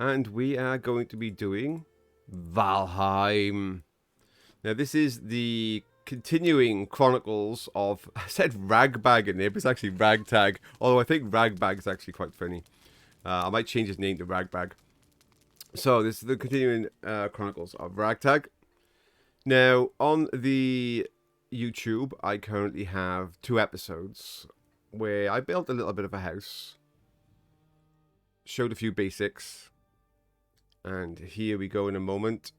and we are going to be doing Valheim. Now, this is the continuing Chronicles of... I said Ragbag in there, but it's actually Ragtag. Although I think Ragbag is actually quite funny. I might change his name to Ragbag. So, this is the continuing Chronicles of Ragtag. Now, on the YouTube, I currently have 2 episodes where I built a little bit of a house, showed a few basics, and here we go in a moment,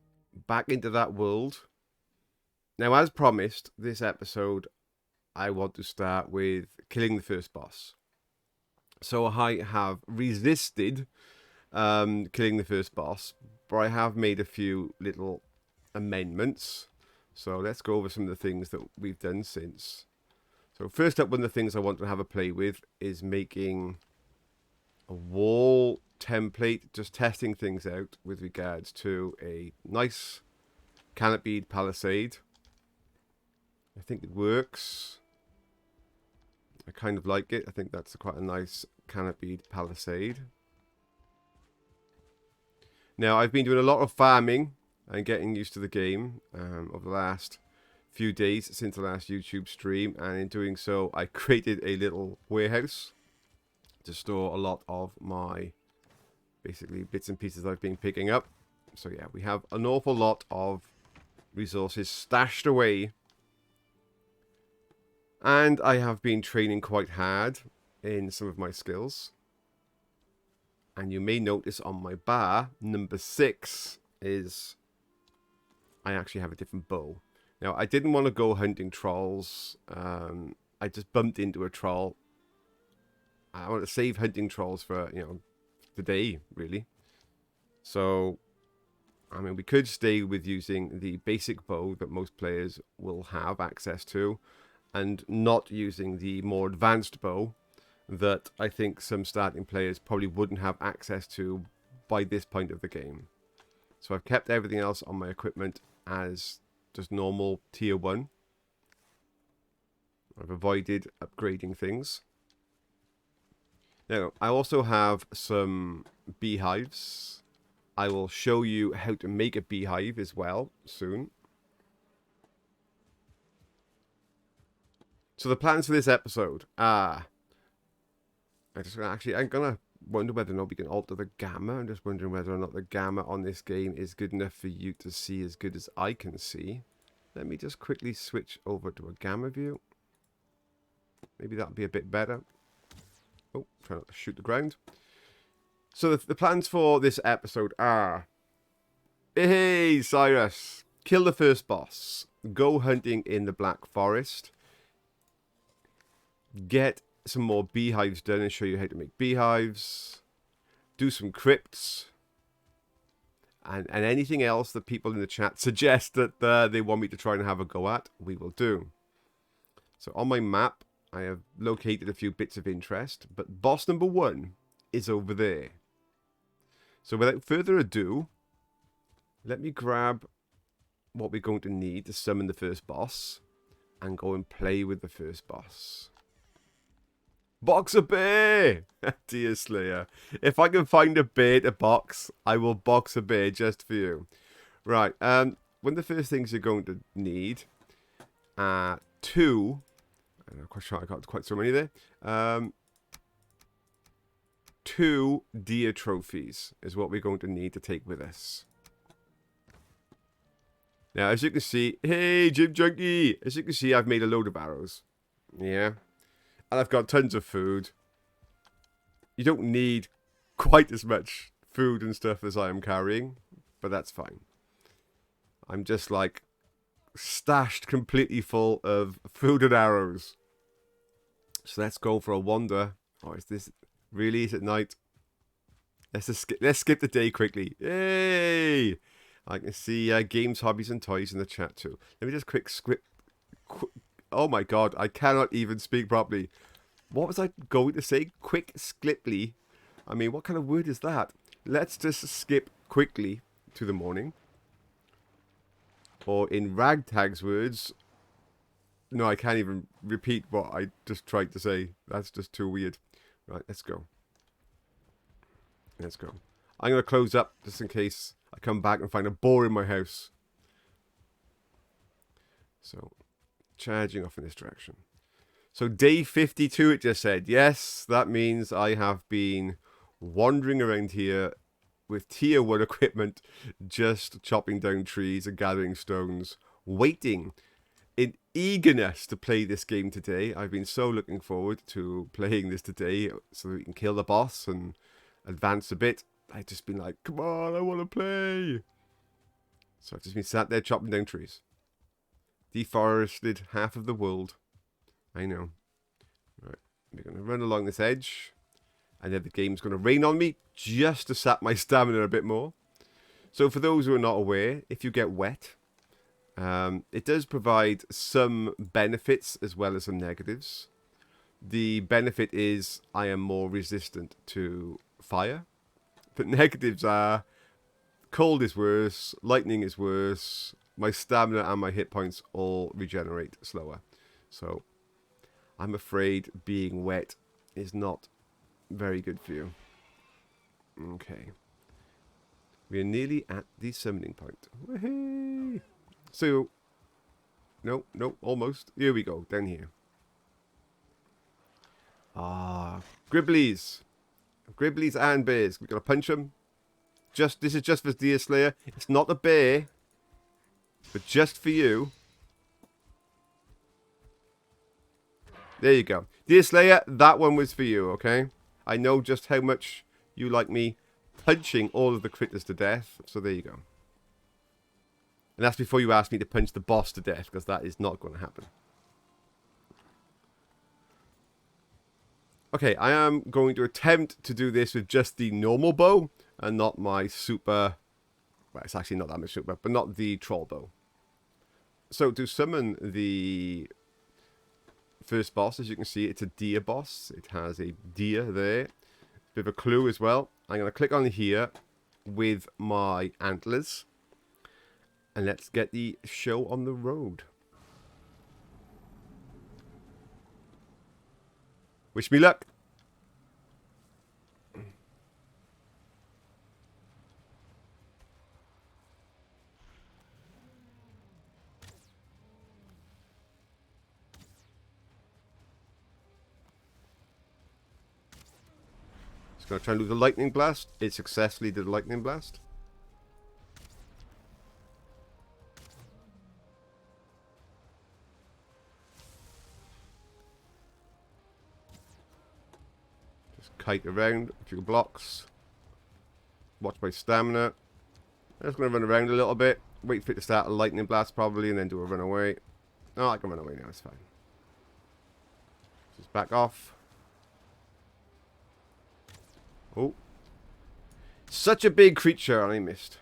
back into that world. Now, as promised, this episode, I want to start with killing the first boss. So I have resisted killing the first boss, but I have made a few little amendments. So let's go over some of the things that we've done since. So first up, one of the things I want to have a play with is making a wall template, just testing things out with regards to a nice canopied palisade. I think it works. I kind of like it. I think that's quite a nice canopied palisade. Now, I've been doing a lot of farming and getting used to the game over the last few days since the last YouTube stream, and in doing so, I created a little warehouse to store a lot of my basically bits and pieces I've been picking up. So yeah, we have an awful lot of resources stashed away, and I have been training quite hard in some of my skills. And you may notice on my bar, number 6 is I actually have a different bow. Now, I didn't want to go hunting trolls. I just bumped into a troll. I want to save hunting trolls for, the day, really. So, I mean, we could stay with using the basic bow that most players will have access to, and not using the more advanced bow that I think some starting players probably wouldn't have access to by this point of the game. So I've kept everything else on my equipment as just normal tier 1. I've avoided upgrading things. Now, I also have some beehives. I will show you how to make a beehive as well soon. So the plans for this episode are... I'm gonna wonder whether or not we can alter the gamma. I'm just wondering whether or not the gamma on this game is good enough for you to see as good as I can see. Let me just quickly switch over to a gamma view. Maybe that'll be a bit better. Oh, try not to shoot the ground. So the plans for this episode are... Hey, Cyrus! Kill the first boss. Go hunting in the Black Forest. Get some more beehives done and show you how to make beehives. Do some crypts. And anything else that people in the chat suggest that they want me to try and have a go at, we will do. So on my map, I have located a few bits of interest, but boss number 1 is over there. So without further ado, let me grab what we're going to need to summon the first boss and go and play with the first boss. Box a bear! Dear Slayer. If I can find a bear to box, I will box a bear just for you. Right, one of the first things you're going to need are 2... I'm not quite sure I got quite so many there. 2 deer trophies is what we're going to need to take with us. Now, as you can see... Hey, Gym Junkie! As you can see, I've made a load of arrows. Yeah. And I've got tons of food. You don't need quite as much food and stuff as I am carrying, but that's fine. I'm just like stashed completely full of food and arrows. So let's go for a wander. Oh, is this really? Is it night? Let's skip the day quickly. Yay! I can see games, hobbies, and toys in the chat too. Let me just quick script. Oh my god, I cannot even speak properly. What was I going to say? Quick skliply. I mean, what kind of word is that? Let's just skip quickly to the morning. Or in Ragtag's words... No, I can't even repeat what I just tried to say. That's just too weird. Right, let's go. Let's go. I'm going to close up just in case I come back and find a boar in my house. So, charging off in this direction. So, day 52, it just said. Yes, that means I have been wandering around here with tier 1 equipment, just chopping down trees and gathering stones, waiting in eagerness to play this game today. I've been so looking forward to playing this today so that we can kill the boss and advance a bit. I've just been like, come on, I want to play. So I've just been sat there chopping down trees. Deforested half of the world. I know. Right, we're going to run along this edge. And then the game's going to rain on me just to sap my stamina a bit more. So for those who are not aware, if you get wet, it does provide some benefits as well as some negatives. The benefit is I am more resistant to fire. The negatives are cold is worse, lightning is worse, my stamina and my hit points all regenerate slower. So I'm afraid being wet is not very good for you. Okay. We are nearly at the summoning point. Woohoo! So, no, almost. Here we go, down here. Gribblies. Gribblies and bears. We're going to punch them. This is just for Deer Slayer. It's not a bear, but just for you. There you go. Deer Slayer, that one was for you, okay? I know just how much you like me punching all of the critters to death, so there you go. And that's before you ask me to punch the boss to death, because that is not going to happen. Okay, I am going to attempt to do this with just the normal bow, and not my super... Well, it's actually not that much super, but not the troll bow. So, to summon the first boss, as you can see, it's a deer boss. It has a deer there. Bit of a clue as well. I'm going to click on here with my antlers. And let's get the show on the road. Wish me luck. Just going to try and do the lightning blast. It successfully did a lightning blast. Kite around a few blocks. Watch my stamina. I'm just going to run around a little bit. Wait for it to start a lightning blast probably and then do a run away. No, I can run away now, it's fine. Just back off. Oh. Such a big creature and I missed.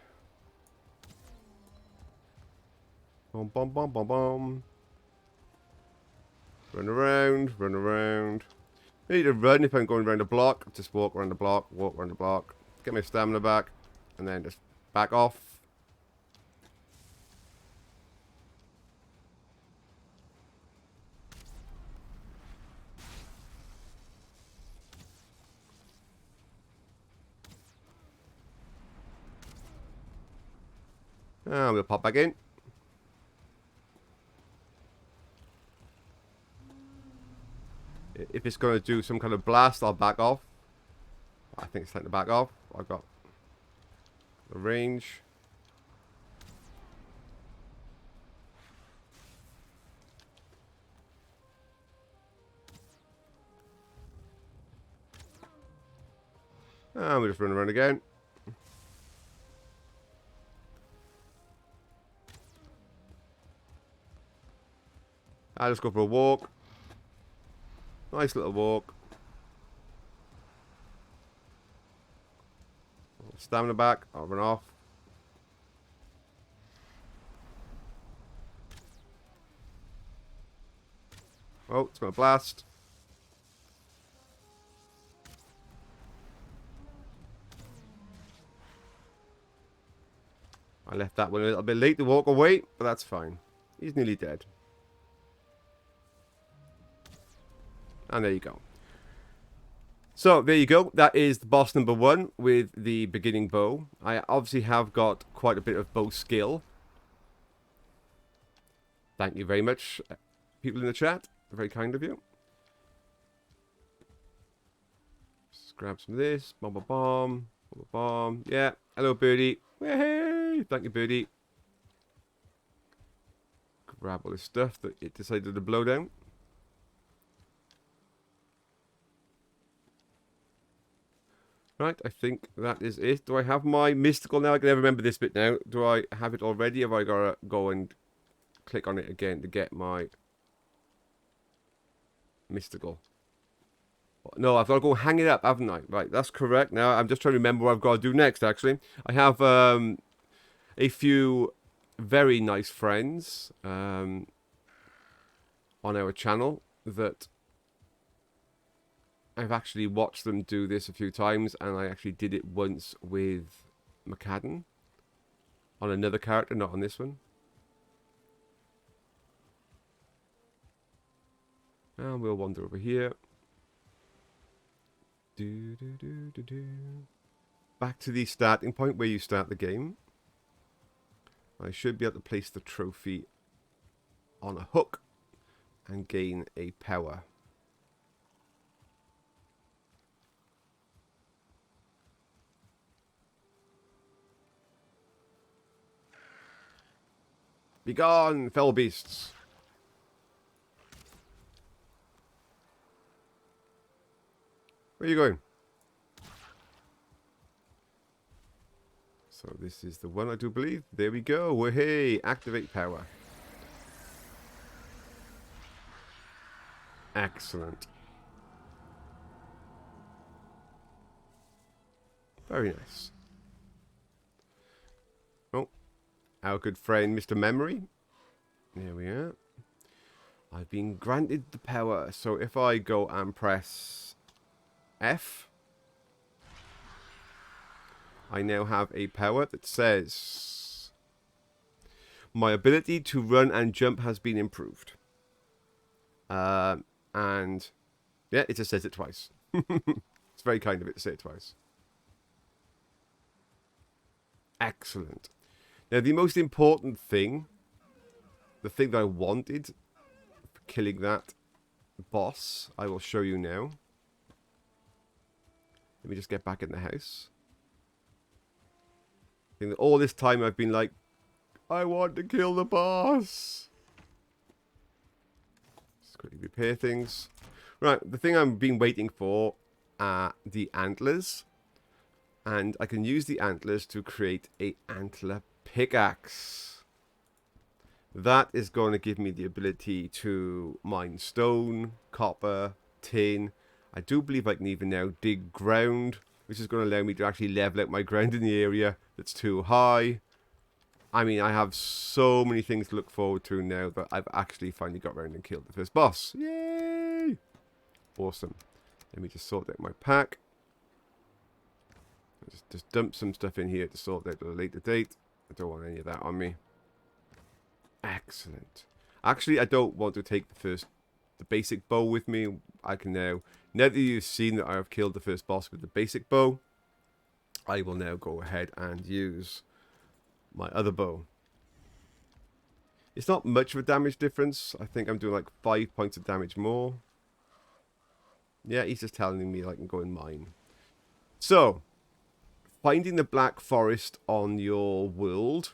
Bom bom bom bom bom. Run around, run around. I need to run if I'm going around the block. Just walk around the block, get my stamina back, and then just back off. I'm going to pop back in. If it's going to do some kind of blast, I'll back off. I think it's time to back off. I've got the range. And we'll just run around again. I'll just go for a walk. Nice little walk. Stamina back. I'll run off. Oh, it's going to blast. I left that one a little bit late to walk away, but that's fine. He's nearly dead. And there you go. So there you go. That is the boss number 1 with the beginning bow. I obviously have got quite a bit of bow skill. Thank you very much, people in the chat. Very kind of you. Just grab some of this. Bomb, bomb, bomb. Bomb, bomb. Yeah. Hello, birdie. Hey, thank you, birdie. Grab all this stuff that it decided to blow down. Right, I think that is it. Do I have my mystical now? I can never remember this bit now. Do I have it already? Have I got to go and click on it again to get my mystical? No, I've got to go hang it up, haven't I? Right, that's correct. Now, I'm just trying to remember what I've got to do next, actually. I have a few very nice friends on our channel that I've actually watched them do this a few times, and I actually did it once with McCadden on another character, not on this one. And we'll wander over here. Back to the starting point where you start the game. I should be able to place the trophy on a hook and gain a power. Begone, fell beasts. Where are you going? So this is the one, I do believe. There we go. Hey, activate power. Excellent. Very nice. Oh, our good friend Mr. Memory. There we are. I've been granted the power. So if I go and press F, I now have a power that says my ability to run and jump has been improved. And yeah, it just says it twice. It's very kind of it to say it twice. Excellent. Now, the most important thing, the thing that I wanted for killing that boss, I will show you now. Let me just get back in the house. I think that all this time I've been like, I want to kill the boss. Just quickly repair things. Right, the thing I've been waiting for are the antlers. And I can use the antlers to create a Antler Pickaxe. That is going to give me the ability to mine stone, copper, tin. I do believe I can even now dig ground, which is going to allow me to actually level out my ground in the area that's too high. I mean, I have so many things to look forward to now that I've actually finally got around and killed the first boss. Yay! Awesome. Let me just sort out my pack. Just dump some stuff in here to sort out at a later date. I don't want any of that on me. Excellent. Actually, I don't want to take the basic bow with me. I can now that you've seen that I have killed the first boss with the basic bow, I will now go ahead and use my other bow. It's not much of a damage difference. I think I'm doing like 5 points of damage more. Yeah, he's just telling me I can go and mine. So, finding the Black Forest on your world,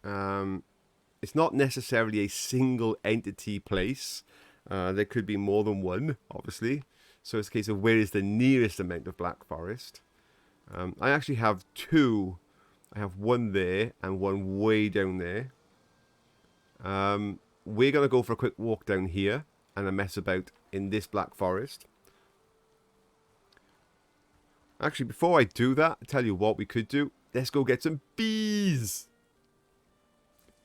it's not necessarily a single entity place. There could be more than one, obviously. So it's a case of where is the nearest amount of Black Forest. I actually have two. I have one there and one way down there. We're going to go for a quick walk down here and a mess about in this Black Forest. Actually, before I do that, I'll tell you what we could do. Let's go get some bees.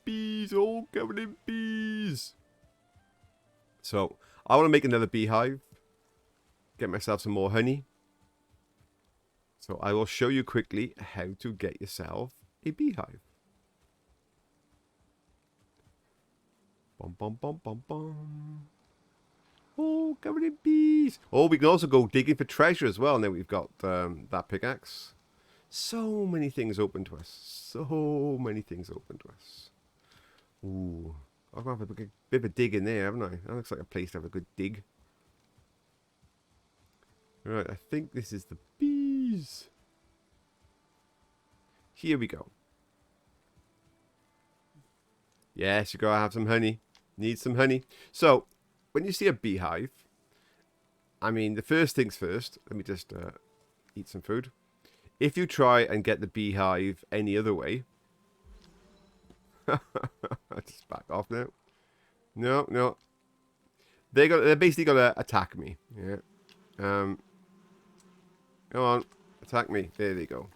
Bees, all covered in bees. So, I want to make another beehive. Get myself some more honey. So, I will show you quickly how to get yourself a beehive. Bum, bum, bum, bum, bum. Oh, covered in bees. Oh, we can also go digging for treasure as well. Now we've got that pickaxe. So many things open to us. So many things open to us. Ooh. I've got a bit of a dig in there, haven't I? That looks like a place to have a good dig. Right, I think this is the bees. Here we go. Yes, you gotta have some honey. Need some honey. So, when you see a beehive, I mean, the first things first. Let me just eat some food. If you try and get the beehive any other way, just back off now. No, no. They're basically gonna attack me. Yeah. Come on, attack me. There they go.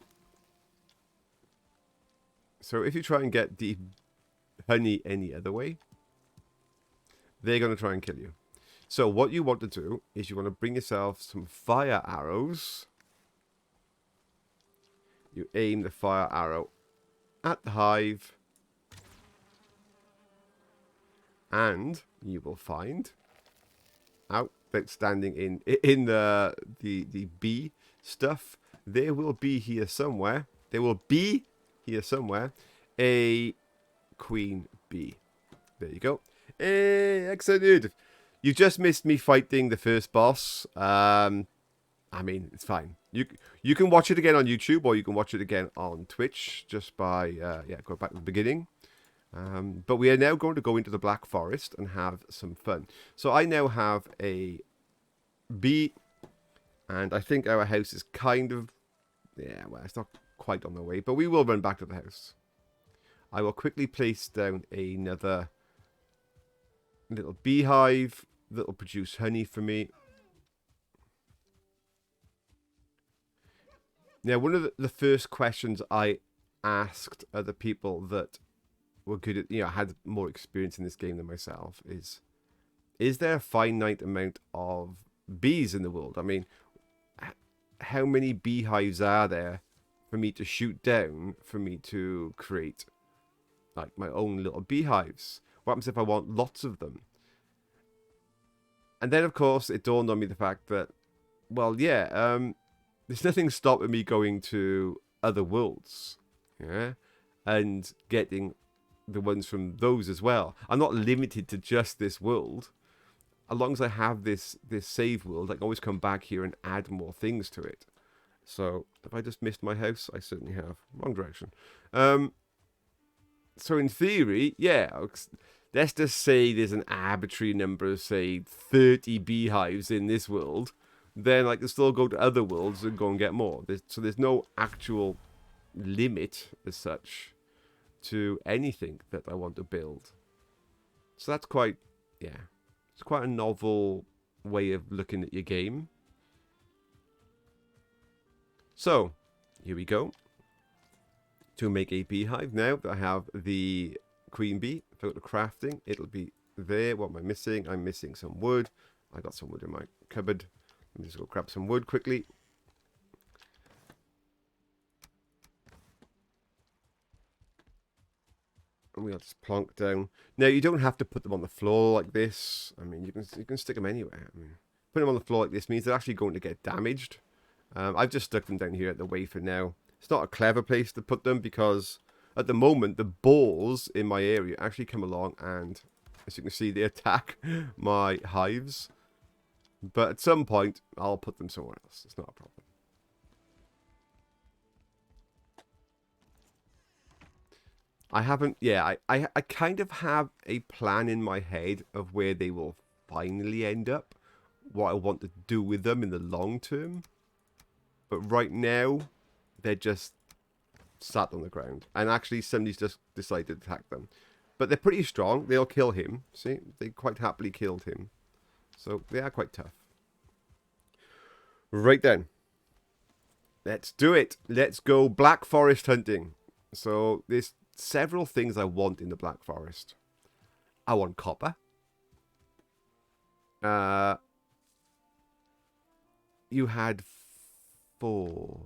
So if you try and get the honey any other way, they're gonna try and kill you. So what you want to do is you want to bring yourself some fire arrows. You aim the fire arrow at the hive, and you will find out that standing in the bee stuff, there will be here somewhere. There will be here somewhere a queen bee. There you go. Hey, excellent. You just missed me fighting the first boss. I mean, it's fine. You can watch it again on YouTube, or you can watch it again on Twitch just by go back to the beginning. But we are now going to go into the Black Forest and have some fun. So I now have a bee, and I think our house is kind of, well, it's not quite on the way, but we will run back to the house. I will quickly place down another little beehive that will produce honey for me. Now, one of the first questions I asked other people that were good at, had more experience in this game than myself is there a finite amount of bees in the world? I mean, how many beehives are there for me to shoot down for me to create like my own little beehives? What happens if I want lots of them? And then, of course, it dawned on me the fact that, well, there's nothing stopping me going to other worlds, and getting the ones from those as well. I'm not limited to just this world. As long as I have this save world, I can always come back here and add more things to it. So, have I just missed my house? I certainly have. Wrong direction. So in theory, let's just say there's an arbitrary number of, say, 30 beehives in this world. Then I can still go to other worlds and go and get more. So there's no actual limit as such to anything that I want to build. So that's quite, it's quite a novel way of looking at your game. So, here we go. To make a beehive, now that I have the queen bee, if I go to crafting, it'll be there. What am I missing? I'm missing some wood. I got some wood in my cupboard. Let me just go grab some wood quickly. And we'll just plonk down. Now, you don't have to put them on the floor like this. I mean, you can stick them anywhere. I mean, putting them on the floor like this means they're actually going to get damaged. I've just stuck them down here at the way for now. It's not a clever place to put them because at the moment, the boars in my area actually come along and, as you can see, they attack my hives. But at some point, I'll put them somewhere else. It's not a problem. I haven't, I kind of have a plan in my head of where they will finally end up. What I want to do with them in the long term. But right now, they're just sat on the ground. And actually, somebody's just decided to attack them. But they're pretty strong. They'll kill him. See, they quite happily killed him. So they are quite tough. Right then. Let's do it. Let's go Black Forest hunting. So there's several things I want in the Black Forest. I want copper. You had 4.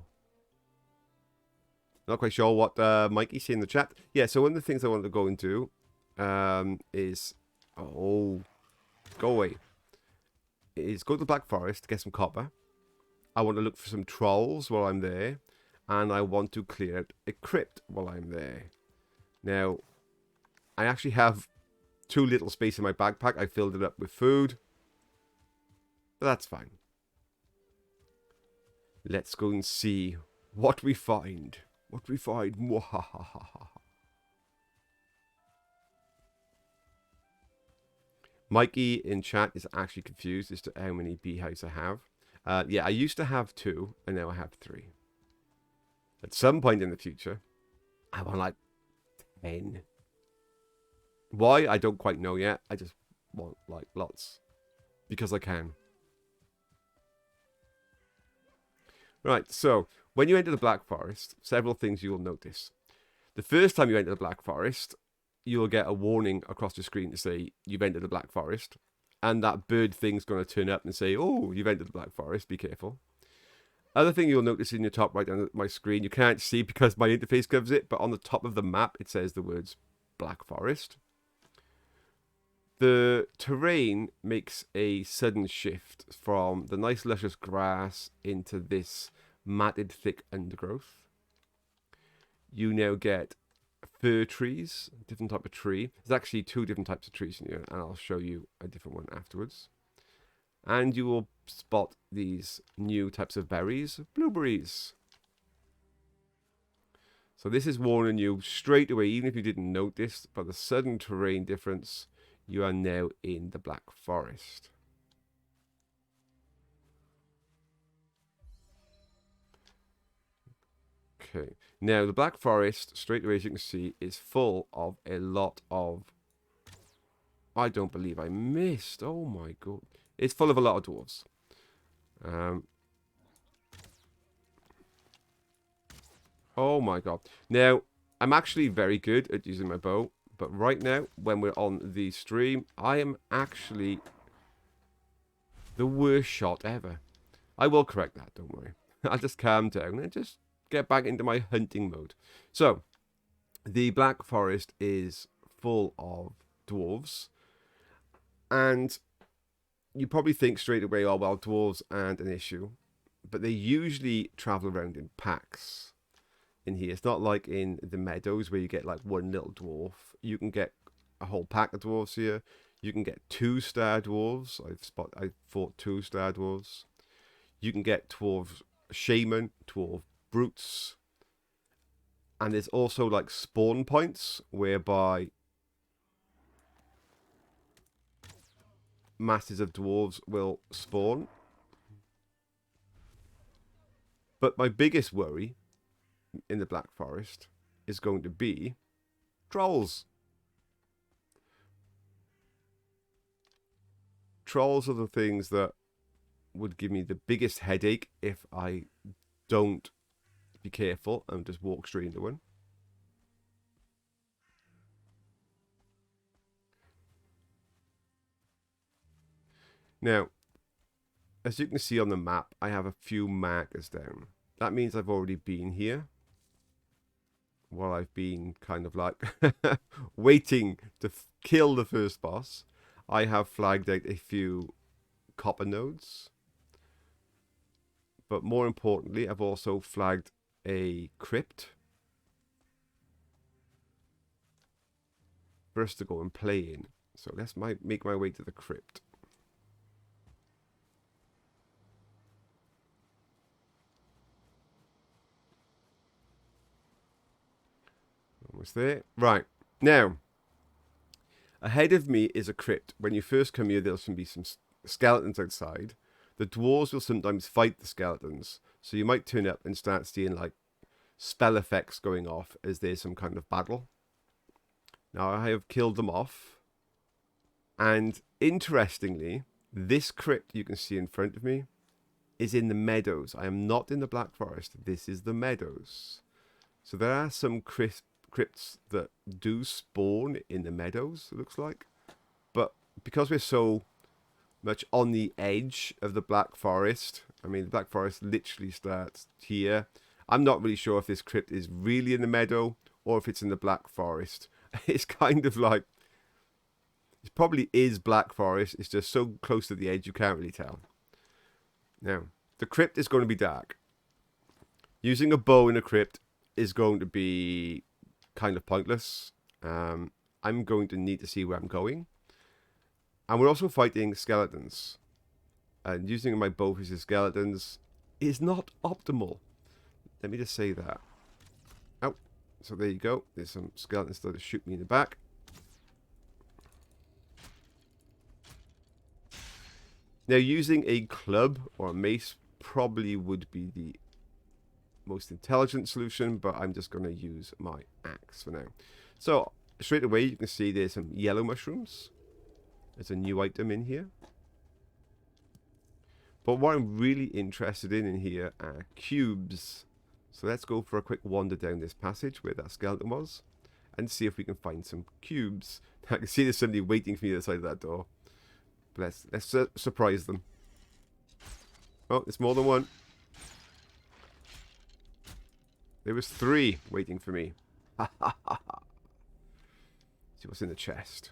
Not quite sure what Mikey's saying in the chat. Yeah, so one of the things I wanted to go into is... Oh, go away. is go to the Black Forest to get some copper. I want to look for some trolls while I'm there. And I want to clear a crypt while I'm there. Now, I actually have too little space in my backpack. I filled it up with food. But that's fine. Let's go and see what we find. What we find. Mwahahaha. Mikey in chat is actually confused as to how many beehives I have. Yeah, I used to have 2, and now I have 3. At some point in the future, I want like 10. Why? I don't quite know yet. I just want like lots. Because I can. Right, so when you enter the Black Forest, several things you will notice. The first time you enter the Black Forest, you'll get a warning across the screen to say you've entered the Black Forest. And that bird thing's going to turn up and say, oh, you've entered the Black Forest, be careful. Other thing you'll notice in your top right on my screen, you can't see because my interface covers it, but on the top of the map it says the words Black Forest. The terrain makes a sudden shift from the nice luscious grass into this matted thick undergrowth. You now get fir trees, different type of tree. There's actually 2 different types of trees in here, and I'll show you a different one afterwards. And you will spot these new types of berries, blueberries. So this is warning you straight away, even if you didn't notice, by the sudden terrain difference, you are now in the Black Forest. Okay, now the Black Forest, straight away as you can see, is full of a lot of... I don't believe I missed. Oh my god. It's full of a lot of dwarves. Oh my god. Now, I'm actually very good at using my bow. But right now, when we're on the stream, I am actually the worst shot ever. I will correct that, don't worry. I'll just calm down and just get back into my hunting mode. So, the Black Forest is full of dwarves. And you probably think straight away, oh, well, dwarves aren't an issue. But they usually travel around in packs. In here, it's not like in the meadows where you get like one little dwarf. You can get a whole pack of dwarves here. You can get 2 star dwarves. I fought 2 star dwarves. You can get dwarf shaman, dwarf brutes, and there's also like spawn points whereby masses of dwarves will spawn. But my biggest worry in the Black Forest is going to be trolls. Trolls are the things that would give me the biggest headache if I don't be careful and just walk straight into one. Now, as you can see on the map, I have a few markers down. That means I've already been here. While I've been kind of like waiting to kill the first boss, I have flagged out a few copper nodes. But more importantly, I've also flagged a crypt for us to go and play in. So let's make my way to the crypt. Almost there. Right. Now, ahead of me is a crypt. When you first come here, there'll be some skeletons outside. The dwarves will sometimes fight the skeletons. So you might turn up and start seeing like spell effects going off as there's some kind of battle. Now, I have killed them off. And interestingly, this crypt you can see in front of me is in the meadows. I am not in the Black Forest. This is the meadows. So there are some crypts that do spawn in the meadows, it looks like. But because we're so much on the edge of the Black Forest, I mean, the Black Forest literally starts here. I'm not really sure if this crypt is really in the meadow or if it's in the Black Forest. It's kind of like It probably is black forest. It's just so close to the edge you can't really tell. Now, the crypt is going to be dark. Using a bow in a crypt is going to be kind of pointless. I'm going to need to see where I'm going. And we're also fighting skeletons. And using my bow versus skeletons is not optimal. Let me just say that. Oh, so there you go. There's some skeletons that shoot me in the back. Now, using a club or a mace probably would be the most intelligent solution, but I'm just going to use my axe for now. So, straight away, you can see there's some yellow mushrooms. There's a new item in here. But what I'm really interested in here are cubes. So let's go for a quick wander down this passage where that skeleton was and see if we can find some cubes. I can see there's somebody waiting for me at the side of that door. But let's surprise them. Oh, it's more than one. There was 3 waiting for me. See what's in the chest.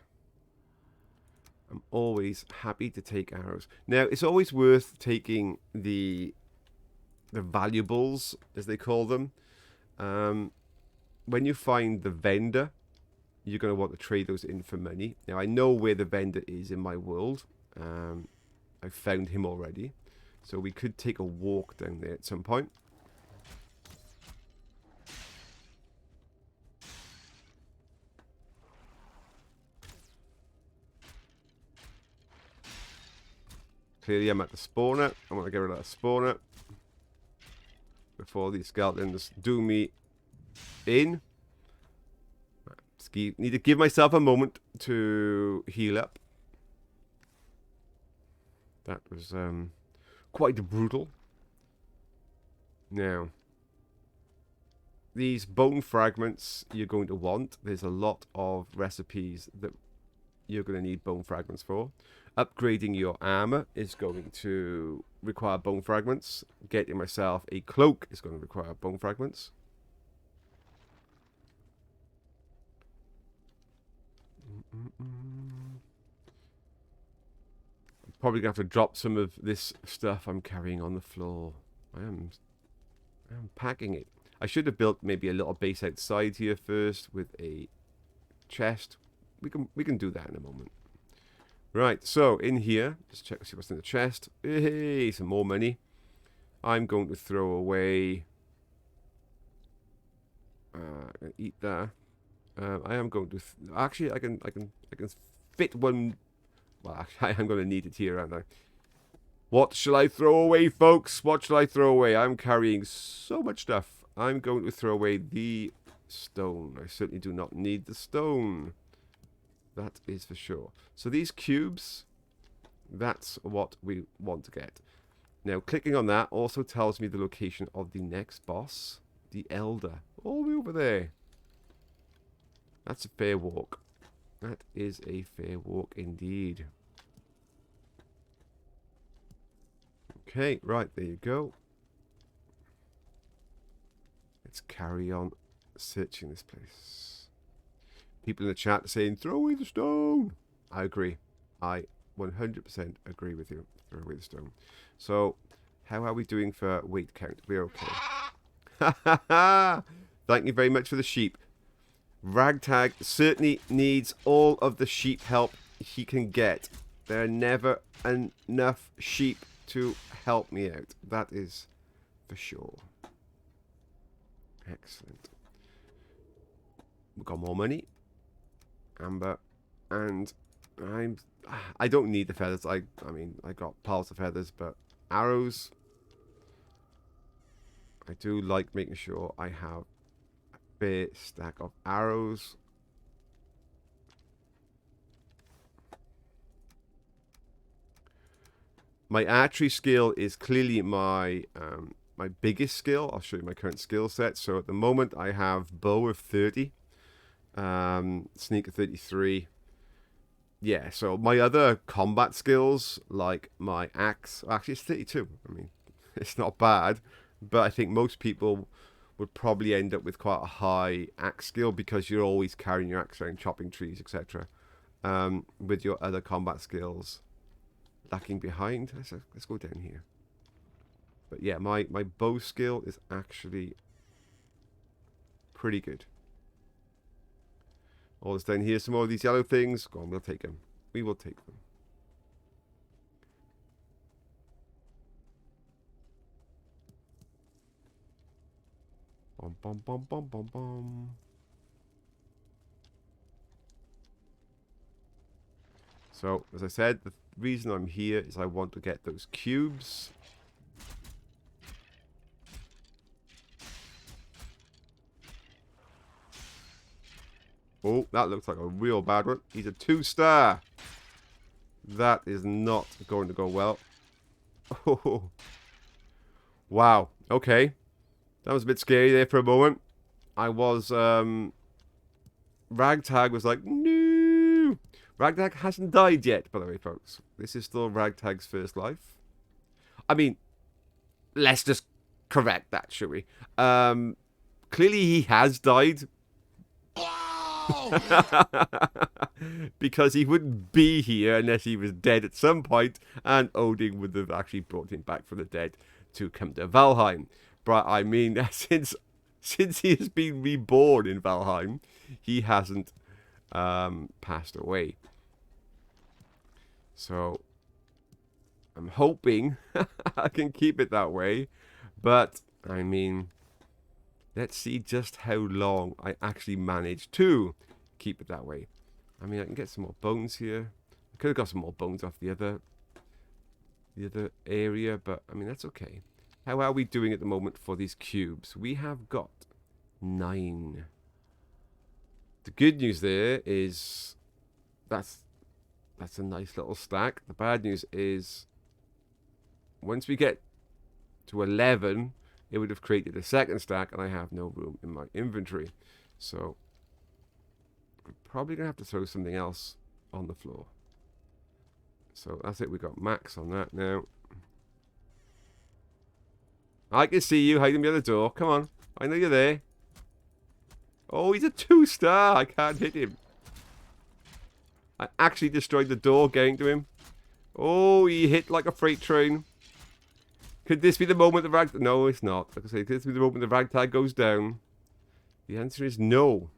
I'm always happy to take arrows. Now, it's always worth taking the valuables, as they call them. When you find the vendor, you're going to want to trade those in for money. Now, I know where the vendor is in my world. I've found him already. So we could take a walk down there at some point. Clearly, I'm at the spawner. I want to get rid of that spawner before these skeletons do me in. Need to give myself a moment to heal up. That was quite brutal. Now, these bone fragments you're going to want. There's a lot of recipes that you're going to need bone fragments for. Upgrading your armor is going to require bone fragments. Getting myself a cloak is going to require bone fragments. I'm probably going to have to drop some of this stuff I'm carrying on the floor. I'm packing it. I should have built maybe a little base outside here first with a chest. We can do that in a moment. Right, so in here, just check to see what's in the chest. Hey, some more money. I'm going to throw away. Eat that. I am going to actually I can fit one. Well, actually, I'm going to need it here, aren't I? What shall I throw away, folks? What shall I throw away? I'm carrying so much stuff. I'm going to throw away the stone. I certainly do not need the stone. That is for sure. So these cubes, that's what we want to get. Now, clicking on that also tells me the location of the next boss, the Elder, all the way over there. That's a fair walk. That is a fair walk indeed. Okay, right, there you go. Let's carry on searching this place. People in the chat are saying, throw away the stone. I agree. I 100% agree with you. Throw away the stone. So, how are we doing for weight count? We're okay. Thank you very much for the sheep. Ragtag certainly needs all of the sheep help he can get. There are never enough sheep to help me out. That is for sure. Excellent. We've got more money. Amber, and I don't need the feathers. I mean, I got piles of feathers, but arrows, I do like making sure I have a fair stack of arrows. My archery skill is clearly my my biggest skill. I'll show you my current skill set. So at the moment I have bow of 30. Sneak of 33. Yeah, so my other combat skills, like my axe, actually it's 32. I mean, it's not bad, but I think most people would probably end up with quite a high axe skill because you're always carrying your axe around, chopping trees, etc. with your other combat skills lacking behind. Let's go down here. But yeah, my bow skill is actually pretty good. All this down here, some more of these yellow things. Go on, we'll take them. We will take them. Bum, bum, bum, bum, bum, bum. So, as I said, the reason I'm here is I want to get those cubes. Oh, that looks like a real bad one. He's a 2-star. That is not going to go well. Oh. Wow. Okay. That was a bit scary there for a moment. I was, Ragtag was like, no. Ragtag hasn't died yet, by the way, folks. This is still Ragtag's first life. I mean, let's just correct that, shall we? Clearly he has died. Because he wouldn't be here unless he was dead at some point, and Odin would have actually brought him back from the dead to come to Valheim. But I mean, since he has been reborn in Valheim, he hasn't passed away. So I'm hoping I can keep it that way. But I mean, let's see just how long I actually manage to keep it that way. I mean, I can get some more bones here. I could have got some more bones off the other area, but I mean, that's okay. How are we doing at the moment for these cubes? We have got 9. The good news there is that's a nice little stack. The bad news is once we get to 11, it would have created a second stack, and I have no room in my inventory. So I'm probably going to have to throw something else on the floor. So that's it. We got max on that now. I can see you hiding behind the door. Come on. I know you're there. Oh, he's a 2-star. I can't hit him. I actually destroyed the door getting to him. Oh, he hit like a freight train. Could this be the moment the ragtag... No, it's not. Like I say, could this be the moment the ragtag goes down? The answer is no.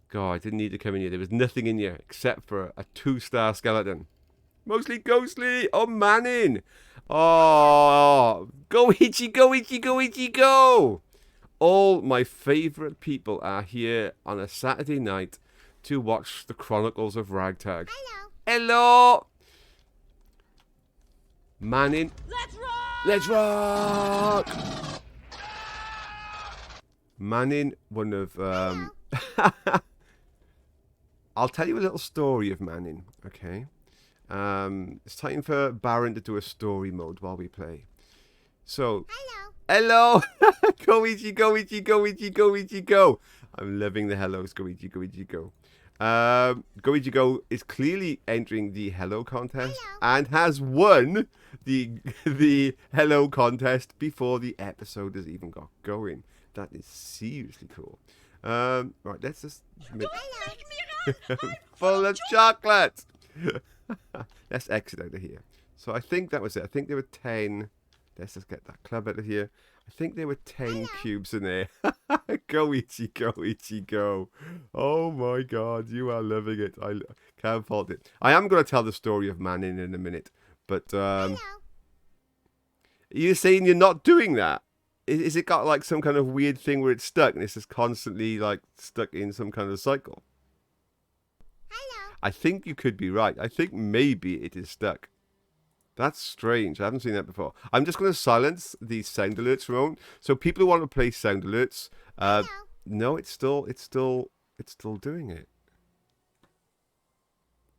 God, I didn't need to come in here. There was nothing in here except for a 2-star skeleton. Mostly ghostly. Oh, Manning. Oh, go Itchy, go Itchy, go Itchy, go. All my favourite people are here on a Saturday night to watch the Chronicles of Ragtag. Hello. Hello. Manning. Let's rock! Let's rock. Manning, one of... I'll tell you a little story of Manning, okay? It's time for Baron to do a story mode while we play. So, hello. Go Ichi, go Ichi, go Ichi, go Ichi, go. I'm loving the hellos. Go Ichi, go Ichi, go. Go Ichi, go is clearly entering the hello contest and has won the hello contest before the episode has even got going. That is seriously cool. Right, let's just full of chocolate. Let's exit out of here. So I think that was it. I think there were 10. Let's just get that club out of here. I think there were 10 cubes in there. Go Ichi, go Ichi, go. Oh my god, you are loving it. I can't fault it. I am going to tell the story of Manning in a minute. But you're saying you're not doing that? Is it got like some kind of weird thing where it's stuck and it's just constantly like stuck in some kind of cycle? I think you could be right. I think maybe it is stuck. That's strange. I haven't seen that before. I'm just going to silence these sound alerts for a moment. So people who want to play sound alerts, no, it's still doing it.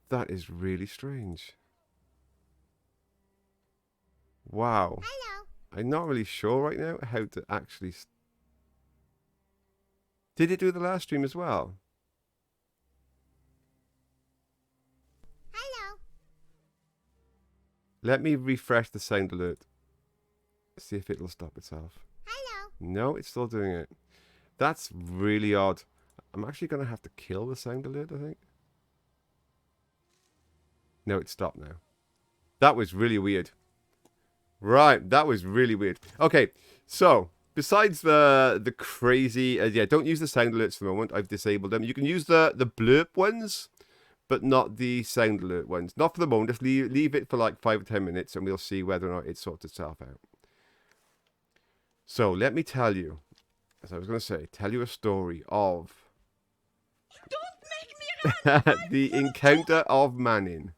That is really strange. Wow. Hello. I'm not really sure right now how to actually... Did it do the last stream as well? Hello. Let me refresh the sound alert. See if it'll stop itself. Hello. No, it's still doing it. That's really odd. I'm actually going to have to kill the sound alert, I think. No, it stopped now. That was really weird. Right, that was really weird. Okay, so besides the crazy, yeah, don't use the sound alerts for the moment. I've disabled them. You can use the blurb ones, but not the sound alert ones. Not for the moment. Just leave it for like 5 or 10 minutes, and we'll see whether or not it sorts itself out. So let me tell you, as I was going to say, tell you a story of Don't make me run! the encounter of Manning.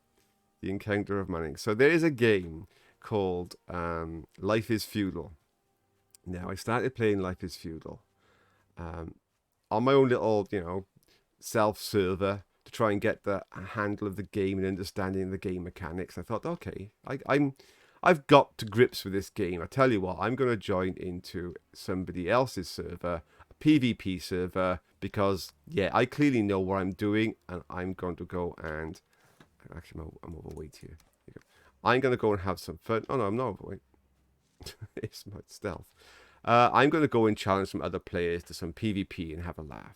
The encounter of Manning. So there is a game called Life is Feudal. Now, I started playing Life is Feudal on my own little, self-server to try and get the handle of the game and understanding the game mechanics. I thought, okay, I've got to grips with this game. I tell you what, I'm going to join into somebody else's server, a PvP server, because, yeah, I clearly know what I'm doing, and I'm going to go and... Actually, I'm overweight here. I'm going to go and have some fun. Oh, no, I'm not overweight. It's my stealth. I'm going to go and challenge some other players to some PvP and have a laugh.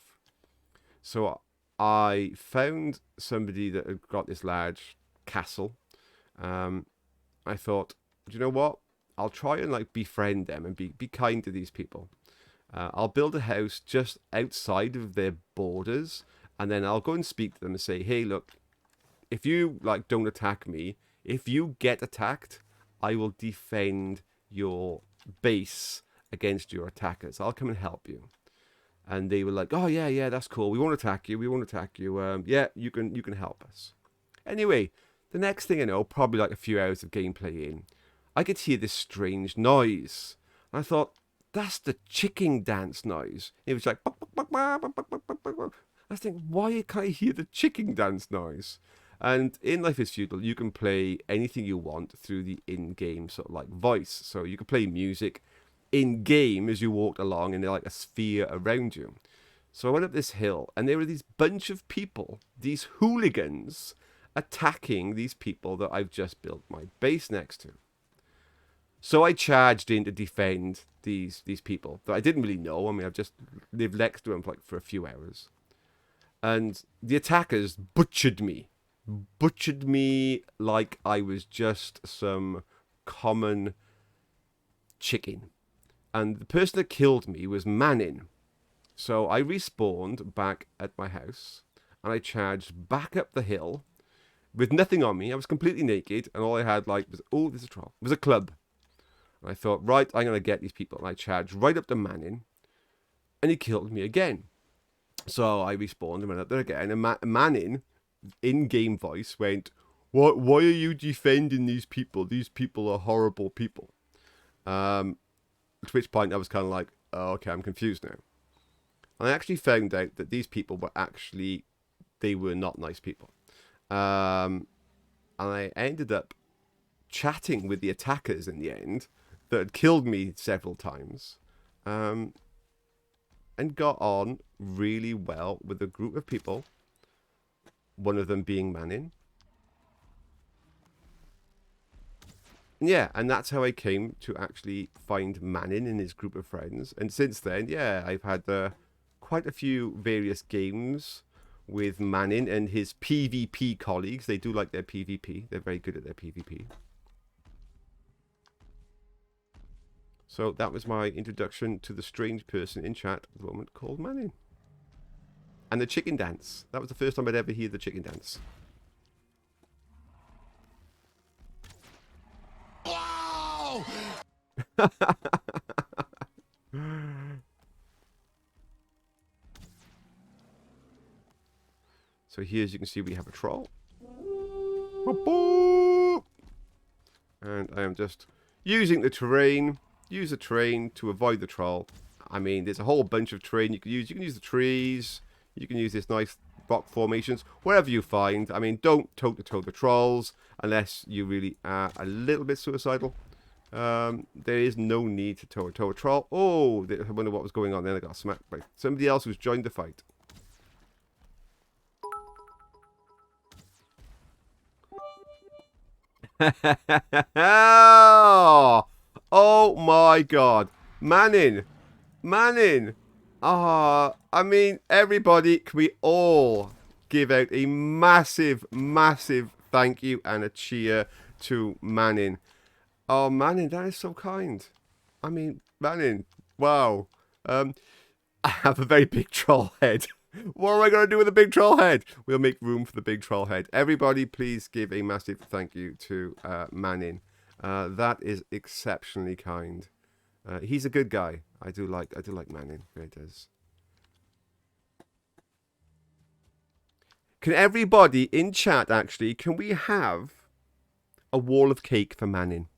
So I found somebody that had got this large castle. I thought, do you know what? I'll try and like befriend them and be kind to these people. I'll build a house just outside of their borders, and then I'll go and speak to them and say, hey, look, if you like don't attack me, if you get attacked, I will defend your base against your attackers. I'll come and help you. And they were like, oh yeah, that's cool. We won't attack you. Yeah, you can help us. Anyway, the next thing I know, probably like a few hours of gameplay in, I could hear this strange noise. And I thought, that's the chicken dance noise. It was like, I was thinking, why can't I hear the chicken dance noise? And in Life is Feudal, you can play anything you want through the in-game sort of like voice. So you can play music in-game as you walked along, and they're like a sphere around you. So I went up this hill, and there were these bunch of people, these hooligans, attacking these people that I've just built my base next to. So I charged in to defend these people that I didn't really know. I mean, I've just lived next to them for a few hours. And the attackers butchered me like I was just some common chicken. And the person that killed me was Manning. So I respawned back at my house, and I charged back up the hill with nothing on me. I was completely naked, and all I had was, oh, there's a troll. It was a club. And I thought, right, I'm going to get these people. And I charged right up to Manning, and he killed me again. So I respawned and went up there again, and Manning, in-game voice, went, why are you defending these people? These people are horrible people. At which point I was kind of like, oh, okay, I'm confused now. And I actually found out that these people were they were not nice people. And I ended up chatting with the attackers in the end that had killed me several times. And got on really well with a group of people. One of them being Manning. Yeah, and that's how I came to actually find Manning and his group of friends. And since then, yeah, I've had quite a few various games with Manning and his PvP colleagues. They do like their PvP. They're very good at their PvP. So that was my introduction to the strange person in chat at the moment called Manning. And the chicken dance. That was the first time I'd ever heard the chicken dance. So here, as you can see, we have a troll. And I am just using the terrain. Use the terrain to avoid the troll. I mean, there's a whole bunch of terrain you can use. You can use the trees. You can use this nice rock formations. Whatever you find. I mean, don't toe-to-toe the trolls unless you really are a little bit suicidal. There is no need to toe a troll. Oh, I wonder what was going on then. I got smacked by somebody else who's joined the fight. Oh my god. Manning. I mean, everybody, can we all give out a massive thank you and a cheer to Manning. Oh, Manning, that is so kind. I mean, Manning, wow. I have a very big troll head. What am I going to do with a big troll head? We'll make room for the big troll head. Everybody, please give a massive thank you to Manning. That is exceptionally kind. He's a good guy. I do like Manning. It does. Can everybody in chat actually? Can we have a wall of cake for Manning?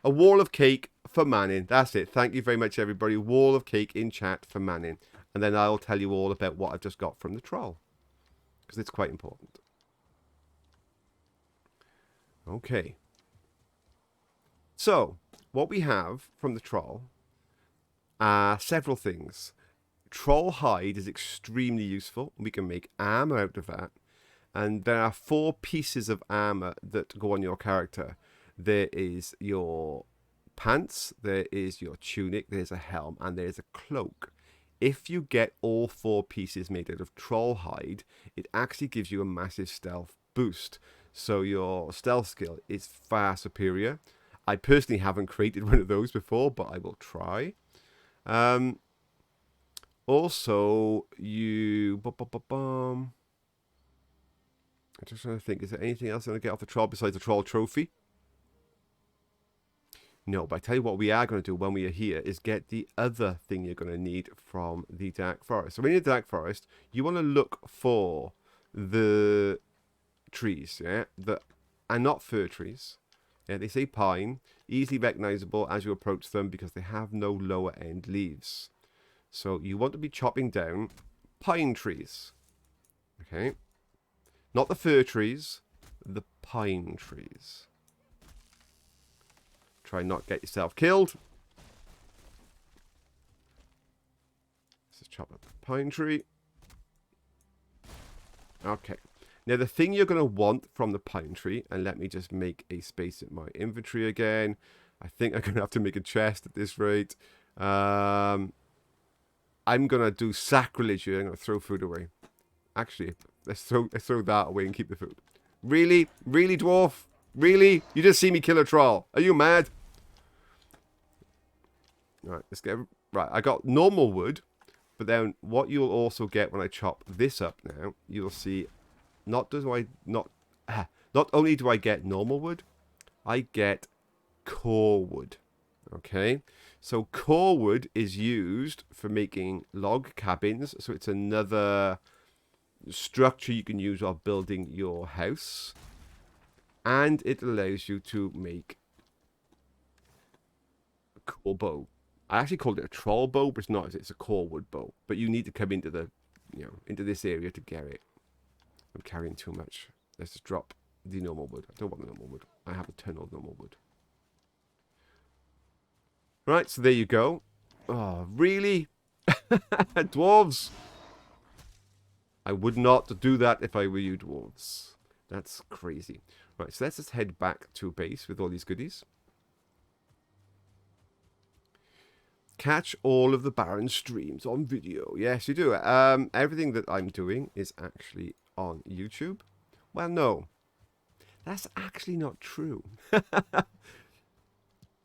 A wall of cake for Manning. That's it. Thank you very much, everybody. Wall of cake in chat for Manning. And then I'll tell you all about what I've just got from the troll. Because it's quite important. Okay. So, what we have from the troll are several things. Troll hide is extremely useful. We can make armor out of that. And there are 4 pieces of armor that go on your character. There is your pants, there is your tunic, there's a helm, and there's a cloak. If you get all 4 pieces made out of troll hide, it actually gives you a massive stealth boost. So your stealth skill is far superior. I personally haven't created one of those before, but I will try. Also, you... I'm just trying to think, is there anything else I'm going to get off the troll besides the troll trophy? No, but I tell you what we are going to do when we are here is get the other thing you're going to need from the Dark Forest. So when you're in the Dark Forest, you want to look for the trees, yeah, that are not fir trees. Yeah, they say pine, easily recognizable as you approach them because they have no lower end leaves. So you want to be chopping down pine trees. Okay. Not the fir trees, the pine trees. Try not get yourself killed. Let's just chop up the pine tree. Okay. Now the thing you're going to want from the pine tree, and let me just make a space in my inventory again. I think I'm going to have to make a chest at this rate. I'm going to do sacrilege here. I'm going to throw food away. Actually, let's throw that away and keep the food. Really? Really, dwarf? Really? You just see me kill a troll. Are you mad? Right, let's get... Right, I got normal wood. But then what you'll also get when I chop this up now, you'll see... Not only do I get normal wood, I get core wood. Okay? So core wood is used for making log cabins. So it's another structure you can use while building your house. And it allows you to make a core bow. I actually called it a troll bow, but it's not. It's a core wood bow. But you need to come into the, into this area to get it. I'm carrying too much. Let's just drop the normal wood. I don't want the normal wood. I have a ton of normal wood. Right, so there you go. Oh, really? Dwarves! I would not do that if I were you, dwarves. That's crazy. Right, so let's just head back to base with all these goodies. Catch all of the Baron streams on video. Yes, you do. Everything that I'm doing is actually on YouTube. Well, no. That's actually not true.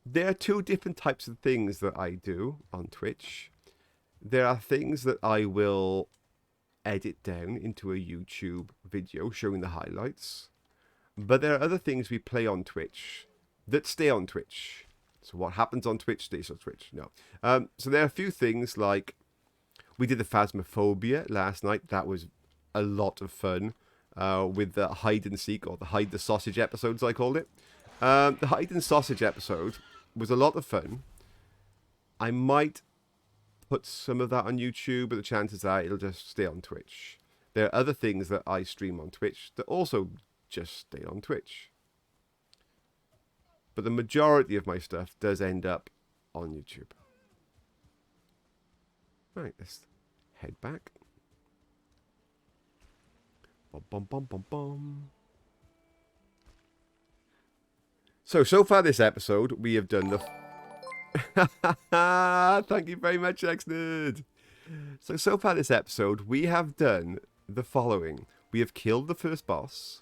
There are 2 different types of things that I do on Twitch. There are things that I will edit down into a YouTube video showing the highlights. But there are other things we play on Twitch that stay on Twitch. So what happens on Twitch stays on Twitch. No. So there are a few things like we did the Phasmophobia last night. That was a lot of fun with the hide and seek, or the hide the sausage episodes I called it. The hide and sausage episode was a lot of fun. I might put some of that on YouTube, but the chances are it'll just stay on Twitch. There are other things that I stream on Twitch that also just stay on Twitch. But the majority of my stuff does end up on YouTube. Right, let's head back. Bum, bum, bum, bum, bum. So far this episode, we have done the... Thank you very much, X-Nerd. So far this episode, we have done the following. We have killed the first boss.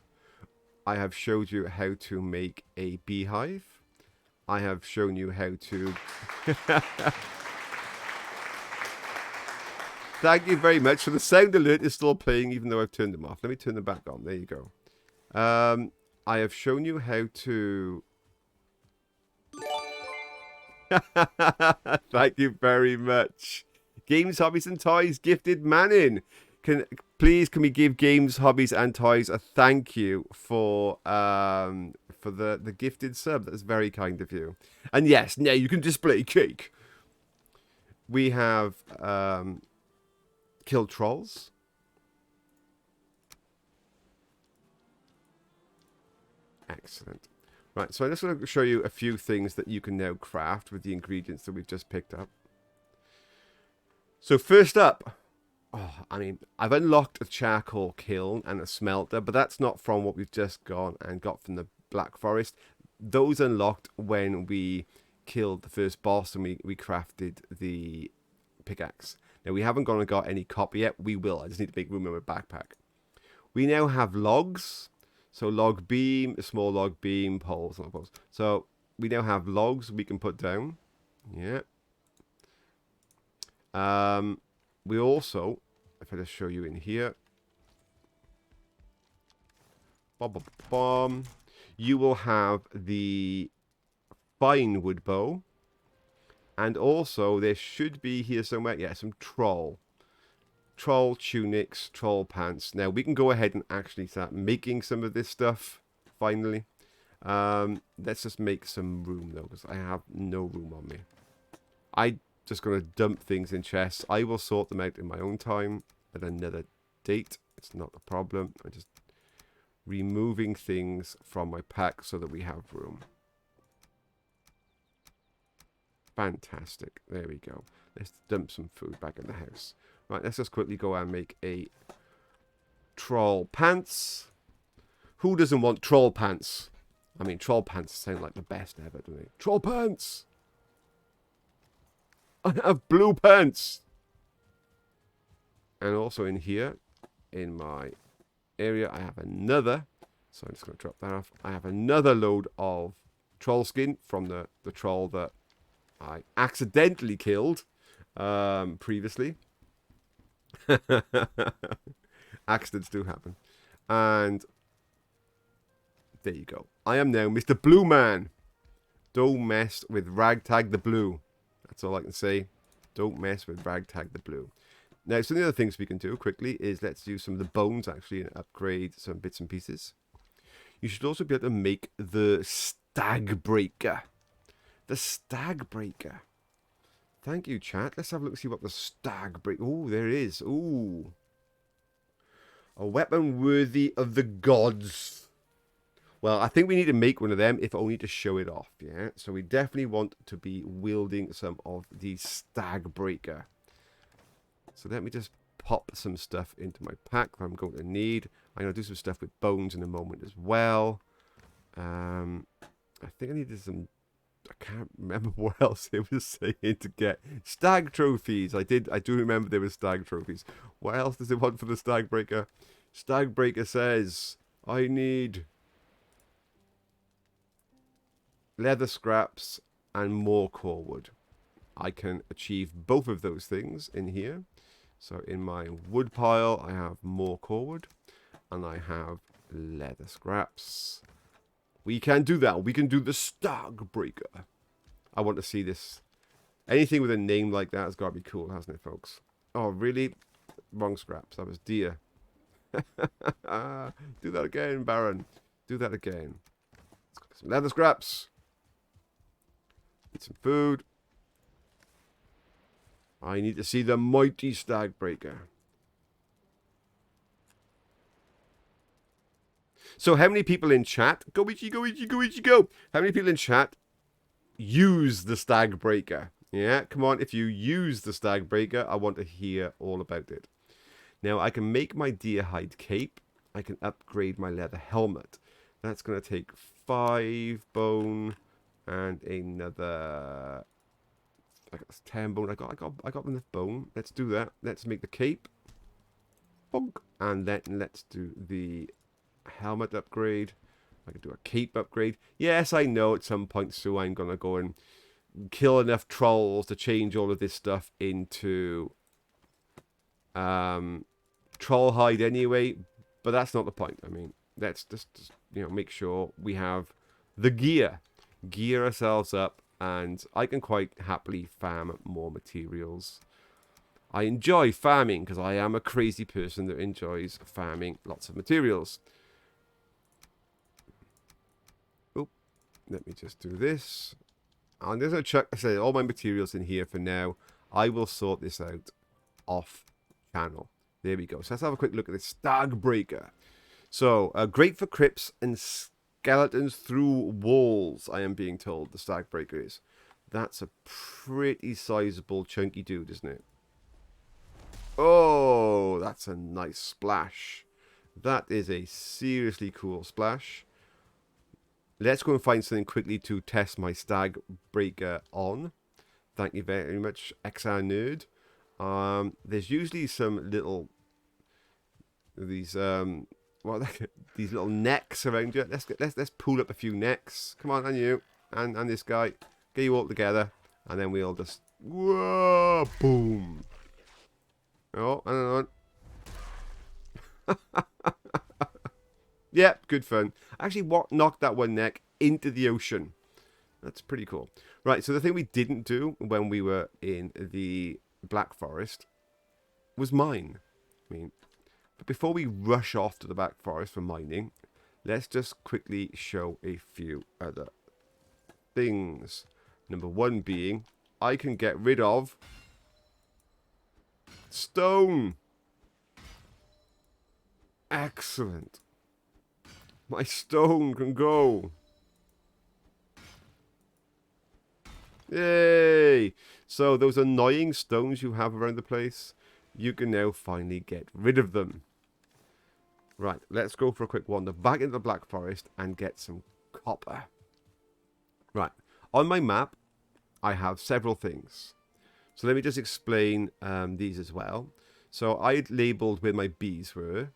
I have showed you how to make a beehive. I have shown you how to... Thank you very much. So the sound alert is still playing even though I've turned them off. Let me turn them back on. There you go. I have shown you how to... Thank you very much. Games, Hobbies and Toys, Gifted Manning. Can we give Games, Hobbies and Toys a thank you for the gifted sub? That's very kind of you. And yes, now you can display cake. We have killed trolls. Excellent. Right, so I'm just going to show you a few things that you can now craft with the ingredients that we've just picked up. So first up, I've unlocked a charcoal kiln and a smelter, but that's not from what we've just gone and got from the Black Forest. Those unlocked when we killed the first boss and we crafted the pickaxe. Now, we haven't gone and got any copper yet. We will. I just need to make room in my backpack. We now have logs. So log beam, a small log beam, poles, not poles. So we now have logs we can put down. Yeah. We also, if I just show you in here, you will have the fine wood bow. And also there should be here somewhere, yeah, some troll tunics, troll pants. Now we can go ahead and actually start making some of this stuff finally. Let's just make some room though, because I have no room on me. I just gonna dump things in chests. I will sort them out in my own time at another date. It's not a problem. I'm just removing things from my pack so that we have room. Fantastic. There we go. Let's dump some food back in the house. Right, let's just quickly go and make a troll pants. Who doesn't want troll pants? I mean, troll pants sound like the best ever, don't they? Troll pants! I have blue pants! And also in here, in my area, I have another. So I'm just going to drop that off. I have another load of troll skin from the troll that I accidentally killed previously. Accidents do happen. And there you go. I am now Mr. Blue Man. Don't mess with Ragtag the Blue. That's all I can say. Don't mess with Ragtag the Blue. Now, some of the other things we can do quickly is let's use some of the bones actually and upgrade some bits and pieces. You should also be able to make the Stag Breaker. The Stag Breaker. Thank you, chat. Let's have a look and see what the Stag Breaker... Oh, there it is. Ooh. A weapon worthy of the gods. Well, I think we need to make one of them, if only to show it off, yeah? So we definitely want to be wielding some of the Stag Breaker. So let me just pop some stuff into my pack that I'm going to need. I'm going to do some stuff with bones in a moment as well. I think I needed some... I can't remember what else it was saying to get. Stag trophies. I do remember there were stag trophies. What else does it want for the Stag Breaker? Stag Breaker says, I need leather scraps and more core wood. I can achieve both of those things in here. So in my wood pile, I have more core wood and I have leather scraps. We can do that. We can do the Stag Breaker. I want to see this. Anything with a name like that has got to be cool, hasn't it, folks? Oh, really? Wrong scraps. That was deer. Do that again, Baron. Do that again. Let's get some leather scraps. Eat some food. I need to see the mighty Stag Breaker. So how many people in chat, go Ichi, go Ichi, go Ichi, go. How many people in chat use the Stag Breaker? Yeah, come on, if you use the Stag Breaker, I want to hear all about it. Now, I can make my deer hide cape. I can upgrade my leather helmet. That's going to take 5 bone and another... I got 10 bone. I got enough bone. Let's do that. Let's make the cape. Bonk. And then let's do the helmet upgrade. I can do a cape upgrade. Yes, I know at some point soon I'm going to go and kill enough trolls to change all of this stuff into troll hide anyway, but that's not the point. I mean, let's just make sure we have the gear ourselves up, and I can quite happily farm more materials. I enjoy farming because I am a crazy person that enjoys farming lots of materials. Oh, let me just do this. And there's a check. I say all my materials in here for now. I will sort this out off channel. There we go. So let's have a quick look at this Stag Breaker. So great for crypts and skeletons through walls, I am being told the Stag Breaker is. That's a pretty sizable chunky dude, isn't it? Oh, that's a nice splash. That is a seriously cool splash. Let's go and find something quickly to test my Stag Breaker on. Thank you very much, XR Nerd. There's usually some little these these little necks around you. Let's pull up a few necks. Come on, and you and this guy, get you all together, and then we'll just whoa, boom. Oh, hang on. Yep, good fun. Actually, what knocked that one neck into the ocean? That's pretty cool. Right, so the thing we didn't do when we were in the Black Forest was mine. I mean, but before we rush off to the Black Forest for mining, let's just quickly show a few other things. Number one being, I can get rid of stone. Excellent. My stone can go. Yay! So those annoying stones you have around the place, you can now finally get rid of them. Right, let's go for a quick wander back into the Black Forest and get some copper. Right, on my map, I have several things. So let me just explain these as well. So I had labelled where my bees were.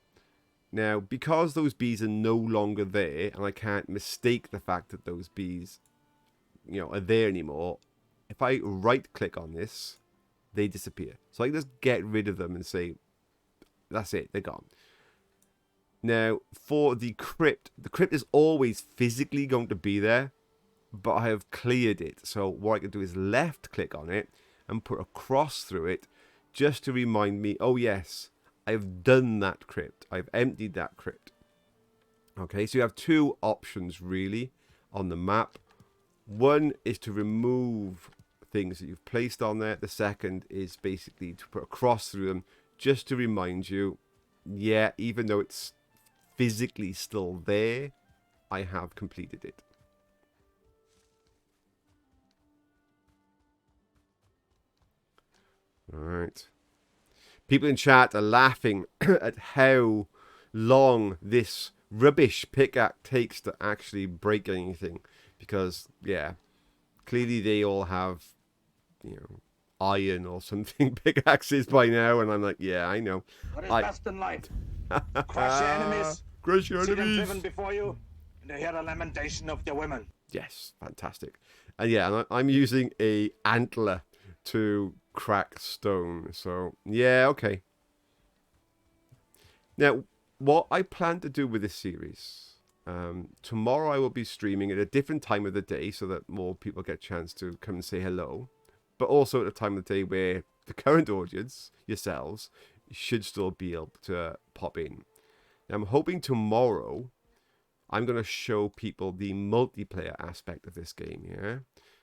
Now, because those bees are no longer there, and I can't mistake the fact that those bees, are there anymore, if I right-click on this, they disappear. So I can just get rid of them and say, that's it, they're gone. Now, for the crypt is always physically going to be there, but I have cleared it. So what I can do is left-click on it and put a cross through it just to remind me, oh yes, I've done that crypt. I've emptied that crypt. Okay, so you have two options really on the map. One is to remove things that you've placed on there. The second is basically to put a cross through them just to remind you, yeah, even though it's physically still there, I have completed it. All right. People in chat are laughing at how long this rubbish pickaxe takes to actually break anything. Because, yeah, clearly they all have, iron or something pickaxes by now. And I'm like, yeah, I know. What is best in life? Crush your enemies. Crush your See enemies. them driven before you, and hear the lamentation of their women. Yes, fantastic. And yeah, I'm using a antler to crack stone. So, yeah, okay. Now, what I plan to do with this series, tomorrow I will be streaming at a different time of the day so that more people get a chance to come and say hello. But also at a time of the day where the current audience, yourselves, should still be able to pop in. Now, I'm hoping tomorrow I'm going to show people the multiplayer aspect of this game, yeah?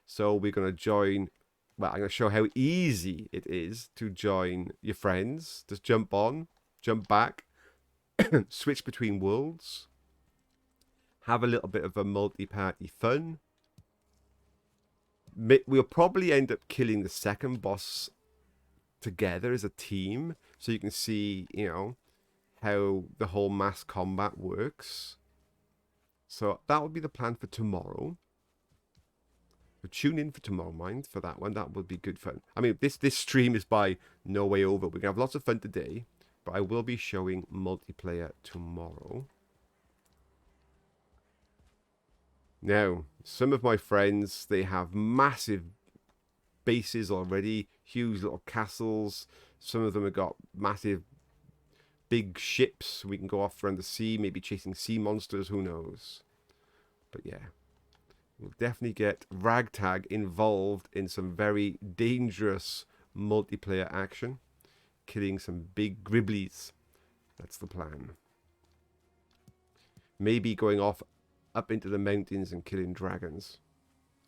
So we're going to join... Well, I'm going to show how easy it is to join your friends. Just jump on, jump back, switch between worlds, have a little bit of a multi-party fun. We'll probably end up killing the second boss together as a team, so you can see, how the whole mass combat works. So that would be the plan for tomorrow. So tune in for tomorrow, mind, for that one. That would be good fun. I mean, this stream is by no way over. We're going to have lots of fun today, but I will be showing multiplayer tomorrow. Now, some of my friends, they have massive bases already, huge little castles. Some of them have got massive big ships. We can go off around the sea, maybe chasing sea monsters, who knows. But yeah, we'll definitely get Ragtag involved in some very dangerous multiplayer action, killing some big gribblies. That's the plan. Maybe going off up into the mountains and killing dragons.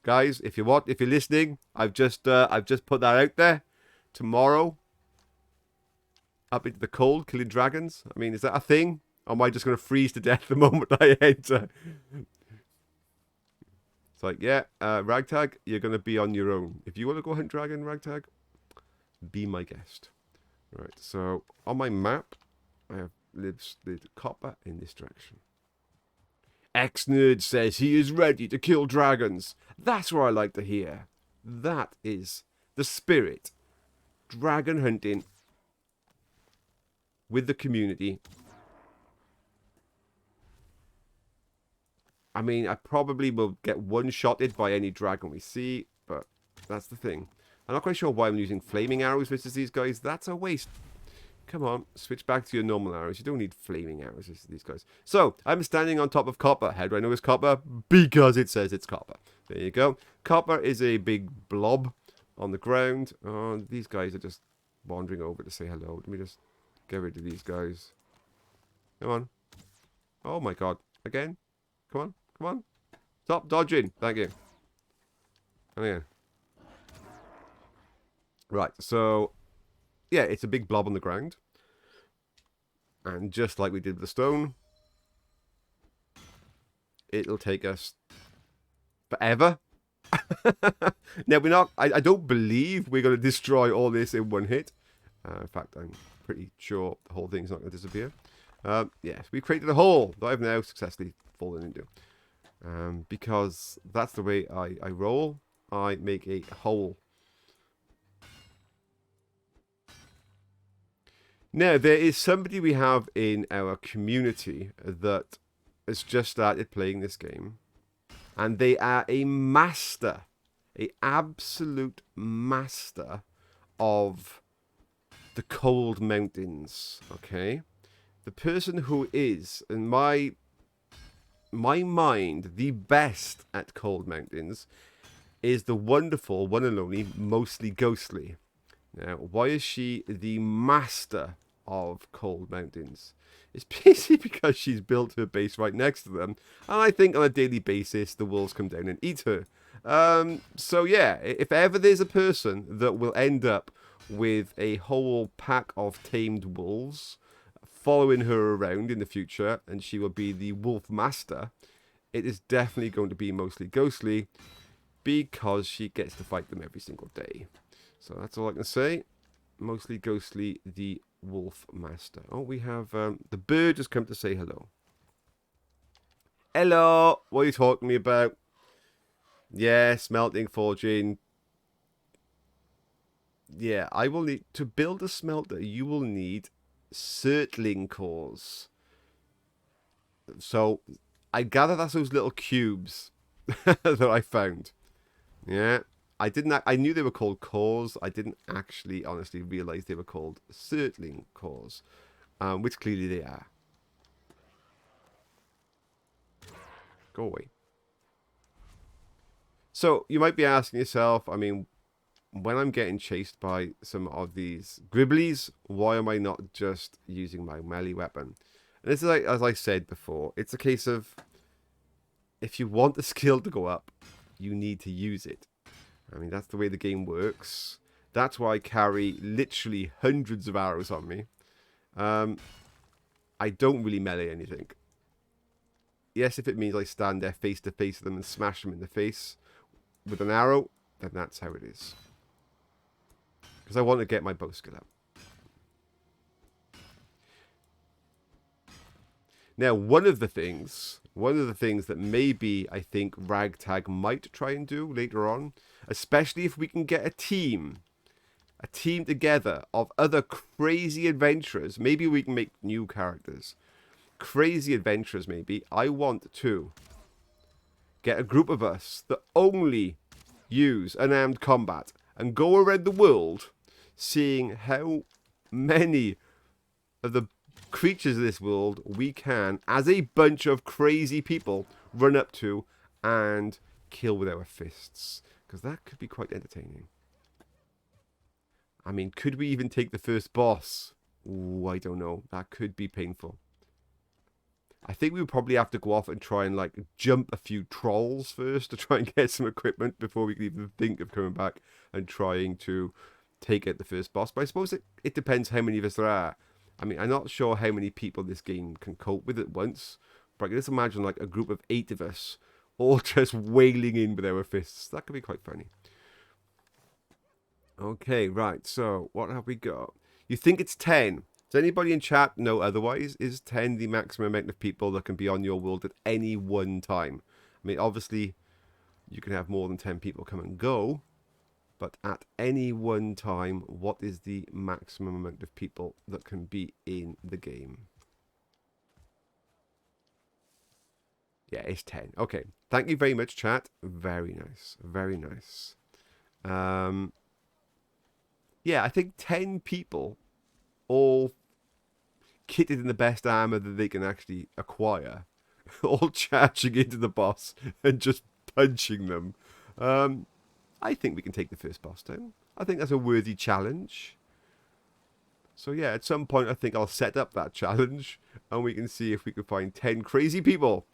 Guys, if you're listening, I've just put that out there. Tomorrow, up into the cold, killing dragons. I mean, is that a thing? Or am I just going to freeze to death the moment I enter? It's like, yeah, Ragtag, you're going to be on your own. If you want to go hunt dragon, Ragtag, be my guest. Right, so on my map, I have slid copper in this direction. X-Nerd says he is ready to kill dragons. That's what I like to hear. That is the spirit. Dragon hunting with the community. I mean, I probably will get one-shotted by any dragon we see, but that's the thing. I'm not quite sure why I'm using flaming arrows versus these guys. That's a waste. Come on, switch back to your normal arrows. You don't need flaming arrows versus these guys. So, I'm standing on top of copper. How do I know it's copper? Because it says it's copper. There you go. Copper is a big blob on the ground. Oh, these guys are just wandering over to say hello. Let me just get rid of these guys. Come on. Oh my god. Again? Come on. Come on. Stop dodging. Thank you. Oh yeah. Right, so yeah, it's a big blob on the ground. And just like we did with the stone, it'll take us forever. Now, I don't believe we're going to destroy all this in one hit. In fact, I'm pretty sure the whole thing's not going to disappear. Yes, we created a hole that I've now successfully fallen into. Because that's the way I roll. I make a hole. Now, there is somebody we have in our community that has just started playing this game. And they are a master, an absolute master of the cold mountains, okay? The person who is, in my mind, the best at cold mountains is the wonderful, one and only, Mostly Ghostly. Now, why is she the master of cold mountains? It's basically because she's built her base right next to them, and I think on a daily basis the wolves come down and eat her. So yeah, if ever there's a person that will end up with a whole pack of tamed wolves following her around in the future, and she will be the wolf master, it is definitely going to be Mostly Ghostly, because she gets to fight them every single day. So that's all I can say. Mostly Ghostly, the wolf master. Oh, we have the bird has come to say hello. Hello, what are you talking to me about? Yeah, smelting, forging. Yeah, I will need to build a smelter. You will need Surtling cores. So I gather that's those little cubes that I found. Yeah. I knew they were called cores. I didn't actually honestly realize they were called Surtling cores, which clearly they are. Go away. So you might be asking yourself, I mean, when I'm getting chased by some of these gribblies, why am I not just using my melee weapon? And this is like, as I said before, it's a case of if you want the skill to go up, you need to use it. I mean, that's the way the game works. That's why I carry literally hundreds of arrows on me. I don't really melee anything. Yes, if it means I stand there face to face with them and smash them in the face with an arrow, then that's how it is. Because I want to get my bow skill up. Now, one of the things that maybe I think Ragtag might try and do later on, especially if we can get a team together of other crazy adventurers. Maybe we can make new characters. Crazy adventurers, maybe. I want to get a group of us that only use unarmed combat and go around the world seeing how many of the creatures of this world we can, as a bunch of crazy people, run up to and kill with our fists. Because that could be quite entertaining. I mean, could we even take the first boss? Ooh, I don't know. That could be painful. I think we would probably have to go off and try and, like, jump a few trolls first to try and get some equipment before we can even think of coming back and trying to take out the first boss. But I suppose it depends how many of us there are. I mean, I'm not sure how many people this game can cope with at once, but I can just imagine, like, a group of 8 of us all just wailing in with our fists. That could be quite funny. Okay, right, so what have we got? You think it's 10. Does anybody in chat know otherwise? Is 10 the maximum amount of people that can be on your world at any one time? I mean, obviously, you can have more than 10 people come and go, but at any one time, what is the maximum amount of people that can be in the game? Yeah, it's 10. Okay, thank you very much, chat. Very nice, very nice. Yeah, I think 10 people, all kitted in the best armor that they can actually acquire, all charging into the boss and just punching them. I think we can take the first boss down. I think that's a worthy challenge. So yeah, at some point I think I'll set up that challenge and we can see if we can find 10 crazy people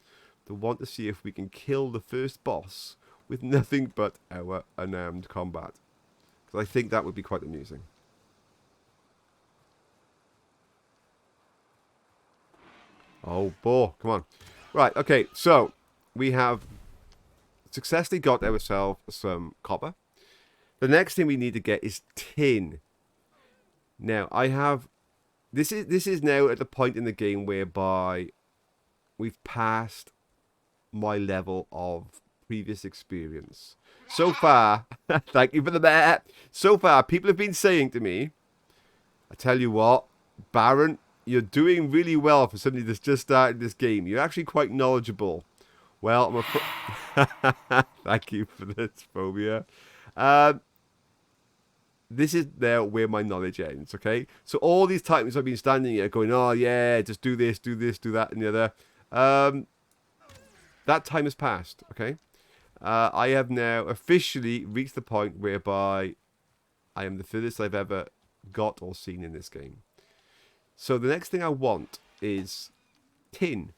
that want to see if we can kill the first boss with nothing but our unarmed combat. Because I think that would be quite amusing. Oh, boy, come on. Right, okay, so we have successfully got ourselves some copper. The next thing we need to get is tin. Now, I have... This is now at the point in the game whereby we've passed my level of previous experience. So far, thank you for the bet. So far, people have been saying to me, I tell you what, Baron, you're doing really well for somebody that's just started this game. You're actually quite knowledgeable. Well, thank you for this, Phobia. This is now where my knowledge ends, okay? So all these times I've been standing here going, oh yeah, just do this, do that, and the other. That time has passed, okay? I have now officially reached the point whereby I am the furthest I've ever got or seen in this game. So the next thing I want is tin.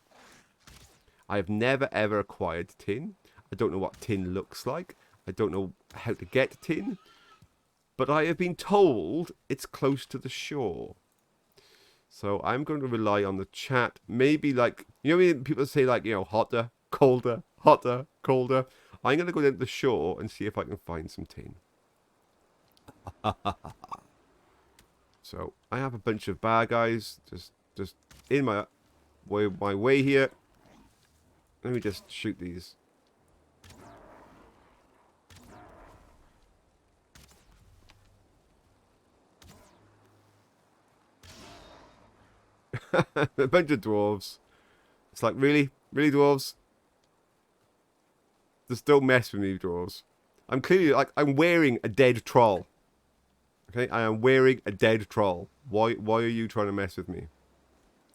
I have never ever acquired tin. I don't know what tin looks like. I don't know how to get tin. But I have been told it's close to the shore. So I'm going to rely on the chat. Maybe like, you know when people say like, you know, hotter, colder, hotter, colder. I'm going to go down to the shore and see if I can find some tin. So I have a bunch of bad guys just in my way here. Let me just shoot these. A bunch of dwarves. It's like, really? Really, dwarves? Just don't mess with me, dwarves. I'm clearly, like, I'm wearing a dead troll. Okay, I am wearing a dead troll. Why are you trying to mess with me?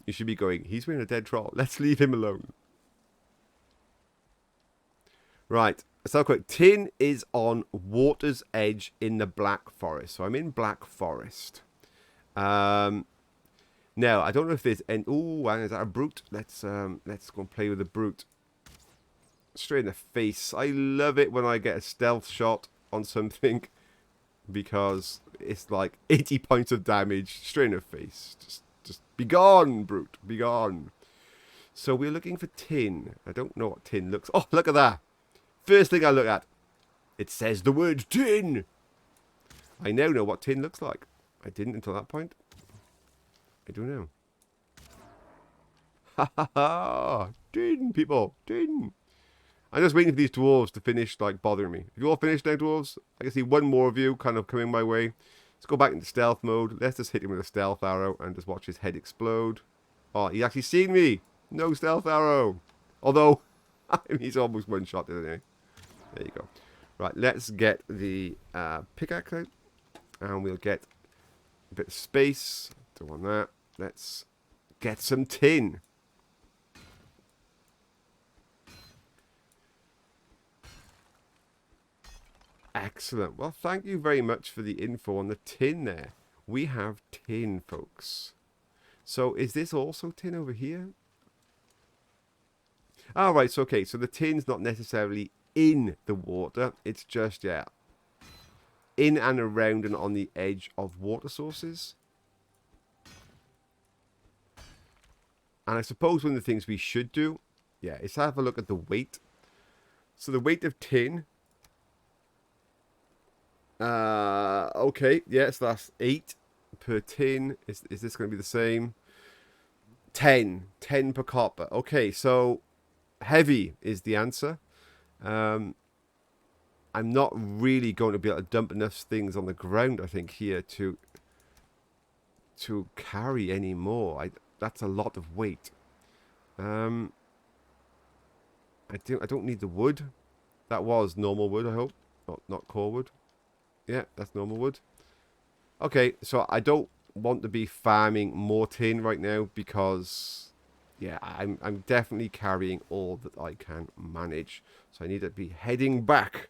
You should be going, he's wearing a dead troll. Let's leave him alone. Right, so quick. Tin is on Water's Edge in the Black Forest. So I'm in Black Forest. Now, I don't know if there's any... Ooh, is that a brute? Let's go and play with the brute. Straight in the face. I love it when I get a stealth shot on something because it's like 80 points of damage straight in the face. Just be gone, brute. Be gone. So we're looking for tin. I don't know what tin looks... Oh, look at that. First thing I look at. It says the word tin. I now know what tin looks like. I didn't until that point. I do now. Ha ha ha! Tin, people! Tin! I'm just waiting for these dwarves to finish, like, bothering me. Have you all finished now, dwarves? I can see one more of you kind of coming my way. Let's go back into stealth mode. Let's just hit him with a stealth arrow and just watch his head explode. Oh, he actually seen me! No stealth arrow! Although, He's almost one-shot, isn't he? There you go. Right, let's get the pickaxe out. And we'll get a bit of space. Don't want that. Let's get some tin. Excellent. Well, thank you very much for the info on the tin there. We have tin, folks. So is this also tin over here? Oh, right. So, okay. So the tin's not necessarily in the water. It's just, yeah, in and around and on the edge of water sources. And I suppose one of the things we should do, yeah, is have a look at the weight. So the weight of tin. Okay, yes, that's 8 per tin. Is this going to be the same? 10 per copper. Okay, so heavy is the answer. I'm not really going to be able to dump enough things on the ground, I think, here to carry any more. That's a lot of weight. I don't need the wood. That was normal wood, I hope. Not core wood. Yeah, that's normal wood. Okay, so I don't want to be farming more tin right now because, yeah, I'm definitely carrying all that I can manage. So I need to be heading back.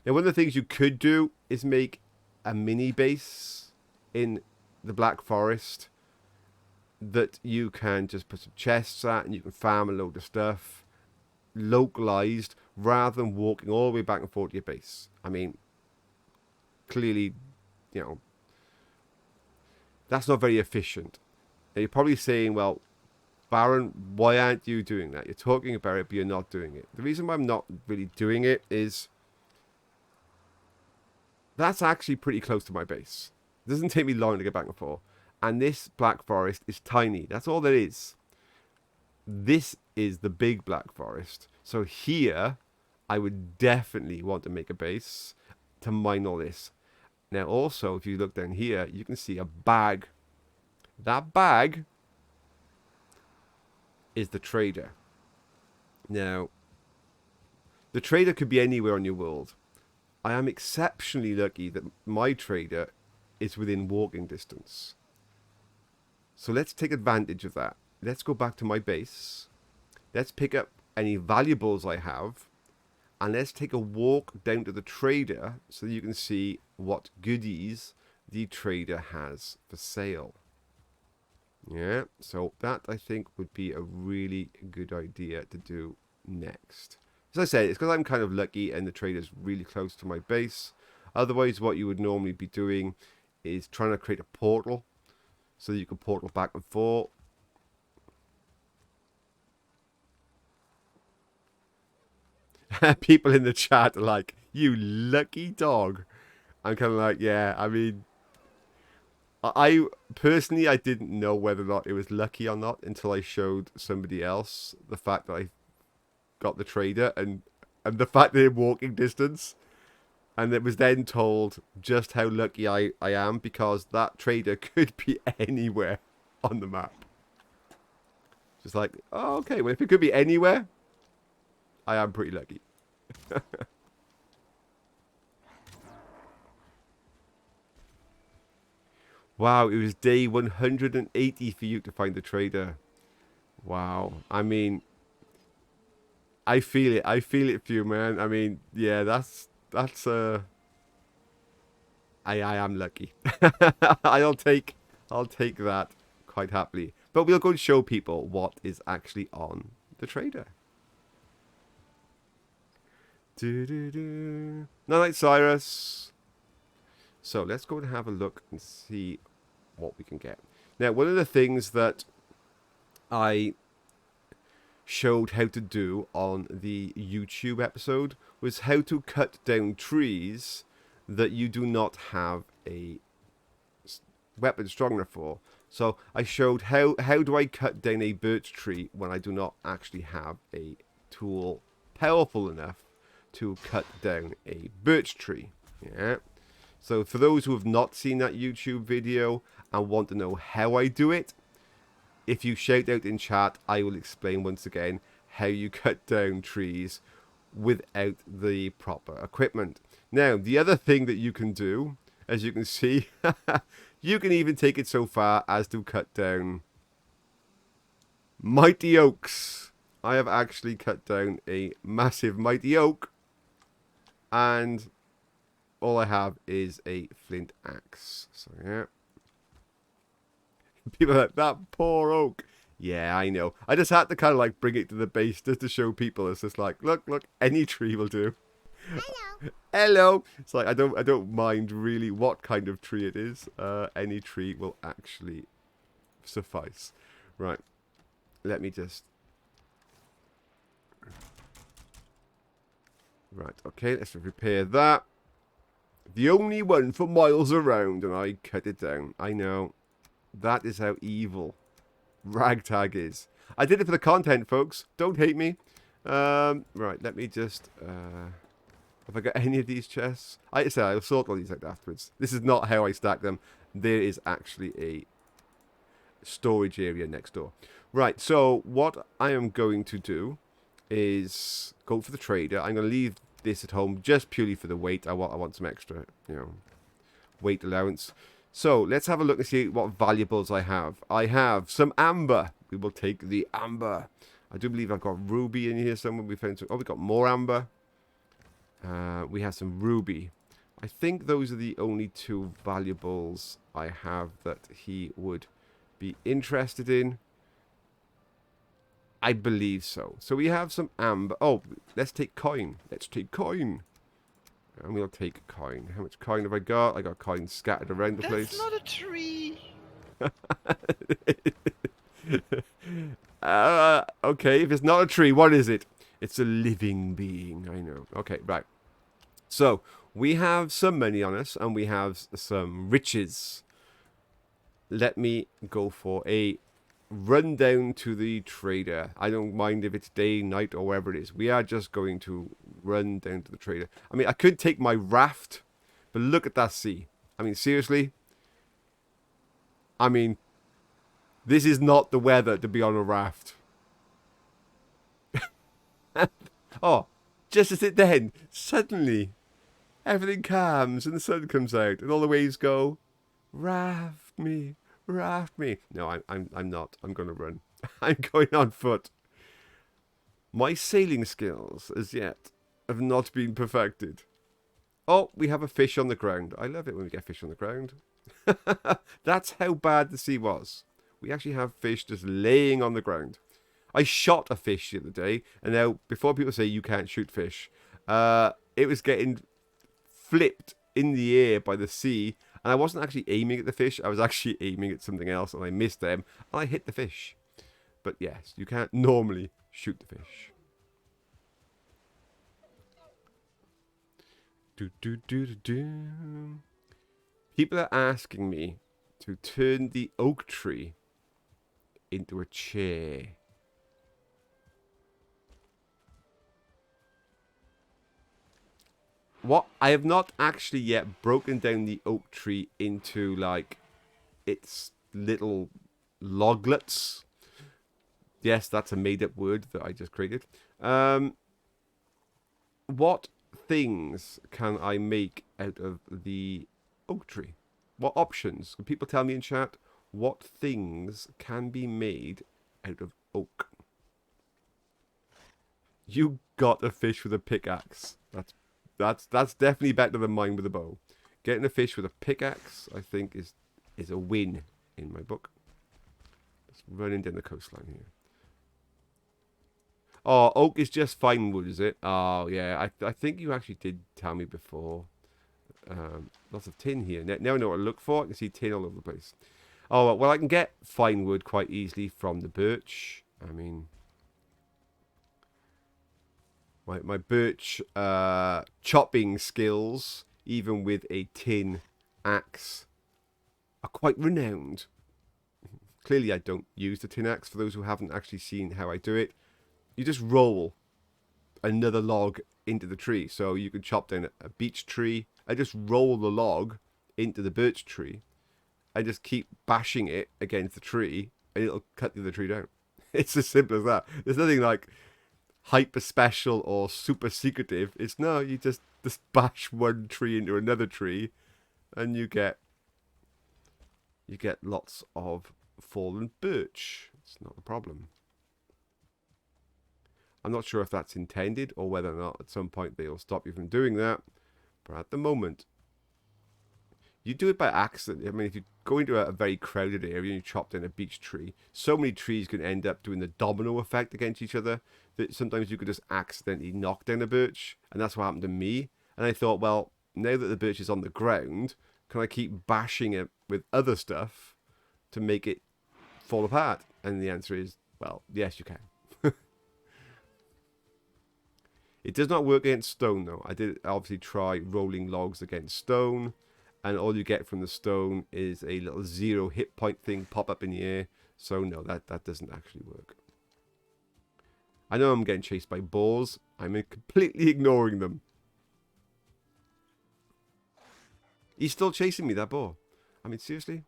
Now, one of the things you could do is make a mini base in the Black Forest that you can just put some chests at and you can farm a load of stuff localized rather than walking all the way back and forth to your base. I mean, clearly, you know, that's not very efficient. Now, you're probably saying, well, Baron, why aren't you doing that? You're talking about it, but you're not doing it. The reason why I'm not really doing it is that's actually pretty close to my base. It doesn't take me long to get back and forth. And this Black Forest is tiny. That's all there is. This is the big Black Forest. So here, I would definitely want to make a base to mine all this. Now also, if you look down here, you can see a bag. That bag is the trader. Now, the trader could be anywhere on your world. I am exceptionally lucky that my trader is within walking distance. So let's take advantage of that. Let's go back to my base. Let's pick up any valuables I have. And let's take a walk down to the trader so that you can see what goodies the trader has for sale. Yeah, so that I think would be a really good idea to do next. As I said, it's because I'm kind of lucky and the trader's really close to my base. Otherwise, what you would normally be doing is trying to create a portal so that you can portal back and forth. People in the chat are like, you lucky dog. I'm kind of like, yeah, I mean, I personally, I didn't know whether or not it was lucky or not until I showed somebody else the fact that I got the trader and the fact that they're walking distance. And it was then told just how lucky I am because that trader could be anywhere on the map. Just like, oh, okay, well, if it could be anywhere, I am pretty lucky. Wow, it was day 180 for you to find the trader. Wow. I mean, I feel it. I feel it for you, man. I mean, yeah, that's I am lucky. I'll take that quite happily. But we'll go and show people what is actually on the trader. Night, Cyrus. So let's go and have a look and see what we can get. Now, one of the things that I showed how to do on the YouTube episode was how to cut down trees that you do not have a weapon strong enough for. So I showed how do I cut down a birch tree when I do not actually have a tool powerful enough to cut down a birch tree. Yeah. So for those who have not seen that YouTube video and want to know how I do it, if you shout out in chat, I will explain once again how you cut down trees without the proper equipment. Now, the other thing that you can do, as you can see, you can even take it so far as to cut down mighty oaks. I have actually cut down a massive mighty oak, and all I have is a flint axe. So yeah, people are like, that poor oak. Yeah, I know. I just had to kind of like bring it to the base just to show people. It's just like, look, any tree will do. Hello. Hello. It's like I don't mind really what kind of tree it is. Any tree will actually suffice. Right. Let me just. Right. Okay. Let's repair that. The only one for miles around, and I cut it down. I know. That is how evil Ragtag is. I did it for the content, folks. Don't hate me. Right. Let me just. Have I got any of these chests? I said I'll sort all these out afterwards. This is not how I stack them. There is actually a storage area next door. Right, so what I am going to do is go for the trader. I'm going to leave this at home just purely for the weight. I want some extra, weight allowance. So let's have a look and see what valuables I have. I have some amber. We will take the amber. I do believe I've got ruby in here somewhere. We found some. Oh, we got more amber. We have some ruby. I think those are the only two valuables I have that he would be interested in. I believe so. So we have some amber. Oh, let's take coin. Let's take coin. And we'll take coin. How much coin have I got? I got coin scattered around the place. That's not a tree. Okay, if it's not a tree, what is it? It's a living being. I know. Okay, right. So, we have some money on us, and we have some riches. Let me go for a run down to the trader. I don't mind if it's day, night, or wherever it is. We are just going to run down to the trader. I mean, I could take my raft, but look at that sea. I mean, seriously? I mean, this is not the weather to be on a raft. Oh, just as it then, suddenly, everything calms and the sun comes out and all the waves go, raft me, raft me. No, I'm not. I'm going to run. I'm going on foot. My sailing skills, as yet, have not been perfected. Oh, we have a fish on the ground. I love it when we get fish on the ground. That's how bad the sea was. We actually have fish just laying on the ground. I shot a fish the other day, and now, before people say you can't shoot fish, it was getting flipped in the air by the sea, and I wasn't actually aiming at the fish, I was actually aiming at something else, and I missed them, and I hit the fish. But yes, you can't normally shoot the fish. People are asking me to turn the oak tree into a chair. What? I have not actually yet broken down the oak tree into, like, its little loglets. Yes, that's a made-up word that I just created. What things can I make out of the oak tree? What options? Can people tell me in chat what things can be made out of oak? You got a fish with a pickaxe. That's definitely better than mine with a bow. Getting a fish with a pickaxe, I think, is a win in my book. Just running down the coastline here. Oh, oak is just fine wood, is it? Oh, yeah. I think you actually did tell me before. Lots of tin here. Now I know what to look for. I can see tin all over the place. Oh, well, I can get fine wood quite easily from the birch. I mean, my birch chopping skills, even with a tin axe, are quite renowned. Clearly, I don't use the tin axe. For those who haven't actually seen how I do it, you just roll another log into the tree. So you can chop down a beech tree. I just roll the log into the birch tree. I just keep bashing it against the tree, and it'll cut the other tree down. It's as simple as that. There's nothing like hyper special or super secretive. It's no, you just bash one tree into another tree, and you get lots of fallen birch. It's not a problem. I'm not sure if that's intended or whether or not at some point they'll stop you from doing that. But at the moment, you do it by accident. I mean, if you go into a very crowded area and you chop down a beech tree, so many trees can end up doing the domino effect against each other that sometimes you could just accidentally knock down a birch. And that's what happened to me. And I thought, well, now that the birch is on the ground, can I keep bashing it with other stuff to make it fall apart? And the answer is, well, yes, you can. It does not work against stone, though. I did obviously try rolling logs against stone, and all you get from the stone is a little 0 hit point thing pop up in the air. So no, that doesn't actually work. I know I'm getting chased by boars. I'm completely ignoring them. He's still chasing me, that boar. I mean, seriously?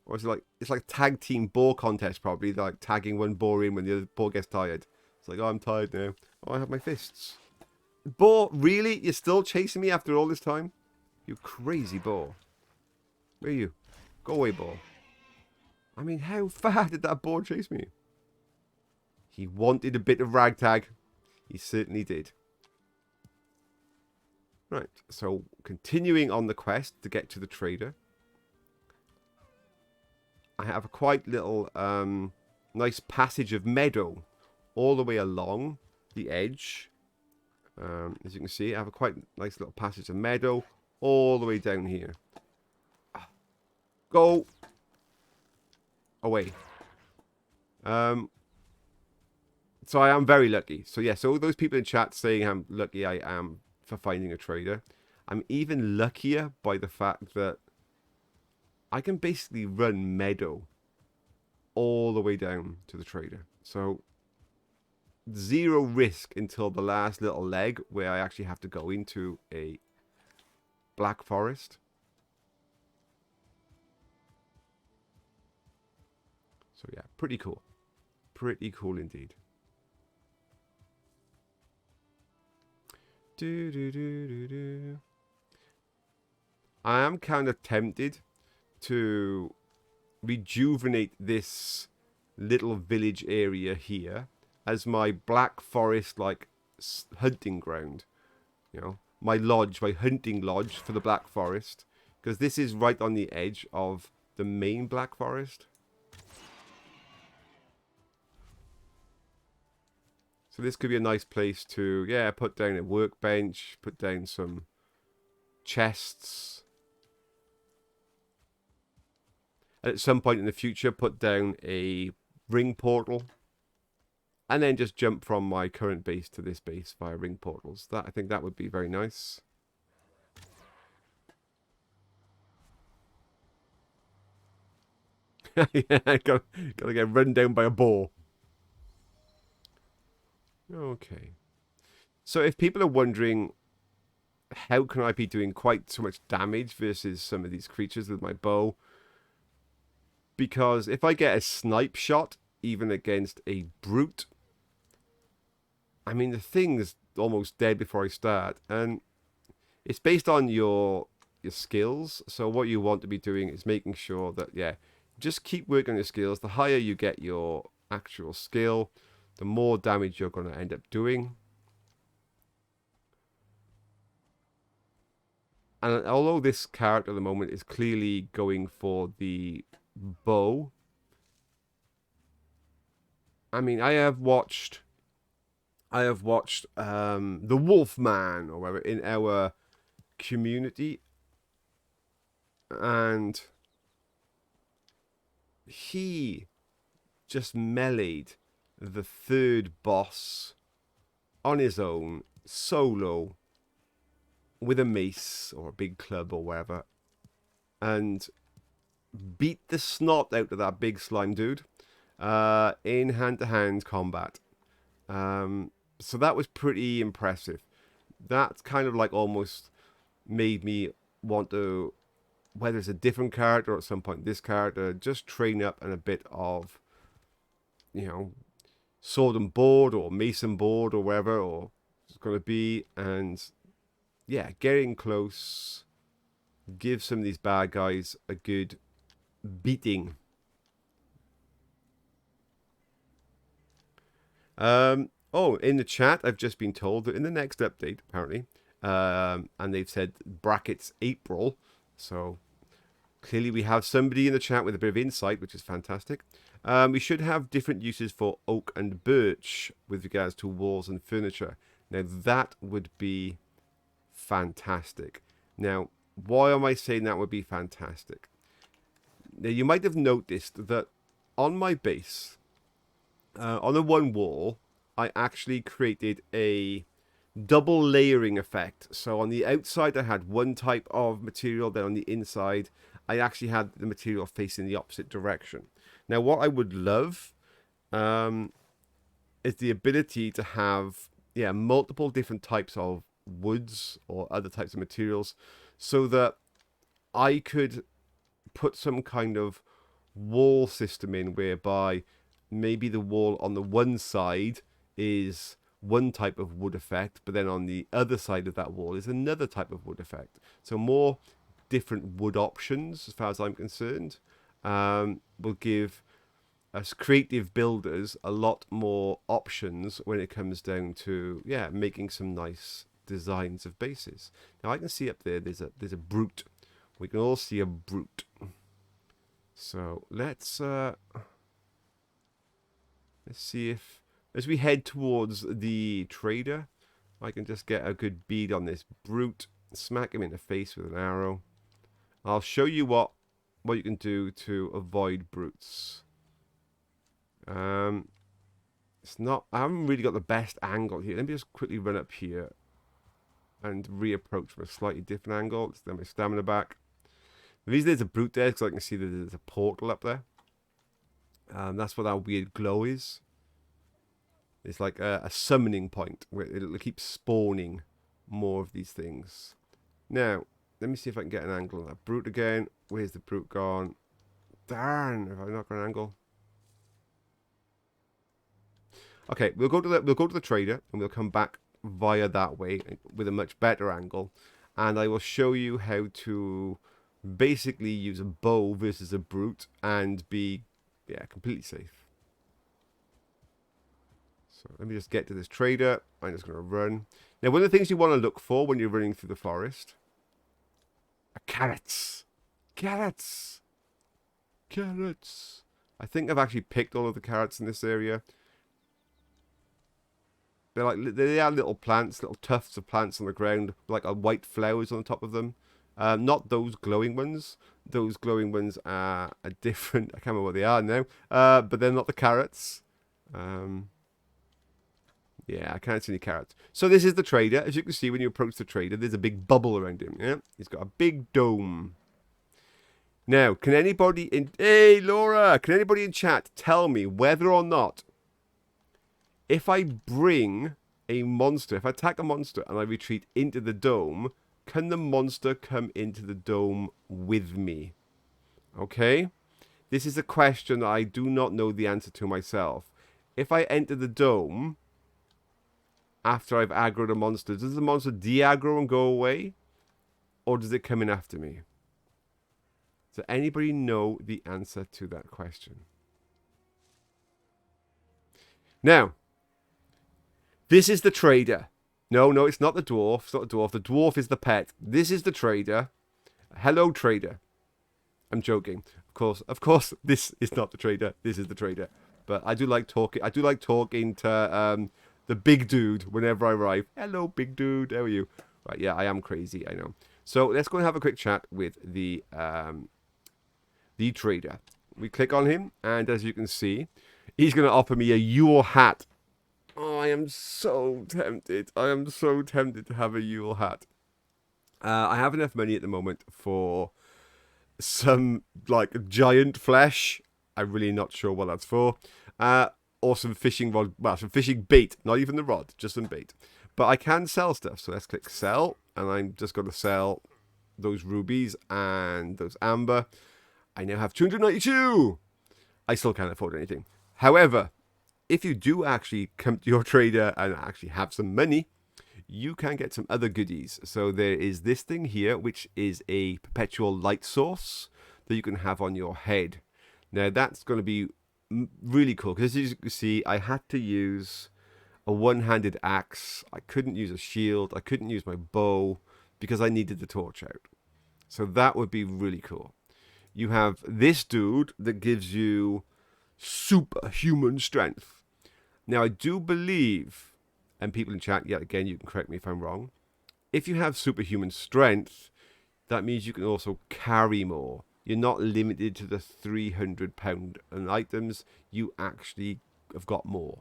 Or is it like, it's like a tag team boar contest probably, like tagging one boar in when the other boar gets tired. It's like, oh, I'm tired now. Oh, I have my fists. Boar, really? You're still chasing me after all this time? You crazy boar. Where are you? Go away, boar. I mean, how far did that boar chase me? He wanted a bit of ragtag. He certainly did. Right, so continuing on the quest to get to the trader. I have a quite little nice passage of meadow all the way along the edge. As you can see, I have a quite nice little passage of meadow all the way down here. Go away. So I am very lucky. So yeah, so those people in chat saying how lucky I am for finding a trader, I'm even luckier by the fact that I can basically run meadow all the way down to the trader. So 0 risk until the last little leg where I actually have to go into a black forest. So yeah, pretty cool. Pretty cool indeed. I am kind of tempted to rejuvenate this little village area here as my black forest like hunting ground, you know, my lodge, my hunting lodge for the black forest, because this is right on the edge of the main black forest. So this could be a nice place to, yeah, put down a workbench, put down some chests. And at some point in the future, put down a ring portal. And then just jump from my current base to this base via ring portals. I think that would be very nice. Yeah, gotta get run down by a boar. Okay. So if people are wondering, how can I be doing quite so much damage versus some of these creatures with my bow? Because if I get a snipe shot, even against a brute, I mean, the thing's almost dead before I start. And it's based on your skills. So what you want to be doing is making sure that, yeah, just keep working on your skills. The higher you get your actual skill, the more damage you're going to end up doing. And although this character at the moment is clearly going for the bow, I mean, I have watched the Wolfman or whatever in our community, and he just meleeed the 3rd boss on his own, solo, with a mace or a big club or whatever, and beat the snot out of that big slime dude in hand-to-hand combat. So that was pretty impressive. That kind of like almost made me want to, whether it's a different character or at some point this character, just train up and a bit of, you know, sword and board or mason board or wherever or it's going to be. And yeah, getting close. Give some of these bad guys a good beating. Oh, in the chat, I've just been told that in the next update, apparently, and they've said brackets April. So clearly we have somebody in the chat with a bit of insight, which is fantastic. We should have different uses for oak and birch with regards to walls and furniture. Now, that would be fantastic. Now, why am I saying that would be fantastic? Now, you might have noticed that on my base, on the one wall, I actually created a double layering effect. So on the outside, I had one type of material. Then on the inside, I actually had the material facing the opposite direction. Now, what I would love is the ability to have multiple different types of woods or other types of materials so that I could put some kind of wall system in whereby maybe the wall on the one side is one type of wood effect, but then on the other side of that wall is another type of wood effect. So more different wood options, as far as I'm concerned, will give us creative builders a lot more options when it comes down to making some nice designs of bases. Now I can see up there there's a brute. We can all see a brute. So let's see if, as we head towards the trader, I can just get a good bead on this brute, smack him in the face with an arrow. I'll show you what you can do to avoid brutes. It's not, I haven't really got the best angle here. Let me just quickly run up here and reapproach from a slightly different angle. Let's get my stamina back. The reason there's a brute there is because I can see that there's a portal up there. That's what that weird glow is. It's like a summoning point where it'll keep spawning more of these things. Now, let me see if I can get an angle on that brute again. Where's the brute gone? Darn, have I not got an angle? Okay, we'll go to the trader and we'll come back via that way with a much better angle, and I will show you how to basically use a bow versus a brute and be completely safe. So let me just get to this trader. I'm just going to run. Now, one of the things you want to look for when you're running through the forest are carrots. Carrots. Carrots. I think I've actually picked all of the carrots in this area. They are little plants, little tufts of plants on the ground, like white flowers on the top of them. Not those glowing ones. Those glowing ones are a different. I can't remember what they are now. But they're not the carrots. Yeah, I can't see any carrots. So this is the trader. As you can see, when you approach the trader, there's a big bubble around him. Yeah, he's got a big dome. Now, can anybody in? Hey, Laura! Can anybody in chat tell me whether or not, if I bring a monster, if I attack a monster and I retreat into the dome, can the monster come into the dome with me? Okay? This is a question that I do not know the answer to myself. If I enter the dome after I've aggroed a monster, does the monster de-aggro and go away? Or does it come in after me? Does anybody know the answer to that question? Now, this is the trader. No, it's not the dwarf. It's not the dwarf. The dwarf is the pet. This is the trader. Hello, trader. I'm joking. Of course, this is not the trader. This is the trader. But I do like talking. I do like talking to the big dude whenever I arrive. Hello, big dude. How are you? Right, yeah, I am crazy. I know. So let's go and have a quick chat with the trader. We click on him, and as you can see, he's going to offer me a Yule hat. Oh, I am so tempted. I am so tempted to have a Yule hat. I have enough money at the moment for some, like, giant flesh. I'm really not sure what that's for. Or some fishing rod. Well, some fishing bait. Not even the rod, just some bait. But I can sell stuff. So let's click sell. And I'm just going to sell those rubies and those amber. I now have 292. I still can't afford anything. However, if you do actually come to your trader and actually have some money, you can get some other goodies. So there is this thing here, which is a perpetual light source that you can have on your head. Now that's going to be really cool, because as you can see, I had to use a one-handed axe. I couldn't use a shield. I couldn't use my bow because I needed the torch out. So that would be really cool. You have this dude that gives you superhuman strength. Now I do believe, and people in chat, yet again, you can correct me if I'm wrong, if you have superhuman strength, that means you can also carry more. You're not limited to the 300 pound items. You actually have got more.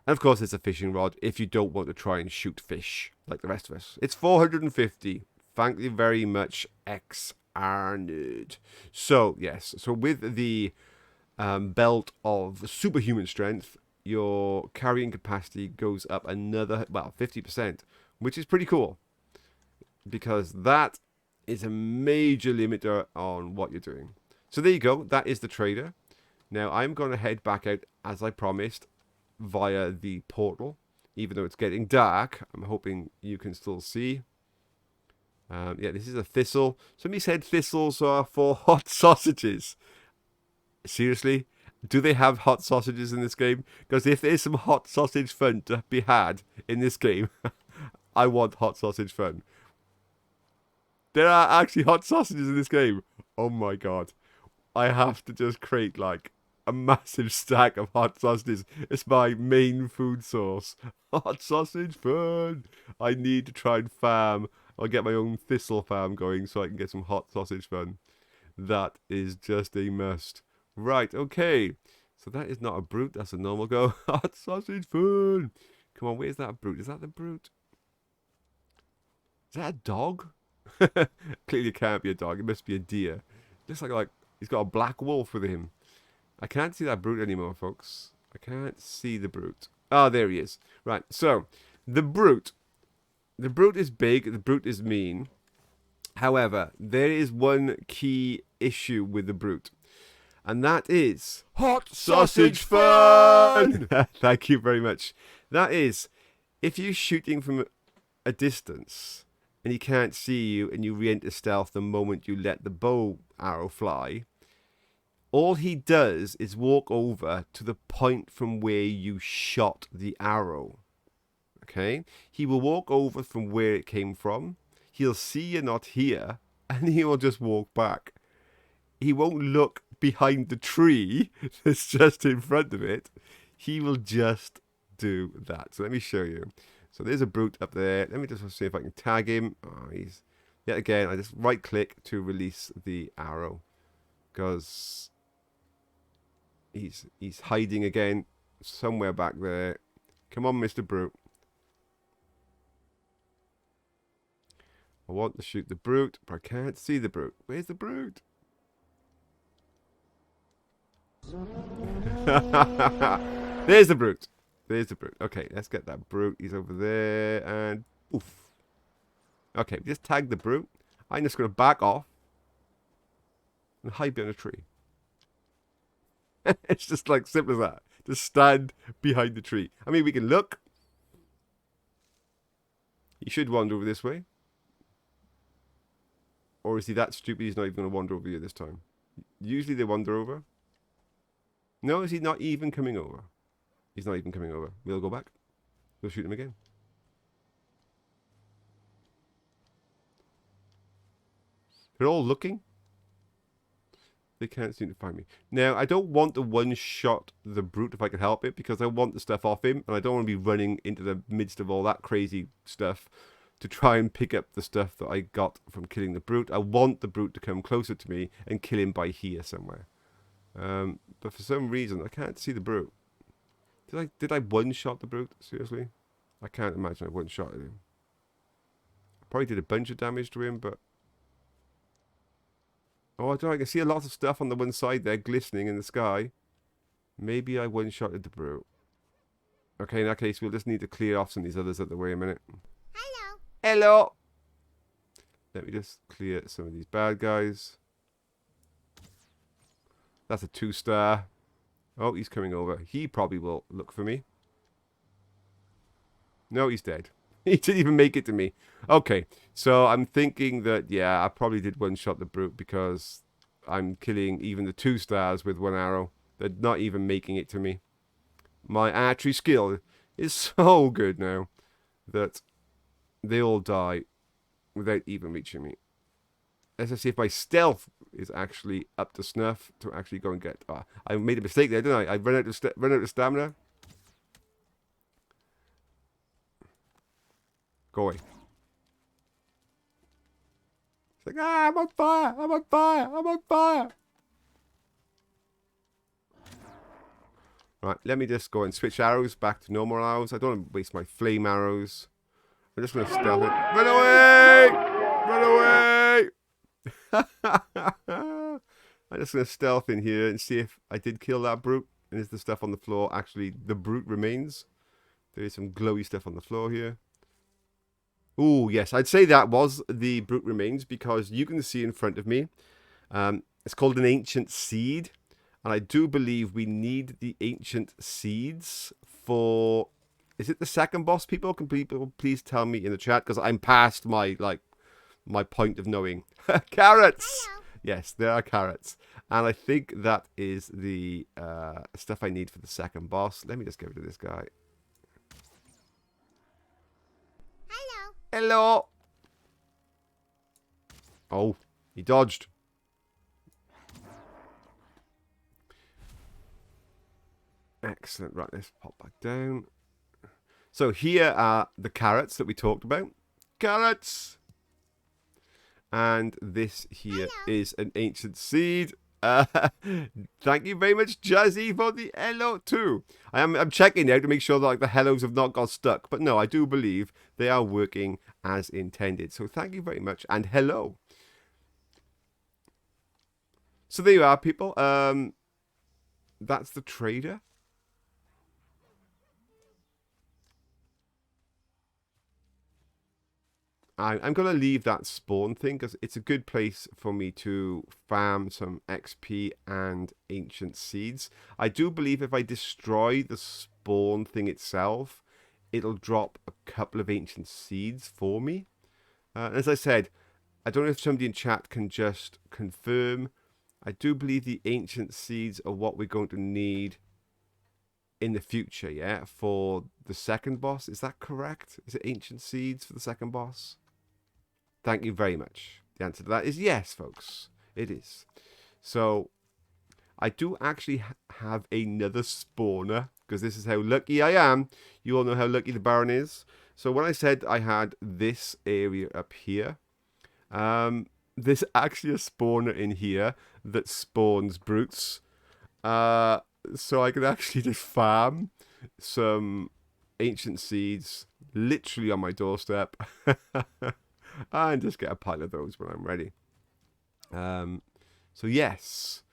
And of course, it's a fishing rod if you don't want to try and shoot fish like the rest of us. It's 450. Thank you very much, Arnold. So, yes. So with the belt of superhuman strength, your carrying capacity goes up another, well, 50%, which is pretty cool, because that is a major limiter on what you're doing. So there you go. That is the trader. Now I'm going to head back out, as I promised, via the portal. Even though it's getting dark, I'm hoping you can still see. Yeah, this is a thistle. Somebody said thistles are for hot sausages. Seriously? Do they have hot sausages in this game? Because if there's some hot sausage fun to be had in this game, I want hot sausage fun. There are actually hot sausages in this game. Oh my god. I have to just create like a massive stack of hot sausages. It's my main food source. Hot sausage fun. I need to try and farm. I'll get my own thistle farm going so I can get some hot sausage fun. That is just a must. Right, okay. So that is not a brute. That's a normal go. Hot sausage fun. Come on, where's that brute? Is that the brute? Is that a dog? Clearly it can't be a dog. It must be a deer. Looks like he's got a black wolf with him. I can't see that brute anymore, folks. I can't see the brute. Ah, there he is. Right, so the brute. The brute is big. The brute is mean. However, there is one key issue with the brute. And that is hot sausage fun! Thank you very much. That is, if you're shooting from a distance and he can't see you and you re-enter stealth the moment you let the bow arrow fly, all he does is walk over to the point from where you shot the arrow. Okay? He will walk over from where it came from. He'll see you're not here, and he will just walk back. He won't look behind the tree that's just in front of it. He will just do that. So let me show you. So there's a brute up there. Let me just see if I can tag him. Oh, he's... Yet again, I just right-click to release the arrow. Because he's hiding again somewhere back there. Come on, Mr. Brute. I want to shoot the brute, but I can't see the brute. Where's the brute? There's the brute. There's the brute. Okay, let's get that brute. He's over there, and oof. Okay, just tag the brute. I'm just going to back off and hide behind a tree. It's just like simple as that. Just stand behind the tree. I mean, we can look. He should wander over this way. Or is he that stupid he's not even going to wander over here this time? Usually they wander over. No, is he not even coming over? He's not even coming over. We'll go back. We'll shoot him again. They're all looking. They can't seem to find me. Now, I don't want to one-shot the brute if I can help it, because I want the stuff off him, and I don't want to be running into the midst of all that crazy stuff to try and pick up the stuff that I got from killing the brute. I want the brute to come closer to me and kill him by here somewhere. But for some reason, I can't see the brute. Did I one-shot the brute? Seriously? I can't imagine I one-shot him. I probably did a bunch of damage to him, but... Oh, I don't know. I can see a lot of stuff on the one side there glistening in the sky. Maybe I one-shotted the brute. Okay, in that case, we'll just need to clear off some of these others out the way a minute. Hello. Hello! Let me just clear some of these bad guys. That's a 2-star. Oh, he's coming over. He probably will look for me. No, he's dead. He didn't even make it to me. Okay, so I'm thinking that, yeah, I probably did one-shot the brute because I'm killing even the 2 stars with 1 arrow. They're not even making it to me. My archery skill is so good now that they all die without even reaching me. Let's see if my stealth is actually up to snuff to actually go and get... I made a mistake there, didn't I? I run out of stamina. Go away. It's like, I'm on fire! I'm on fire! I'm on fire! Right, let me just go and switch arrows back to normal arrows. I don't want to waste my flame arrows. I'm just going to stealth it. Run away! Run away! I'm just going to stealth in here and see if I did kill that brute. And is the stuff on the floor actually the brute remains? There is some glowy stuff on the floor here. Oh, yes. I'd say that was the brute remains because you can see in front of me. It's called an ancient seed. And I do believe we need the ancient seeds for... Is it the second boss, people? Can people please tell me in the chat? Because I'm past my point of knowing. Carrots! Hello. Yes, there are carrots. And I think that is the stuff I need for the second boss. Let me just get rid of this guy. Hello. Hello! Oh, he dodged. Excellent. Right, let's pop back down. So here are the carrots that we talked about. Carrots! And this here is an ancient seed. Thank you very much, Jazzy, for the hello too. I'm checking now to make sure that like the hellos have not got stuck. But no, I do believe they are working as intended. So thank you very much and hello. So there you are, people. That's the trader. I'm going to leave that spawn thing because it's a good place for me to farm some XP and ancient seeds. I do believe if I destroy the spawn thing itself, it'll drop a couple of ancient seeds for me. As I said, I don't know if somebody in chat can just confirm. I do believe the ancient seeds are what we're going to need in the future, yeah, for the second boss. Is that correct? Is it ancient seeds for the second boss? Thank you very much. The answer to that is yes, folks. It is. So, I do actually have another spawner, because this is how lucky I am. You all know how lucky the Baron is. So, when I said I had this area up here, there's actually a spawner in here that spawns brutes. So, I can actually just farm some ancient seeds literally on my doorstep. And just get a pile of those when I'm ready. So yes,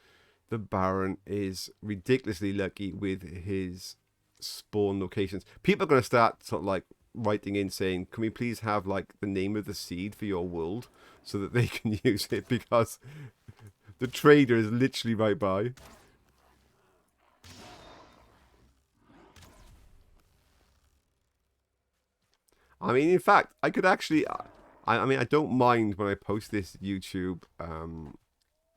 the Baron is ridiculously lucky with his spawn locations. People are going to start sort of like writing in saying, can we please have like the name of the seed for your world so that they can use it, because the trader is literally right by. I mean, in fact, I could actually... I mean, I don't mind when I post this YouTube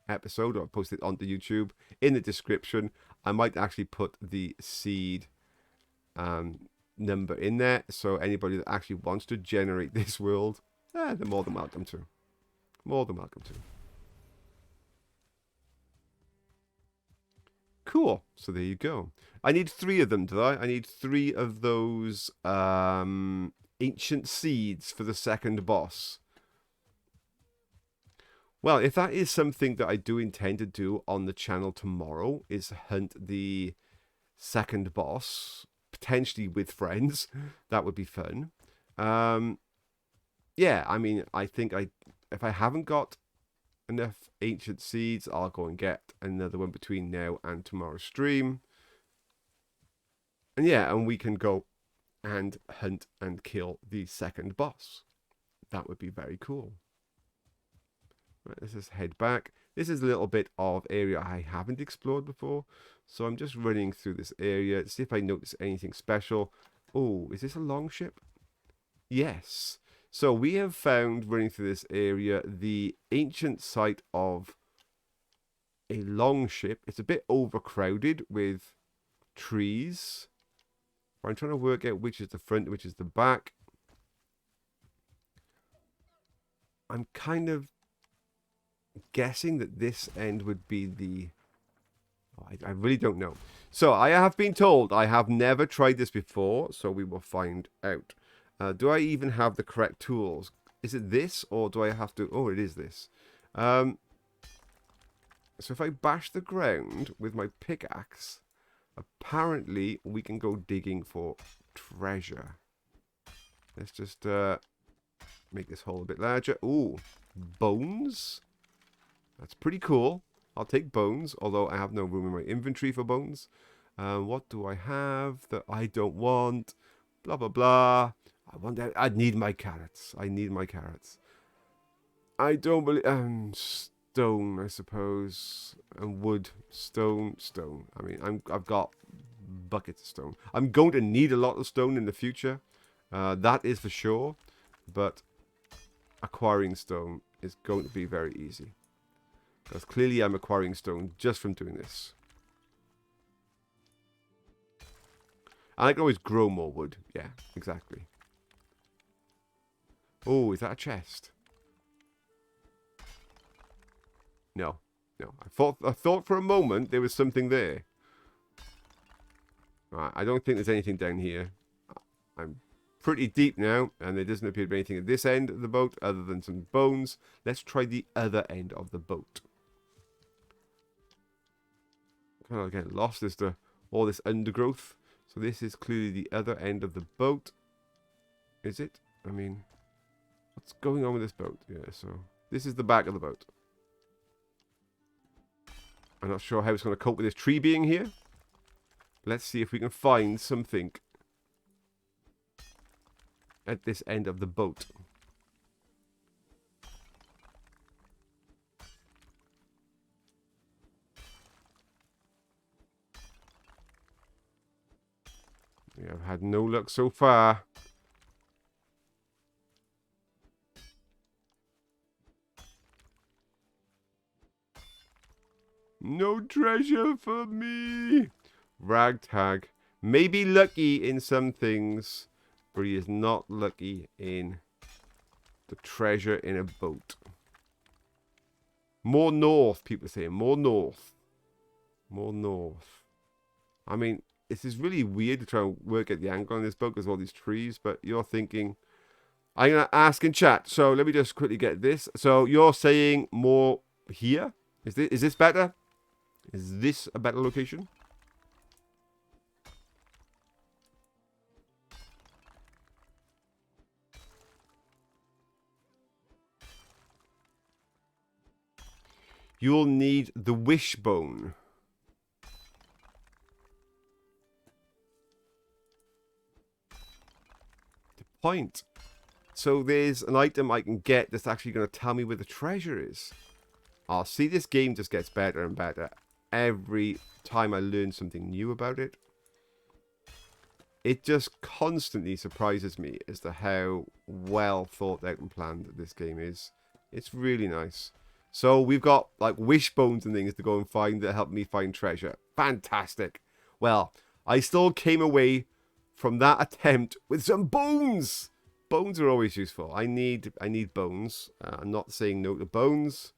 episode, or I post it onto YouTube. In the description, I might actually put the seed number in there. So anybody that actually wants to generate this world, they're more than welcome to. More than welcome to. Cool. So there you go. I need 3 of them, do I? I need 3 of those... ancient seeds for the second boss. Well, if that is something that I do intend to do on the channel tomorrow, is hunt the second boss, potentially with friends, that would be fun. Yeah, I mean, I think if I haven't got enough ancient seeds, I'll go and get another one between now and tomorrow's stream. And yeah, and we can go and hunt and kill the second boss. That would be very cool. Right, let's just head back. This is a little bit of area I haven't explored before. So I'm just running through this area to see if I notice anything special. Oh, is this a longship? Yes. So we have found, running through this area, the ancient site of a longship. It's a bit overcrowded with trees. I'm trying to work out which is the front, which is the back. I'm kind of guessing that this end would be the... I really don't know. So I have been told I have never tried this before, so we will find out. Do I even have the correct tools? Is it this, or do I have to... Oh, it is this. So if I bash the ground with my pickaxe, apparently we can go digging for treasure. Let's just make this hole a bit larger. Ooh, bones? That's pretty cool. I'll take bones, although I have no room in my inventory for bones. What do I have that I don't want? Blah, blah, blah. I need my carrots. I need my carrots. I don't believe... stone, I suppose. And wood. Stone. I mean, I've got buckets of stone. I'm going to need a lot of stone in the future. That is for sure. But acquiring stone is going to be very easy. Because clearly I'm acquiring stone just from doing this. And I can always grow more wood. Yeah, exactly. Oh, is that a chest? No. I thought for a moment there was something there. Right, I don't think there's anything down here. I'm pretty deep now, and there doesn't appear to be anything at this end of the boat other than some bones. Let's try the other end of the boat. Kind of get lost as to all this undergrowth. So this is clearly the other end of the boat. Is it? I mean, what's going on with this boat? Yeah, so this is the back of the boat. I'm not sure how it's going to cope with this tree being here. Let's see if we can find something at this end of the boat. We have had no luck so far. No treasure for me. Ragtag may be lucky in some things, but he is not lucky in the treasure in a boat. More north, people say. More north. More north. I mean, this is really weird to try and work at the angle on this boat because of all these trees, but you're thinking... I'm going to ask in chat, so let me just quickly get this. So you're saying more here? Is this better? Is this a better location? You'll need the wishbone. The point. So there's an item I can get that's actually going to tell me where the treasure is. I'll see, this game just gets better and better every time I learn something new about it. It just constantly surprises me as to how well thought out and planned this game is. It's really nice. So we've got like wishbones and things to go and find that help me find treasure. Fantastic. Well, I still came away from that attempt with some bones. Bones are always useful. I need bones. I'm not saying no to bones.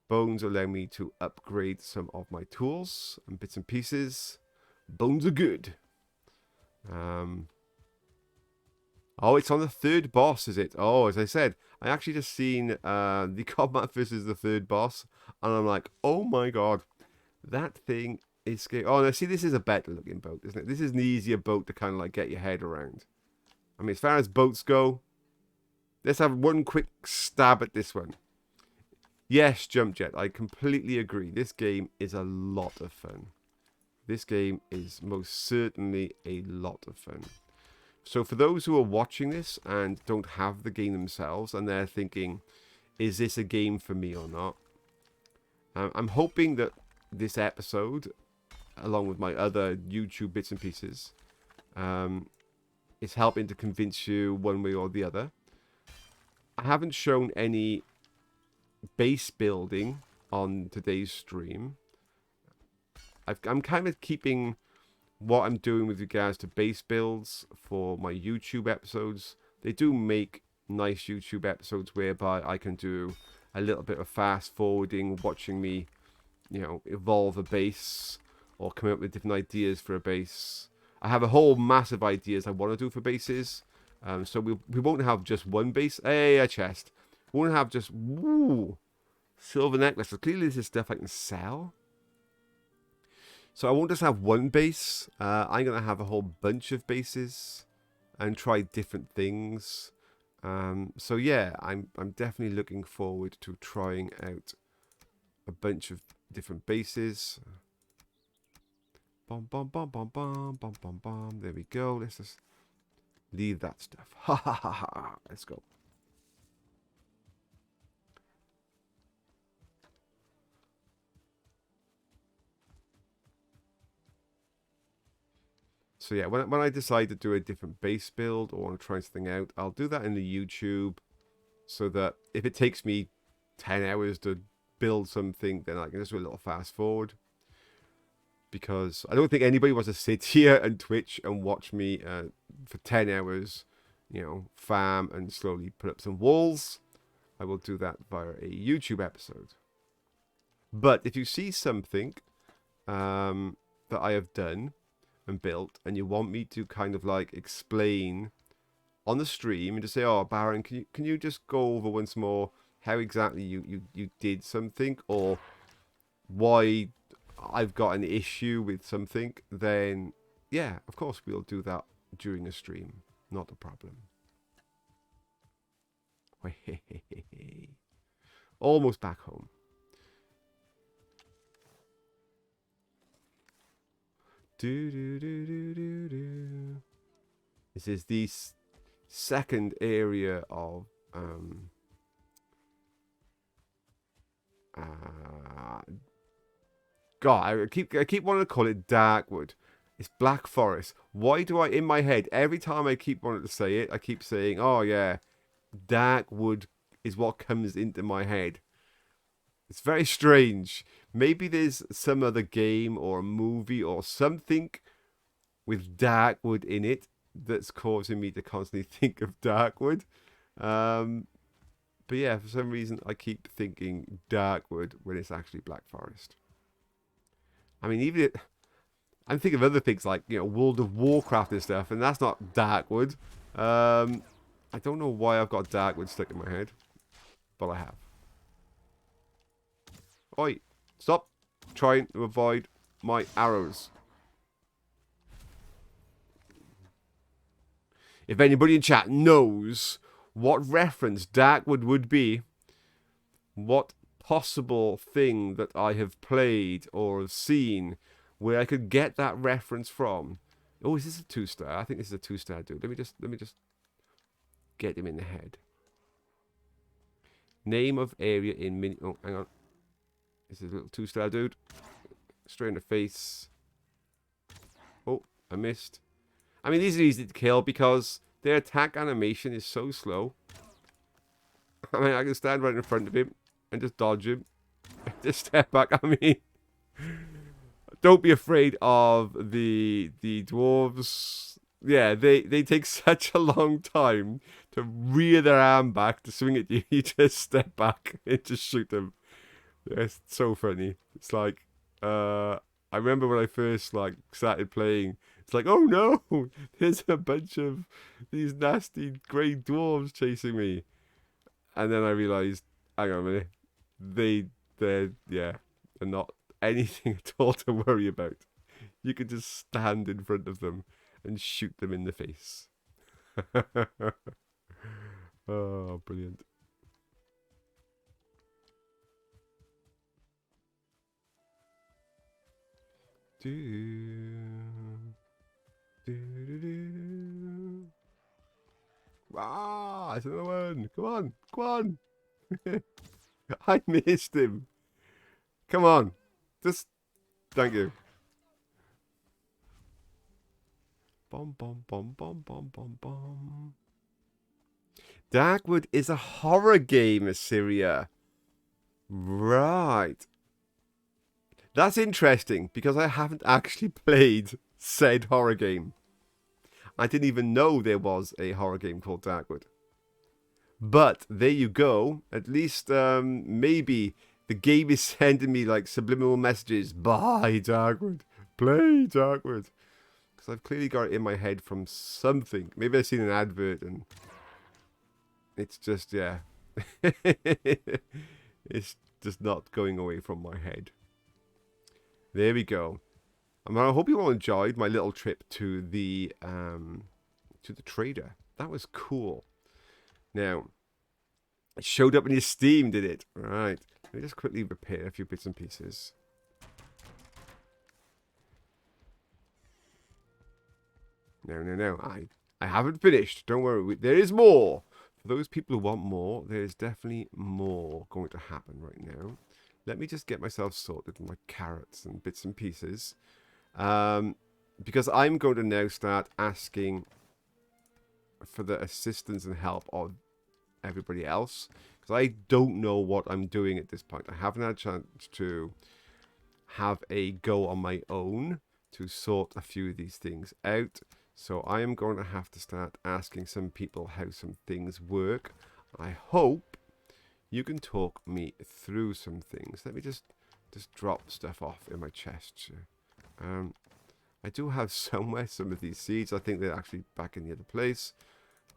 Bones allow me to upgrade some of my tools and bits and pieces. Bones are good. Oh, it's on the third boss, is it? Oh, as I said, I actually just seen the combat versus the third boss, and I'm like, oh my god, that thing is scary. Oh, now see, this is a better looking boat, isn't it? This is an easier boat to kind of like get your head around. I mean, as far as boats go, let's have one quick stab at this one. Yes, Jump Jet, I completely agree. This game is a lot of fun. This game is most certainly a lot of fun. So for those who are watching this and don't have the game themselves and they're thinking, is this a game for me or not? I'm hoping that this episode, along with my other YouTube bits and pieces, is helping to convince you one way or the other. I haven't shown any base building on today's stream. I'm kind of keeping what I'm doing with regards to base builds for my YouTube episodes. They do make nice YouTube episodes whereby I can do a little bit of fast forwarding, watching me, you know, evolve a base or come up with different ideas for a base. I have a whole massive ideas I want to do for bases. So we won't have just one base. Hey, a chest. We won't have just silver necklace. So clearly this is stuff I can sell. So I won't just have one base. I'm going to have a whole bunch of bases and try different things. So yeah, I'm definitely looking forward to trying out a bunch of different bases. Bom, bom, bom, bom, bom, bom, bom, bom. There we go. Let's just leave that stuff. Ha ha ha ha. Let's go. So yeah, when I decide to do a different base build or want to try something out, I'll do that in the YouTube, so that if it takes me 10 hours to build something, then I can just do a little fast forward. Because I don't think anybody wants to sit here and Twitch and watch me for 10 hours, you know, farm and slowly put up some walls. I will do that via a YouTube episode. But if you see something that I have done and built, and you want me to kind of like explain on the stream and just say, oh, Baron, can you just go over once more how exactly you did something, or why I've got an issue with something, then yeah, of course we'll do that during a stream. Not a problem. Almost back home. This is the second area of God, I keep wanting to call it Darkwood. It's Black Forest. Why do I, in my head, every time I keep wanting to say it, I keep saying, oh yeah, Darkwood is what comes into my head. It's very strange. Maybe there's some other game or a movie or something with Darkwood in it that's causing me to constantly think of Darkwood. But yeah, for some reason, I keep thinking Darkwood when it's actually Black Forest. I mean, I'm thinking of other things like, you know, World of Warcraft and stuff, and that's not Darkwood. I don't know why I've got Darkwood stuck in my head, but I have. Oi, stop trying to avoid my arrows. If anybody in chat knows what reference Darkwood would be, what possible thing that I have played or have seen where I could get that reference from. Oh, is this a 2-star? I think this is a 2-star dude. Let me just get him in the head. Name of area in mini. Oh, hang on. This is a little 2-star dude. Straight in the face. Oh, I missed. I mean, these are easy to kill because their attack animation is so slow. I mean, I can stand right in front of him and just dodge him. Just step back. I mean, don't be afraid of the dwarves. Yeah, they take such a long time to rear their arm back to swing at you. You just step back and just shoot them. It's so funny. It's like, I remember when I first like started playing. It's like, oh no, there's a bunch of these nasty grey dwarves chasing me. And then I realised, hang on a minute, they're not anything at all to worry about. You can just stand in front of them and shoot them in the face. Oh, brilliant. Ah, it's another one. Come on, come on. I missed him. Come on. Just, thank you. Bom, bom, bom, bom, bom, bom, bom. Dagwood is a horror game, Assyria. Right. That's interesting, because I haven't actually played said horror game. I didn't even know there was a horror game called Dagwood. But there you go. At least maybe the game is sending me like subliminal messages. Buy Dagwood. Play Dagwood. Because I've clearly got it in my head from something. Maybe I've seen an advert and it's just, yeah. It's just not going away from my head. There we go. I hope you all enjoyed my little trip to the trader. That was cool. Now, it showed up in your Steam, did it? Right. Let me just quickly repair a few bits and pieces. No. I haven't finished. Don't worry. There is more. For those people who want more, there is definitely more going to happen right now. Let me just get myself sorted with my carrots and bits and pieces. Because I'm going to now start asking for the assistance and help of everybody else. Because I don't know what I'm doing at this point. I haven't had a chance to have a go on my own to sort a few of these things out. So I am going to have to start asking some people how some things work. I hope you can talk me through some things. Let me just drop stuff off in my chest. I do have somewhere some of these seeds. I think they're actually back in the other place.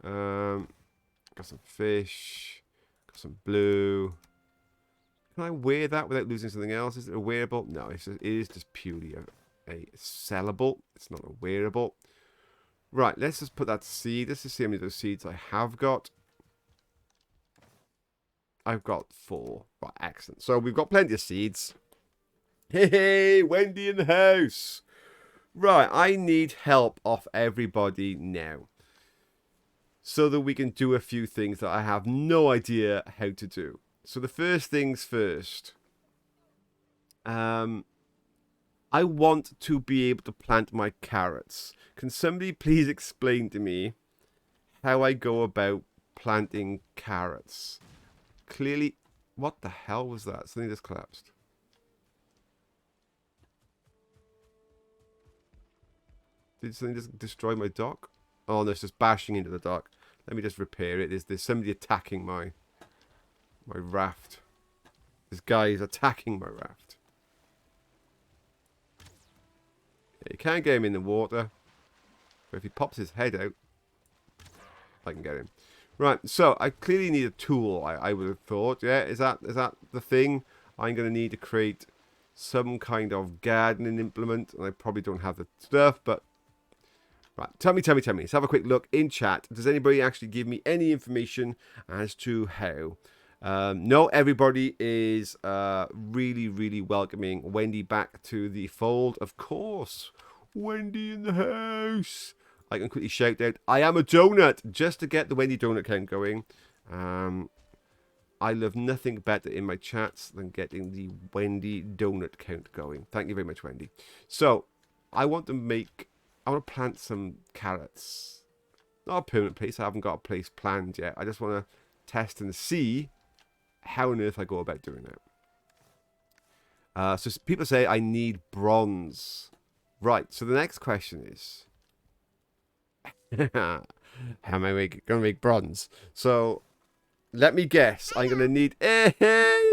Got some fish. Got some blue. Can I wear that without losing something else? Is it a wearable? No, it is just purely a sellable. It's not a wearable. Right, let's just put that seed. Let's just see how many of those seeds I have got. I've got 4. Right, excellent. So we've got plenty of seeds. Hey, Wendy in the house. Right, I need help off everybody now. So that we can do a few things that I have no idea how to do. So the first things first. I want to be able to plant my carrots. Can somebody please explain to me how I go about planting carrots? Clearly, what the hell was that? Something just collapsed. Did something just destroy my dock? Oh, no, it's just bashing into the dock. Let me just repair it. There's somebody attacking my raft. This guy is attacking my raft. Yeah, you can't get him in the water. But if he pops his head out, I can get him. Right, so I clearly need a tool, I would have thought. Yeah, is that the thing? I'm going to need to create some kind of gardening implement. And I probably don't have the stuff, but... Right, tell me. Let's have a quick look in chat. Does anybody actually give me any information as to how? No, everybody is really, really welcoming Wendy back to the fold. Of course, Wendy in the house. I can quickly shout out, I am a donut, just to get the Wendy donut count going. I love nothing better in my chats than getting the Wendy donut count going. Thank you very much, Wendy. So, I want to plant some carrots. Not a permanent place. I haven't got a place planned yet. I just want to test and see how on earth I go about doing that. So people say I need bronze. Right. So the next question is, how am I going to make bronze? So let me guess. I'm going to need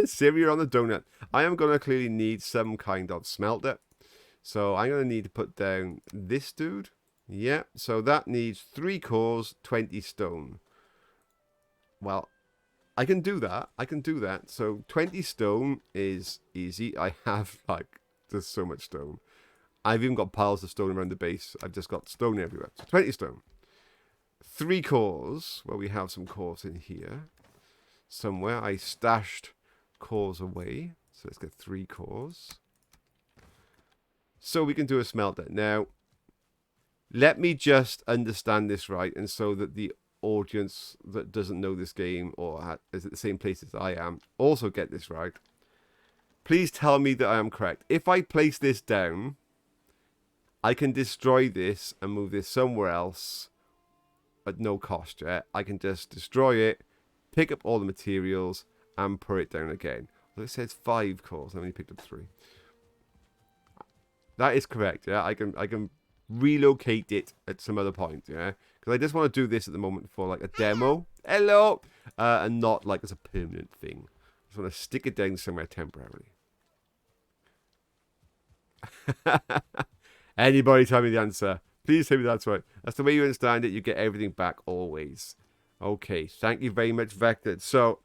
cereal on the donut. I am going to clearly need some kind of smelter. So I'm going to need to put down this dude. Yeah, so that needs 3 cores, 20 stone. Well, I can do that. So 20 stone is easy. I have, there's so much stone. I've even got piles of stone around the base. I've just got stone everywhere. So 20 stone. 3 cores. Well, we have some cores in here. Somewhere. I stashed cores away. So let's get 3 cores. So we can do a smelter. Now, let me just understand this right, and so that the audience that doesn't know this game or is at the same place as I am also get this right. Please tell me that I am correct. If I place this down, I can destroy this and move this somewhere else at no cost, yeah? I can just destroy it, pick up all the materials, and put it down again. Well, it says 5 cores. I only picked up 3. That is correct, yeah? I can relocate it at some other point, yeah? Because I just want to do this at the moment for, like, a demo. Hello! And not, like, as a permanent thing. I just want to stick it down somewhere temporarily. Anybody tell me the answer? Please tell me that's right. That's the way you understand it. You get everything back always. Okay, thank you very much, Vector. So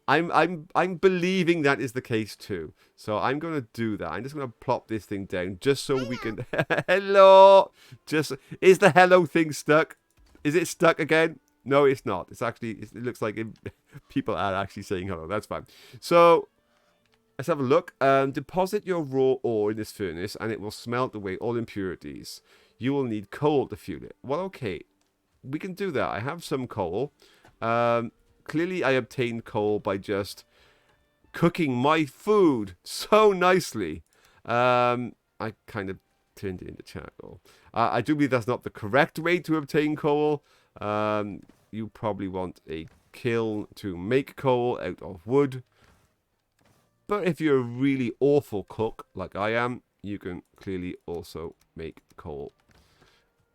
I'm believing that is the case too. So I'm gonna do that. I'm just gonna plop this thing down just so we can. Hello. Just is the hello thing stuck? Is it stuck again? No, it's not. It's actually. It looks like people are actually saying hello. That's fine. So. Let's have a look. Deposit your raw ore in this furnace and it will smelt away all impurities. You will need coal to fuel it. Well, okay. We can do that. I have some coal. Clearly, I obtained coal by just cooking my food so nicely. I kind of turned it into charcoal. I do believe that's not the correct way to obtain coal. You probably want a kiln to make coal out of wood. But if you're a really awful cook, like I am, you can clearly also make coal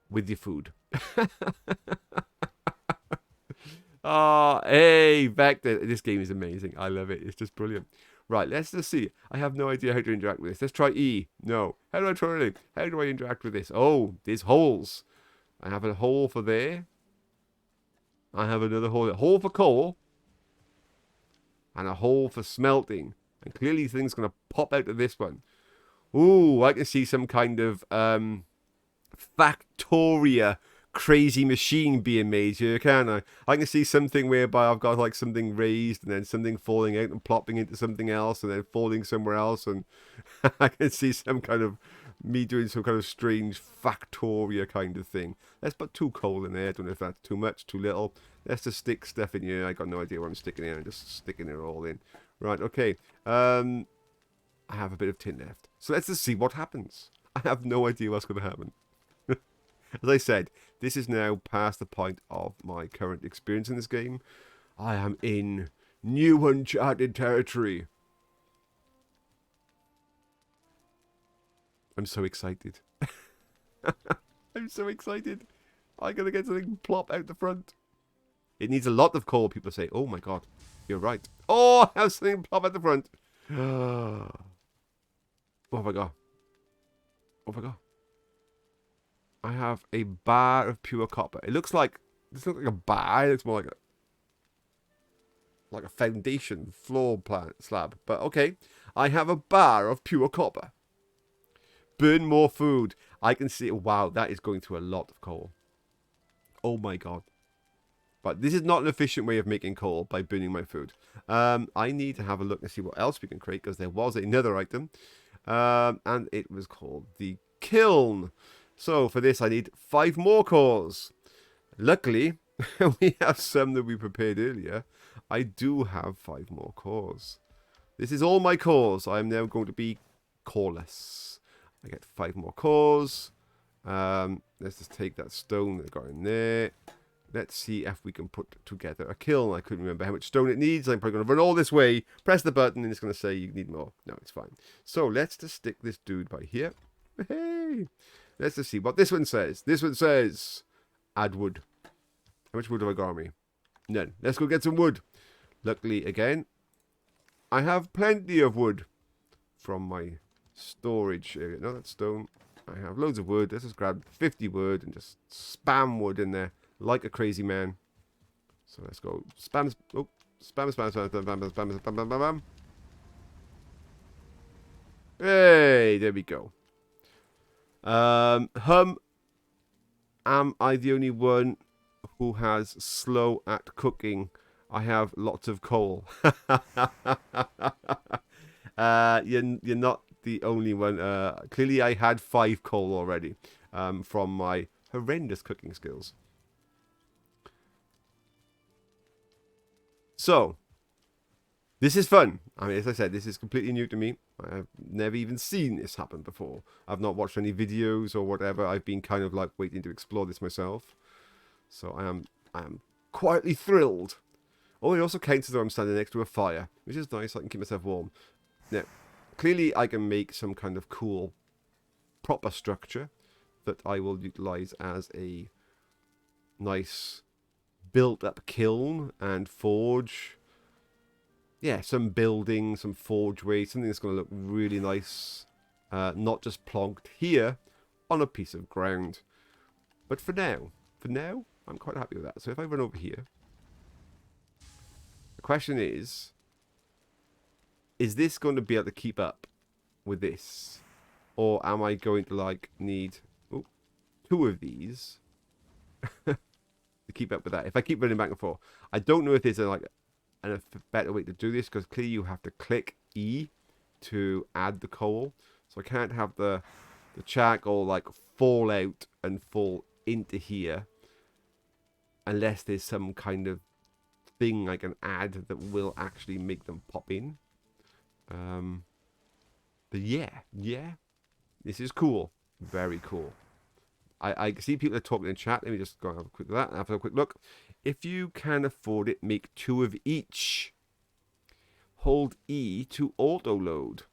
with your food. Oh, hey, Vector. This game is amazing. I love it. It's just brilliant. Right, let's just see. I have no idea how to interact with this. Let's try E. No. How do I try it? How do I interact with this? Oh, there's holes. I have a hole for there. I have another hole. A hole for coal. And a hole for smelting. And clearly things going to pop out of this one. Ooh, I can see some kind of Factoria crazy machine being made here, can't I? I can see something whereby I've got like something raised and then something falling out and plopping into something else and then falling somewhere else. And I can see some kind of me doing some kind of strange Factoria kind of thing. Let's put 2 coal in there. I don't know if that's too much, too little. Let's just stick stuff in here. I got no idea what I'm sticking in. I'm just sticking it all in. Right, okay. I have a bit of tin left. So let's just see what happens. I have no idea what's going to happen. As I said, this is now past the point of my current experience in this game. I am in new uncharted territory. I'm so excited. I'm so excited. I'm going to get something plop out the front. It needs a lot of coal, people say. Oh my god. You're right. Oh, I have something plop at the front. What have I got? What have I got? I have a bar of pure copper. It looks like a bar. It looks more like a foundation floor slab. But okay, I have a bar of pure copper. Burn more food. I can see. Wow, that is going to a lot of coal. Oh my god. But this is not an efficient way of making coal by burning my food. I need to have a look and see what else we can create because there was another item. And it was called the Kiln. So for this I need 5 more cores. Luckily, we have some that we prepared earlier. I do have 5 more cores. This is all my cores. I am now going to be coreless. I get 5 more cores. Let's just take that stone that I got in there. Let's see if we can put together a kiln. I couldn't remember how much stone it needs. I'm probably going to run all this way, press the button, and it's going to say you need more. No, it's fine. So let's just stick this dude by here. Hey! Let's just see what this one says. This one says, add wood. How much wood have I got on me? None. Let's go get some wood. Luckily, again, I have plenty of wood from my storage area. No, that's stone. I have loads of wood. Let's just grab 50 wood and just spam wood in there. Like a crazy man. So let's go spam. Oh, spam, spam, spam, spam, spam, spam, spam, spam, spam, spam. Hey, there we go. Am I the only one who has slow at cooking? I have lots of coal. You're not the only one. Clearly, I had 5 coal already from my horrendous cooking skills. So, This is fun. I mean, as I said, this is completely new to me. I've never even seen this happen before. I've not watched any videos or whatever. I've been kind of like waiting to explore this myself. So I am quietly thrilled. Oh, it also counts as though I'm standing next to a fire, which is nice. I can keep myself warm. Now, clearly I can make some kind of cool, proper structure that I will utilize as a nice built-up kiln and forge. Yeah, some building, some forgeway, something that's going to look really nice. Not just plonked here on a piece of ground. But for now, I'm quite happy with that. So if I run over here, the question is this going to be able to keep up with this? Or am I going to like need 2 of these to keep up with that? If I keep running back and forth, I don't know if there's a better way to do this, because clearly you have to click E to add the coal. So I can't have the charcoal like fall out and fall into here unless there's some kind of thing I can add that will actually make them pop in. But yeah, this is cool. Very cool. I see people are talking in chat. Let me just go and have a quick look. If you can afford it, make 2 of each. Hold E to auto load.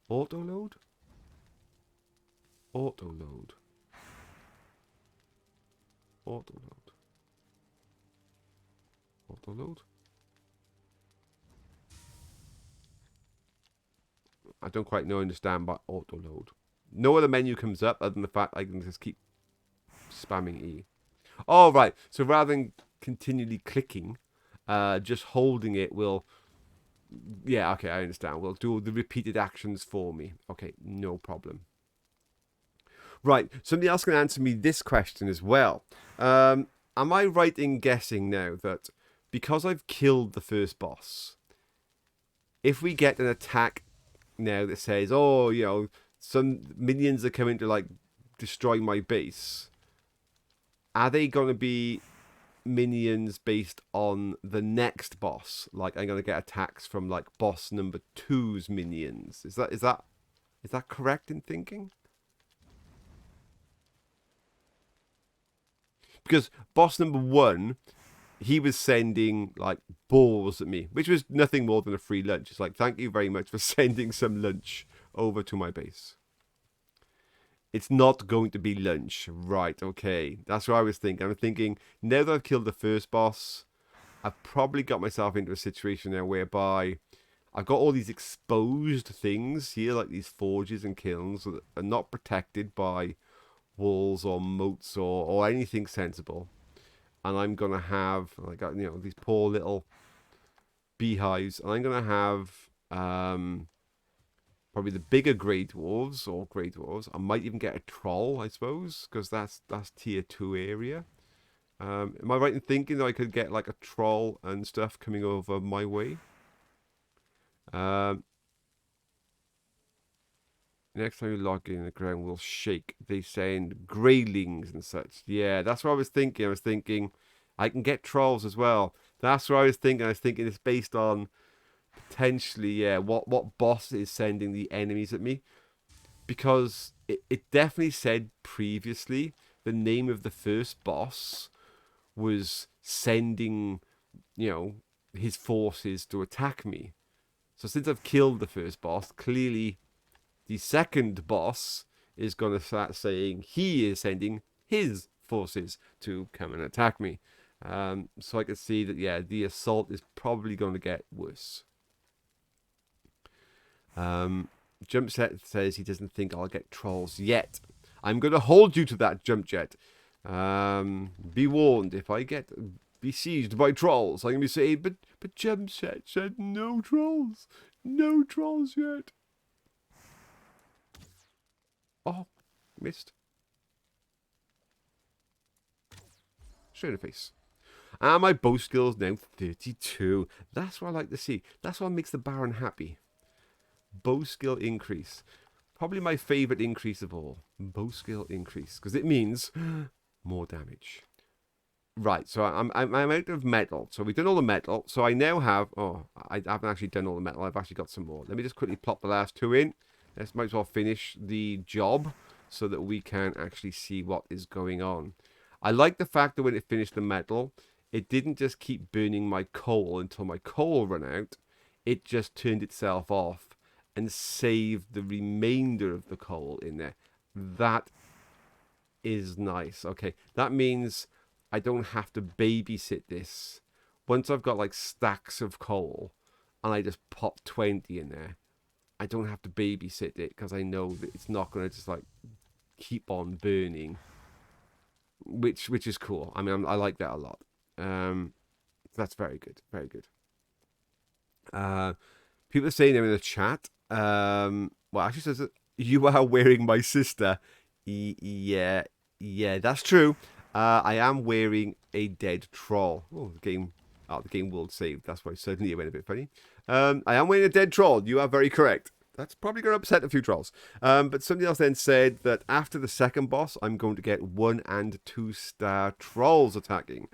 Auto load? Auto load. Auto load. Auto load. I don't quite understand by auto load. No other menu comes up other than the fact I can just keep spamming E. Oh, right. So rather than continually clicking, just holding it will... Yeah, okay, I understand. Will do the repeated actions for me. Okay, no problem. Right, somebody else can answer me this question as well. Am I right in guessing now that because I've killed the first boss, if we get an attack now that says, oh, you know, some minions are coming to like destroy my base, are they going to be minions based on the next boss? Like I'm going to get attacks from like boss number 2's minions. Is that correct in thinking? Because boss number 1, he was sending like balls at me, which was nothing more than a free lunch. It's like, thank you very much for sending some lunch over to my base. It's not going to be lunch. Right, okay. That's what I was thinking. I'm thinking, now that I've killed the first boss, I've probably got myself into a situation now whereby I've got all these exposed things here, like these forges and kilns that are not protected by walls or moats or anything sensible. And I'm going to have, I got, you know, these poor little beehives. And I'm going to have probably the bigger grey dwarves or grey dwarves. I might even get a troll, I suppose, because that's tier 2 area. Am I right in thinking that I could get like a troll and stuff coming over my way? Next time you log in, the ground will shake. They send greylings and such. Yeah, that's what I was thinking. I was thinking I can get trolls as well. That's what I was thinking. I was thinking it's based on potentially, yeah, what boss is sending the enemies at me. Because it definitely said previously the name of the first boss was sending, you know, his forces to attack me. So since I've killed the first boss, clearly the second boss is going to start saying he is sending his forces to come and attack me. So I can see that, yeah, the assault is probably going to get worse. Jump Set says he doesn't think I'll get trolls yet. I'm going to hold you to that, Jump Jet. Be warned, if I get besieged by trolls, I'm going to be saying, but Jump Set said no trolls. No trolls yet. Oh, missed. Straight in the face. And my bow skill's now 32. That's what I like to see. That's what makes the Baron happy. Bow skill increase. Probably my favourite increase of all. Bow skill increase. Because it means more damage. Right, so I'm out of metal. So we've done all the metal. So I now have... Oh, I haven't actually done all the metal. I've actually got some more. Let me just quickly plop the last 2 in. Let's might as well finish the job so that we can actually see what is going on. I like the fact that when it finished the metal, it didn't just keep burning my coal until my coal ran out. It just turned itself off and saved the remainder of the coal in there. That is nice. Okay, that means I don't have to babysit this. Once I've got like stacks of coal and I just pop 20 in there, I don't have to babysit it because I know that it's not going to just like keep on burning, which is cool. I mean, I like that a lot. That's very good, very good. People are saying there in the chat. Well, actually says that you are wearing my sister. Yeah, that's true. I am wearing a dead troll. Oh, the game world saved. That's why suddenly it went a bit funny. I am wearing a dead troll. You are very correct. That's probably going to upset a few trolls. But somebody else then said that after the second boss, I'm going to get 1 and 2 star trolls attacking.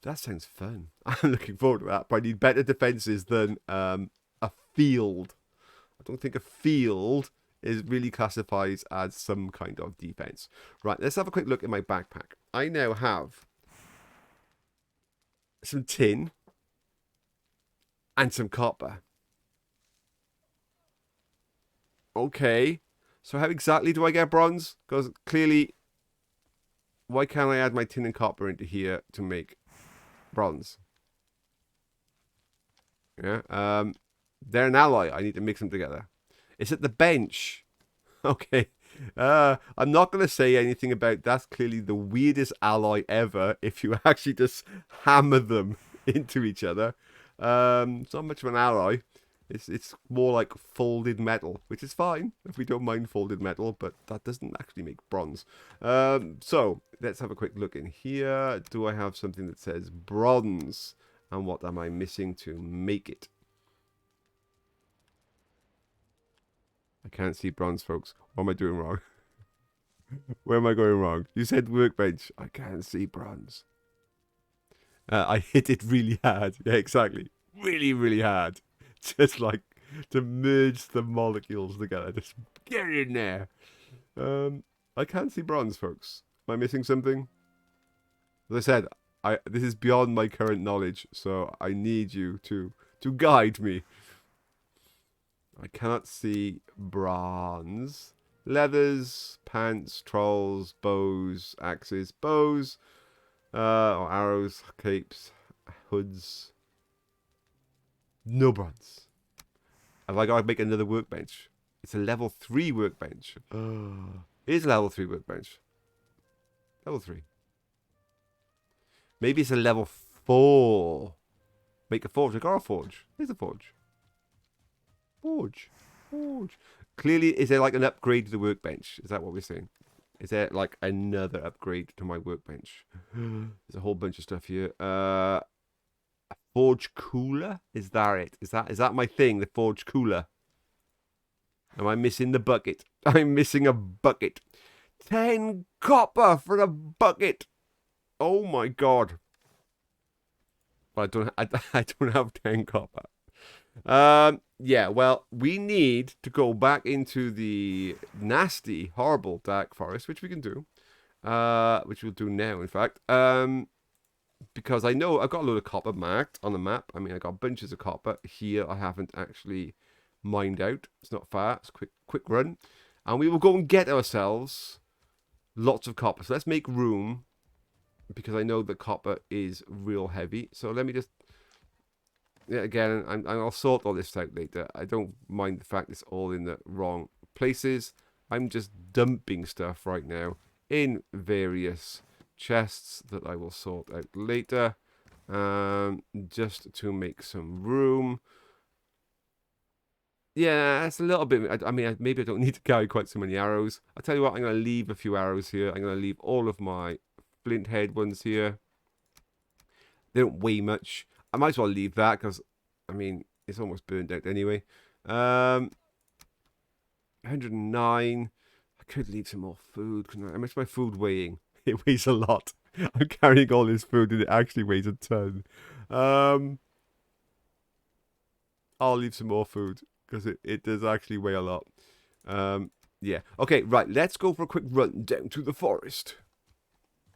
That sounds fun. I'm looking forward to that. But I need better defenses than a field. I don't think a field is really classifies as some kind of defense. Right, let's have a quick look at my backpack. I now have some tin and some copper. Okay, so how exactly do I get bronze? Because clearly, why can't I add my tin and copper into here to make bronze? Yeah, they're an ally. I need to mix them together. It's at the bench. Okay. I'm not going to say anything about that's clearly the weirdest ally ever if you actually just hammer them into each other. It's not much of an ally. It's more like folded metal, which is fine if we don't mind folded metal, but that doesn't actually make bronze. So let's have a quick look in here. Do I have something that says bronze? And what am I missing to make it? I can't see bronze, folks. What am I doing wrong? Where am I going wrong? You said workbench. I can't see bronze. I hit it really hard. Yeah, exactly. Really, really hard. Just like to merge the molecules together. Just get in there. I can't see bronze, folks. Am I missing something? As I said, this is beyond my current knowledge, so I need you to guide me. I cannot see bronze. Leathers, pants, trolls, bows, axes, bows, or arrows, capes, hoods. No bronze. Have I got to make another workbench? It's a level 3 workbench. It is a level 3 workbench. Level 3. Maybe it's a level 4. Make a forge. I got a forge. There's a forge. Forge. Clearly, is there like an upgrade to the workbench? Is that what we're saying? Is there like another upgrade to my workbench? There's a whole bunch of stuff here. A forge cooler? Is that it? Is that my thing? The forge cooler? Am I missing the bucket? I'm missing a bucket. 10 copper for a bucket. Oh my god. I don't have 10 copper. Yeah, well, we need to go back into the nasty, horrible dark forest, which we can do. Which we'll do now, in fact. Because I know I've got a load of copper marked on the map. I mean, I got bunches of copper. Here, I haven't actually mined out. It's not far. It's a quick run. And we will go and get ourselves lots of copper. So let's make room, because I know that copper is real heavy. So let me just... Yeah, again, I'll sort all this out later. I don't mind the fact it's all in the wrong places. I'm just dumping stuff right now in various chests that I will sort out later, just to make some room. Yeah, it's a little bit... I mean, maybe I don't need to carry quite so many arrows. I'll tell you what, I'm going to leave a few arrows here. I'm going to leave all of my flint head ones here. They don't weigh much. I might as well leave that because, I mean, it's almost burned out anyway. 109. I could leave some more food. How much is my food weighing? It weighs a lot. I'm carrying all this food and it actually weighs a ton. I'll leave some more food because it does actually weigh a lot. Yeah. Okay, right. Let's go for a quick run down to the forest.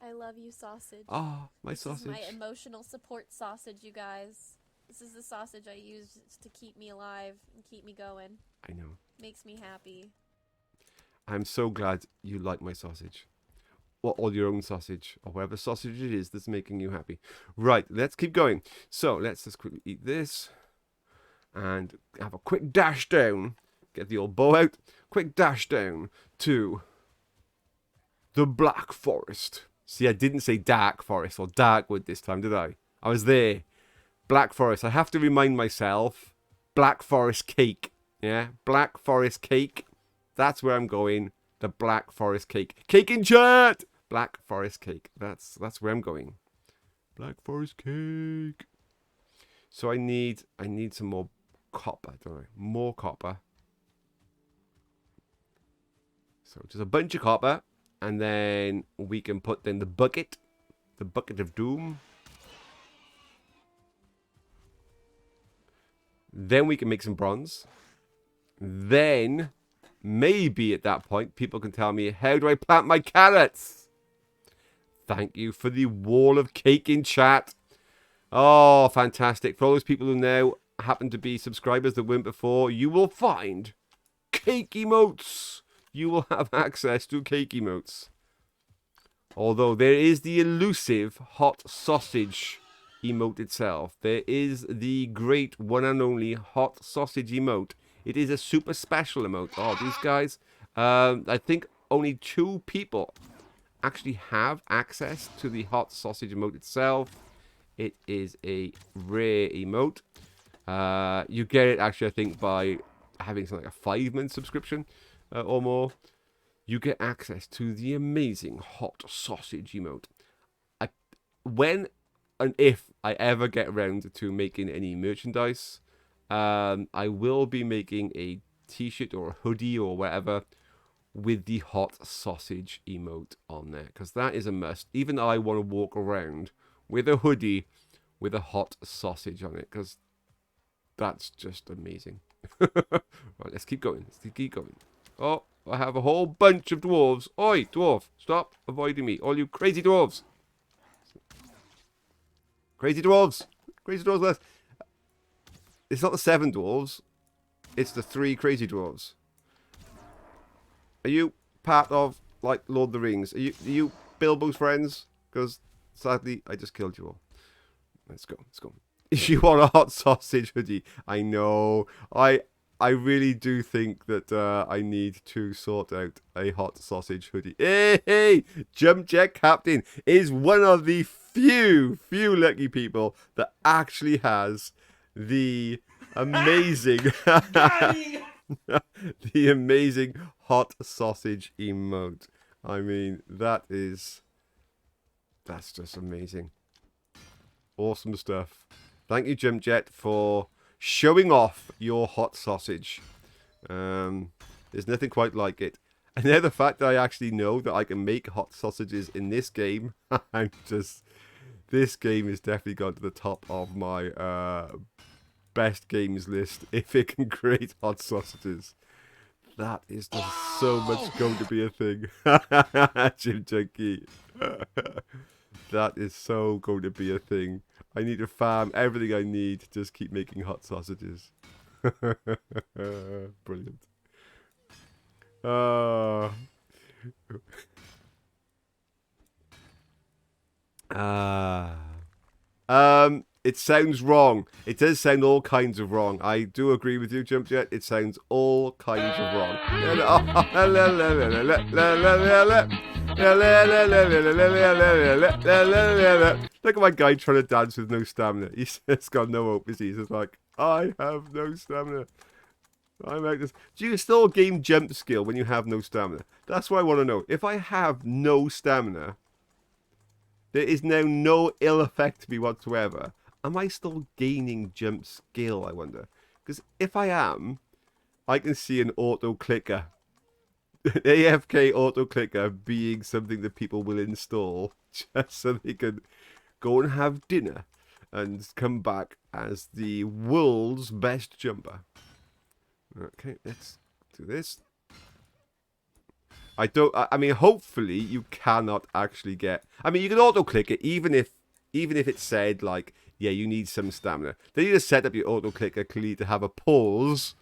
I love you, sausage. Ah, my this sausage. This is my emotional support sausage, you guys. This is the sausage I use to keep me alive and keep me going. I know. Makes me happy. I'm so glad you like my sausage. Or your own sausage. Or whatever sausage it is that's making you happy. Right, let's keep going. So, let's just quickly eat this. And have a quick dash down. Get the old bow out. Quick dash down to the Black Forest. See, I didn't say dark forest or darkwood this time, did I? I was there. Black Forest. I have to remind myself. Black Forest cake. Yeah, Black Forest cake. That's where I'm going. The Black Forest cake. Cake in chat! Black Forest cake. That's where I'm going. Black Forest cake. So I need some more copper, don't I? More copper. So just a bunch of copper. And then we can put in the bucket of doom. Then we can make some bronze. Then, maybe at that point, people can tell me, how do I plant my carrots? Thank you for the wall of cake in chat. Oh, fantastic. For all those people who now happen to be subscribers that weren't before, you will find cake emotes. You will have access to cake emotes. Although there is the elusive hot sausage emote itself. There is the great one and only hot sausage emote. It is a super special emote. Oh, these guys. I think only 2 people actually have access to the hot sausage emote itself. It is a rare emote. You get it actually, I think, by having something like a 5-month subscription. Or more, you get access to the amazing hot sausage emote. When and if I ever get around to making any merchandise, I will be making a t-shirt or a hoodie or whatever with the hot sausage emote on there, because that is a must. Even I want to walk around with a hoodie with a hot sausage on it, because that's just amazing. Right, let's keep going. Let's keep going. Oh, I have a whole bunch of dwarves. Oi, dwarf, stop avoiding me. All you crazy dwarves. Crazy dwarves. Crazy dwarves left. It's not the 7 dwarves. It's the 3 crazy dwarves. Are you part of, like, Lord of the Rings? Are you Bilbo's friends? Because, sadly, I just killed you all. Let's go. Let's go. If you want a hot sausage hoodie, I know. I really do think that I need to sort out a hot sausage hoodie. Hey! Jump Jet Captain is one of the few lucky people that actually has the amazing, the amazing hot sausage emote. I mean, that's just amazing. Awesome stuff. Thank you, Jump Jet, for showing off your hot sausage. There's nothing quite like it. And now the fact that I actually know that I can make hot sausages in this game, this game is definitely gone to the top of my best games list if it can create hot sausages. That is just so much going to be a thing. Jim Junkie. That is so going to be a thing. I need to farm everything I need to just keep making hot sausages. Brilliant. It sounds wrong. It does sound all kinds of wrong. I do agree with you, Jump Jet. It sounds all kinds of wrong. Look at my guy trying to dance with no stamina. He's just got no hope, is he? He's just like, I have no stamina. I'm like this. Do you still gain jump skill when you have no stamina? That's what I want to know. If I have no stamina, there is now no ill effect to me whatsoever. Am I still gaining jump skill, I wonder? Because if I am, I can see an auto clicker AFK auto clicker being something that people will install just so they can go and have dinner and come back as the world's best jumper. Okay, let's do this. I mean, hopefully you cannot actually get. I mean, you can auto click it even if it said like, yeah, you need some stamina. Then you just set up your auto clicker clearly to have a pause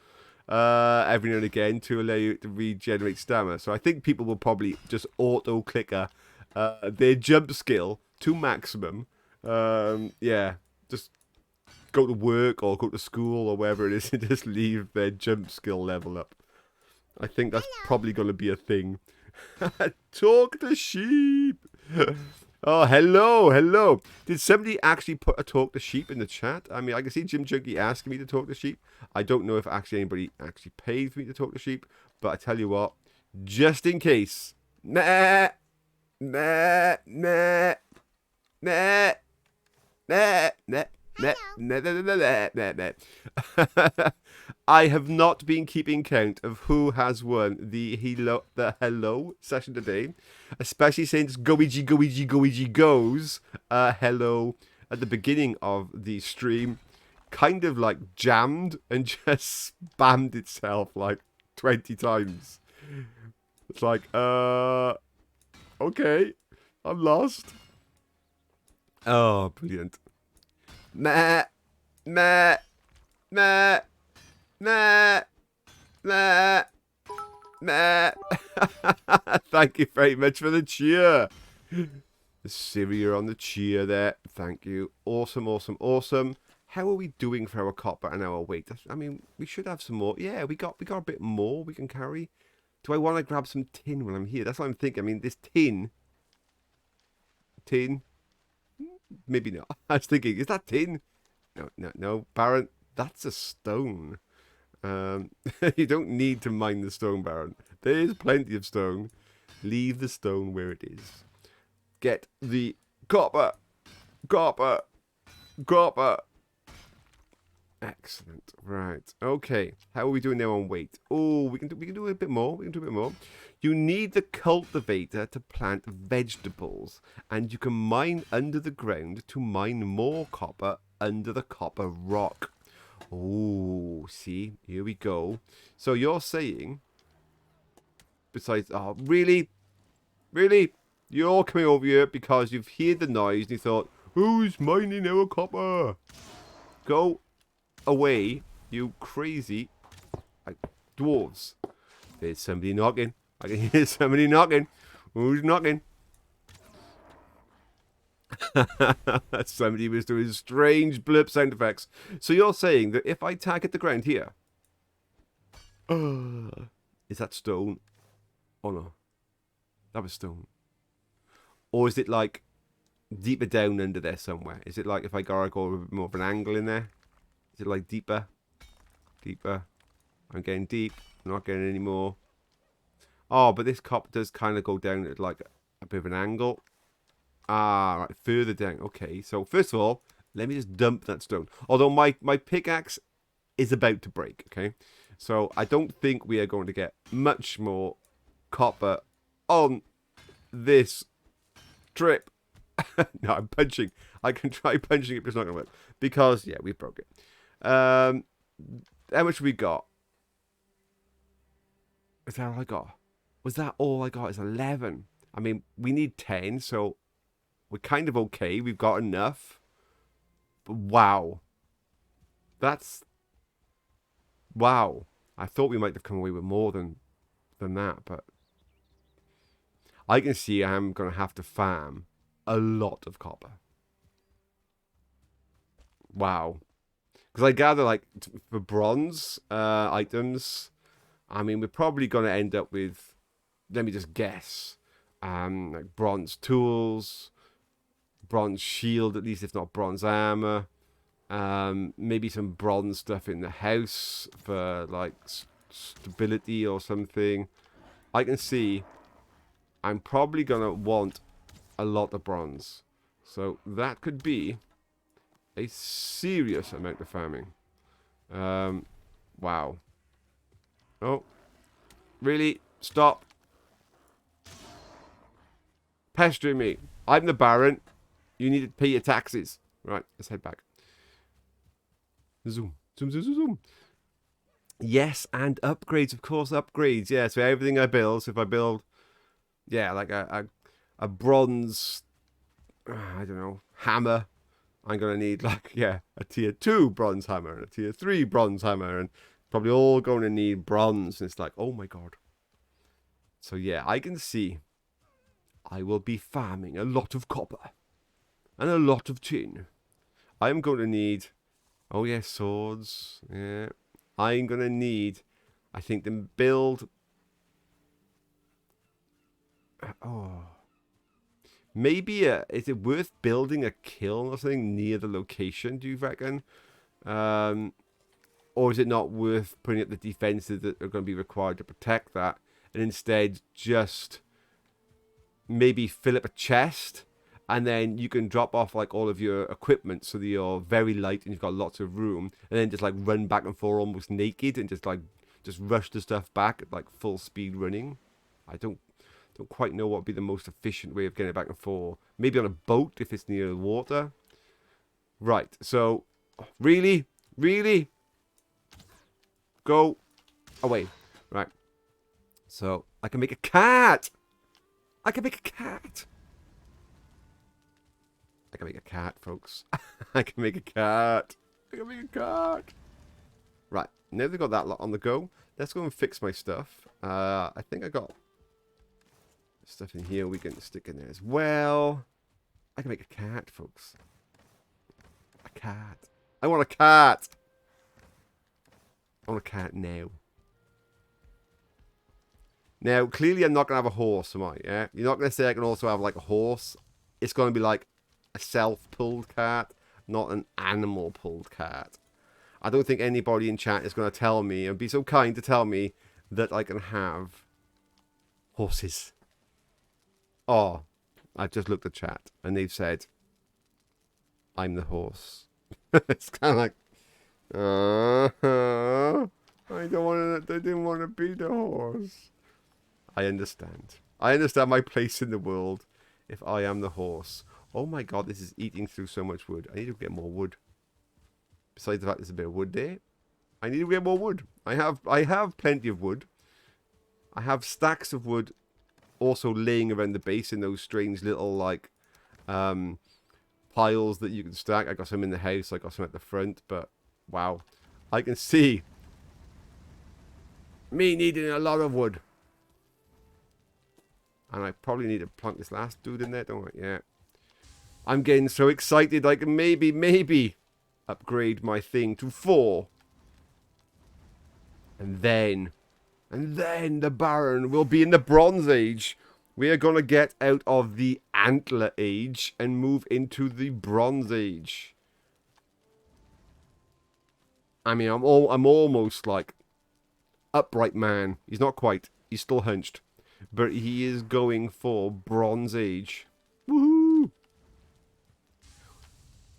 every now and again to allow you to regenerate stamina. So I think people will probably just auto clicker their jump skill to maximum. Yeah, just go to work or go to school or wherever it is and just leave their jump skill level up. I think that's probably going to be a thing. Talk to sheep. Oh, hello. Did somebody actually put a talk to sheep in the chat? I mean, I can see Jim Junkie asking me to talk to sheep. I don't know if actually anybody actually paid for me to talk to sheep. But I tell you what, just in case. Nah. I have not been keeping count of who has won the hello session today, especially since Goiji goes hello at the beginning of the stream kind of like jammed and just spammed itself like 20 times. It's like okay, I'm lost. Oh, brilliant. Meh, meh, meh, meh, meh, meh. Thank you very much for the cheer. The Syria on the cheer there. Thank you. Awesome. How are we doing for our copper and our weight? I mean, we should have some more. Yeah, we got a bit more we can carry. Do I want to grab some tin when I'm here? That's what I'm thinking. I mean, this tin. Maybe not. I was thinking, is that tin? No, Baron. That's a stone. You don't need to mine the stone, Baron. There's plenty of stone. Leave the stone where it is. Get the copper. Excellent. Right. Okay. How are we doing now on weight? Oh, we can do a bit more. You need the cultivator to plant vegetables, and you can mine under the ground to mine more copper under the copper rock. Oh, see, here we go. So you're saying, besides, oh, really, you're coming over here because you've heard the noise and you thought, who's mining our copper? Go away, you crazy dwarves. There's somebody knocking. I can hear somebody knocking. Who's knocking? Somebody was doing strange blip sound effects. So you're saying that if I tag at the ground here, is that stone? Oh no, that was stone. Or is it like deeper down under there somewhere? Is it like if I go a bit more of an angle in there? Is it like deeper? I'm getting deep. I'm not getting any more. Oh, but this copper does kind of go down at like a bit of an angle. Ah, right, further down. Okay, so first of all, let me just dump that stone. Although my pickaxe is about to break, okay? So I don't think we are going to get much more copper on this trip. No, I'm punching. I can try punching it, but it's not going to work. Because, yeah, we broke it. How much we got? Is that all I got? Was that all I got? Is 11. I mean, we need 10, so we're kind of okay. We've got enough. But wow. Wow. I thought we might have come away with more than that, but I can see I'm going to have to farm a lot of copper. Wow. Because I gather, like, for bronze items, I mean, we're probably going to end up with, let me just guess, like bronze tools, bronze shield, at least if not bronze armor, maybe some bronze stuff in the house for, like, stability or something. I can see I'm probably going to want a lot of bronze. So that could be a serious amount of farming. Wow. Oh. Really? Stop. pestering me. I'm the Baron. You need to pay your taxes. Right, let's head back. Zoom. Zoom, zoom, zoom, zoom. Yes, and upgrades, of course, upgrades. Yeah, so everything I build, so if I build, yeah, like a bronze, I don't know, hammer, I'm going to need, like, yeah, a tier 2 bronze hammer and a tier 3 bronze hammer, and probably all going to need bronze. And it's like, oh my god. So yeah, I can see I will be farming a lot of copper and a lot of tin. I'm going to need, oh yeah, swords, yeah. I'm going to need, I think, them build, oh, maybe is it worth building a kiln or something near the location, do you reckon? Or is it not worth putting up the defenses that are going to be required to protect that, and instead just maybe fill up a chest, and then you can drop off like all of your equipment so that you're very light and you've got lots of room, and then just like run back and forth almost naked and just rush the stuff back at like full speed running. I don't quite know what would be the most efficient way of getting it back and forth. Maybe on a boat if it's near the water. Right, so really go away. Right, so I can make a cat. I can make a cat. I can make a cat, folks. I can make a cat. I can make a cat. Right, now they've got that lot on the go. Let's go and fix my stuff. I think I got stuff in here we can stick in there as well. I can make a cat, folks. A cat. I want a cat. I want a cat now. Now, clearly I'm not going to have a horse, am I? Yeah? You're not going to say I can also have like a horse. It's going to be like a self-pulled cat, not an animal-pulled cat. I don't think anybody in chat is going to tell me and be so kind to tell me that I can have horses. Oh, I've just looked at chat and they've said, I'm the horse. It's kind of like, I didn't want to be the horse. I understand. I understand my place in the world if I am the horse. Oh my god, this is eating through so much wood. I need to get more wood. Besides the fact there's a bit of wood there, I need to get more wood. I have plenty of wood. I have stacks of wood also laying around the base in those strange little like piles that you can stack. I got some in the house, I got some at the front, but wow. I can see me needing a lot of wood. And I probably need to plunk this last dude in there, don't I? Yeah. I'm getting so excited I can maybe upgrade my thing to 4. And then the Baron will be in the Bronze Age. We are going to get out of the Antler Age and move into the Bronze Age. I mean, I'm almost like upright man. He's not quite. He's still hunched. But he is going for Bronze Age. Woohoo!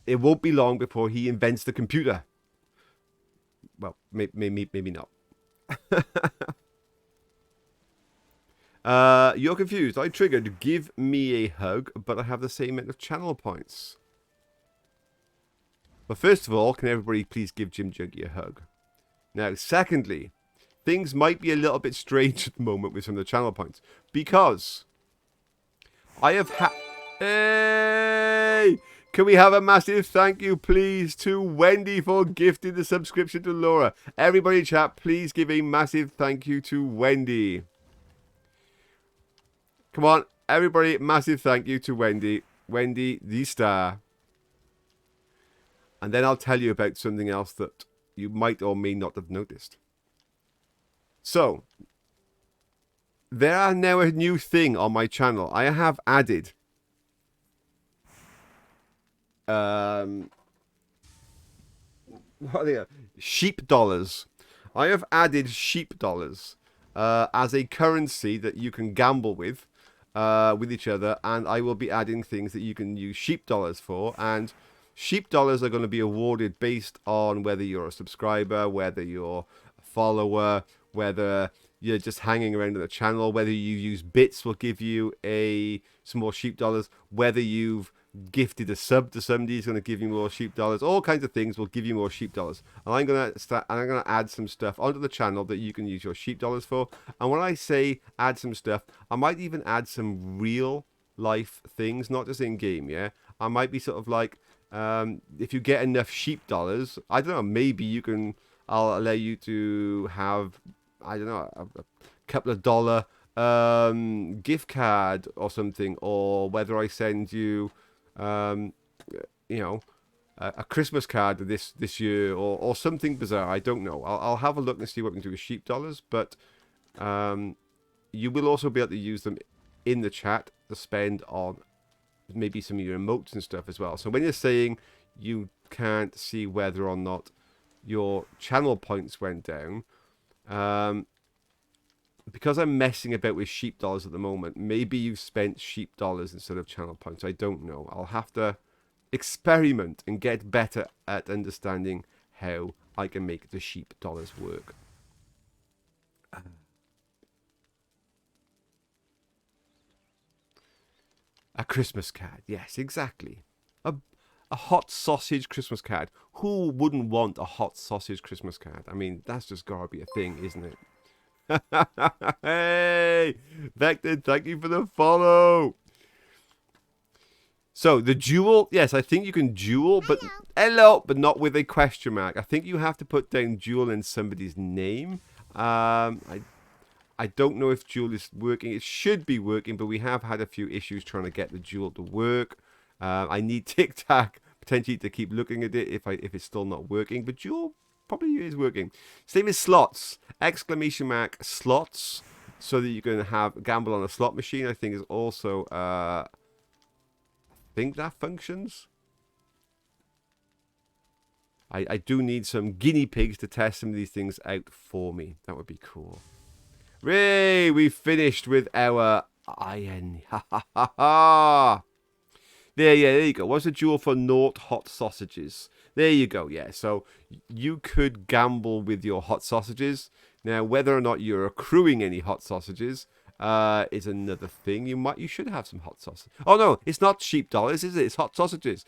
It won't be long before he invents the computer. Well, maybe not. You're confused. I triggered give me a hug, but I have the same amount of channel points. But first of all, can everybody please give Jim Juggy a hug? Now, secondly, things might be a little bit strange at the moment with some of the channel points. Because I have Hey! Can we have a massive thank you, please, to Wendy for gifting the subscription to Laura. Everybody in chat, please give a massive thank you to Wendy. Come on, everybody, massive thank you to Wendy. Wendy, the star. And then I'll tell you about something else that you might or may not have noticed. So, there are now a new thing on my channel. I have added what are they? Sheep dollars. I have added sheep dollars as a currency that you can gamble with each other, and I will be adding things that you can use sheep dollars for. And sheep dollars are going to be awarded based on whether you're a subscriber, whether you're a follower, whether you're just hanging around in the channel. Whether you use bits will give you some more sheep dollars. Whether you've gifted a sub to somebody is going to give you more sheep dollars. All kinds of things will give you more sheep dollars. And I'm going to add some stuff onto the channel that you can use your sheep dollars for. And when I say add some stuff, I might even add some real life things, not just in game. Yeah, I might be sort of like, if you get enough sheep dollars, I don't know, maybe I'll allow you to have, I don't know, a couple of dollar gift card or something, or whether I send you you know, a Christmas card this year, or something bizarre. I don't know. I'll have a look and see what we can do with sheep dollars, but you will also be able to use them in the chat to spend on maybe some of your emotes and stuff as well. So when you're saying you can't see whether or not your channel points went down, because I'm messing about with sheep dollars at the moment, maybe you've spent sheep dollars instead of channel points. I don't know. I'll have to experiment and get better at understanding how I can make the sheep dollars work. A Christmas card. Yes, exactly. A hot sausage Christmas card. Who wouldn't want a hot sausage Christmas card? I mean, that's just gotta be a thing, isn't it? Hey, Vector, thank you for the follow. So the duel, yes, I think you can duel, but hello, but not with a question mark. I think you have to put down duel in somebody's name. I don't know if duel is working. It should be working, but we have had a few issues trying to get the duel to work. I need Tic-Tac potentially to keep looking at it if it's still not working, but duel probably is working. Same as slots. Exclamation mark slots, so that you can have gamble on a slot machine. I think is also I think that functions. I do need some guinea pigs to test some of these things out for me. That would be cool. Ray, we finished with our iron. Ha ha ha ha. There you go. What's a duel for naught hot sausages? There you go. Yeah, so you could gamble with your hot sausages. Now, whether or not you're accruing any hot sausages is another thing. You should have some hot sausages. Oh no, it's not sheep dollars, is it? It's hot sausages.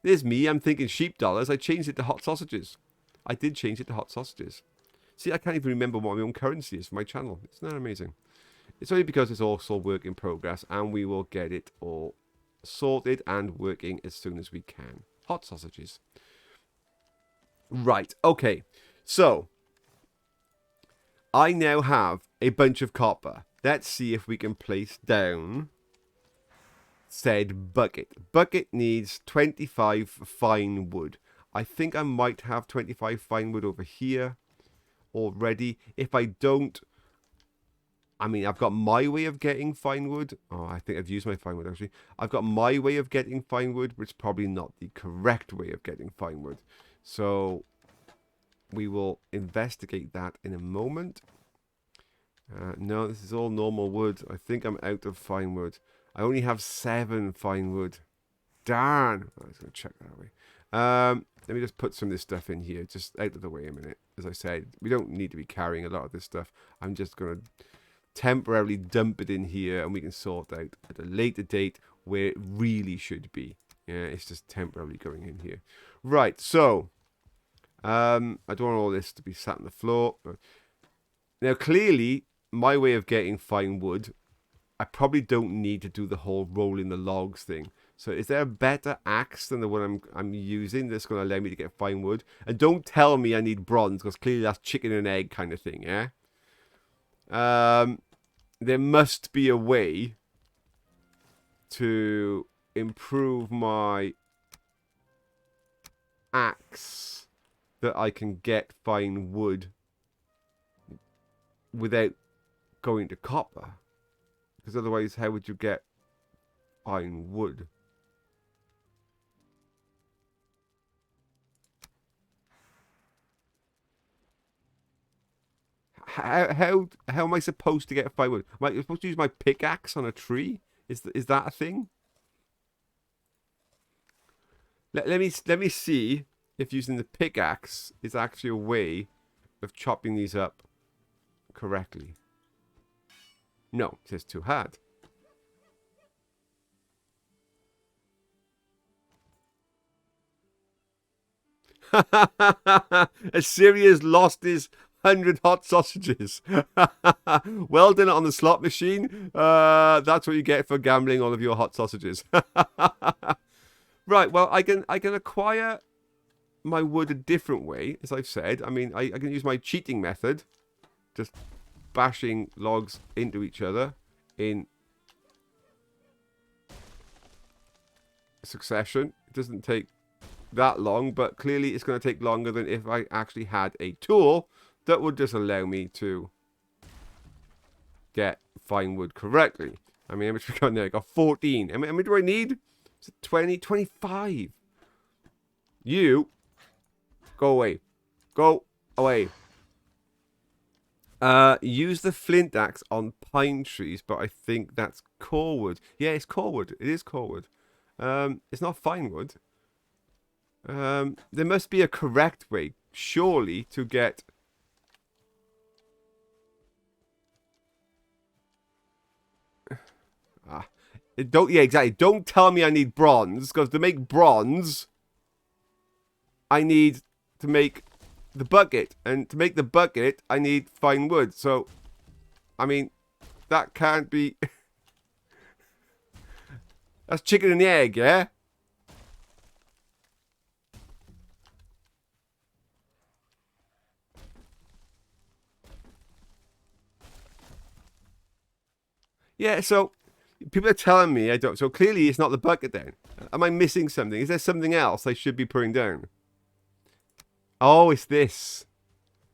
There's me. I'm thinking sheep dollars. I changed it to hot sausages. I did change it to hot sausages. See, I can't even remember what my own currency is for my channel. Isn't that amazing? It's only because it's also work in progress, and we will get it all sorted and working as soon as we can. Hot sausages. Right, okay. So, I now have a bunch of copper. Let's see if we can place down said bucket. Bucket needs 25 fine wood. I think I might have 25 fine wood over here already. If I don't, I mean, I've got my way of getting fine wood. Oh, I think I've used my fine wood, actually. I've got my way of getting fine wood, but it's probably not the correct way of getting fine wood. So, we will investigate that in a moment. No, this is all normal wood. I think I'm out of fine wood. I only have 7 fine wood. Darn. I was going to check that away. Let me just put some of this stuff in here, just out of the way a minute. As I said, we don't need to be carrying a lot of this stuff. I'm just going to temporarily dump it in here, and we can sort out at a later date where it really should be. Yeah, it's just temporarily going in here. Right, so I don't want all this to be sat on the floor. Now, clearly, my way of getting fine wood, I probably don't need to do the whole rolling the logs thing. So is there a better axe than the one I'm using that's going to allow me to get fine wood? And don't tell me I need bronze, because clearly that's chicken and egg kind of thing, yeah? There must be a way to improve my axe that I can get fine wood without going to copper. Because otherwise, how would you get fine wood? How am I supposed to get fine wood? Am I supposed to use my pickaxe on a tree? Is that a thing? Let me see if using the pickaxe is actually a way of chopping these up correctly. No, it says too hard. Assyria's lost his 100 hot sausages. Well done on the slot machine. That's what you get for gambling all of your hot sausages. Right, well, I can acquire my wood a different way, as I've said. I mean, I can use my cheating method. Just bashing logs into each other in succession. It doesn't take that long, but clearly it's going to take longer than if I actually had a tool that would just allow me to get fine wood correctly. I mean, how much we got there? I got 14. How many do I need? Is it 20? 25. You go away. Go away. Use the flint axe on pine trees, but I think that's core wood. Yeah, it's core wood. It is core wood. It's not fine wood. There must be a correct way, surely, to get... Yeah, exactly. Don't tell me I need bronze, because to make bronze, I need to make the bucket. And to make the bucket, I need fine wood. So, I mean, that can't be... That's chicken and the egg, yeah? Yeah, so people are telling me I don't. So clearly it's not the bucket then. Am I missing something? Is there something else I should be putting down? Oh, it's this.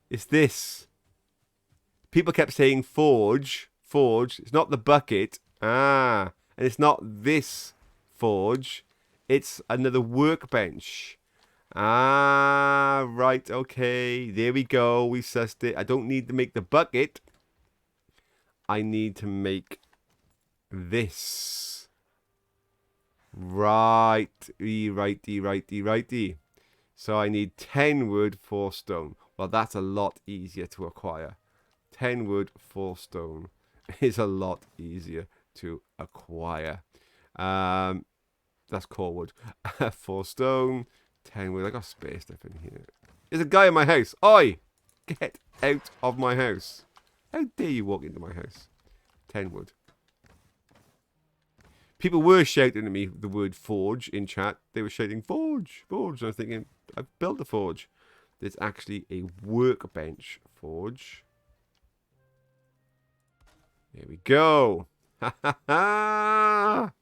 It's this. People kept saying forge. Forge. It's not the bucket. Ah. And it's not this forge. It's another workbench. Ah, right. Okay. There we go. We sussed it. I don't need to make the bucket. I need to make this. Righty. So I need 10 wood, 4 stone. Well, that's a lot easier to acquire. 10 wood, 4 stone is a lot easier to acquire. That's core wood. 4 stone, 10 wood. I got spare stuff in here. There's a guy in my house. Oi! Get out of my house. How dare you walk into my house? 10 wood. People were shouting at me the word forge in chat. They were shouting, forge, forge. And I was thinking, I've built a forge. There's actually a workbench forge. There we go. Right.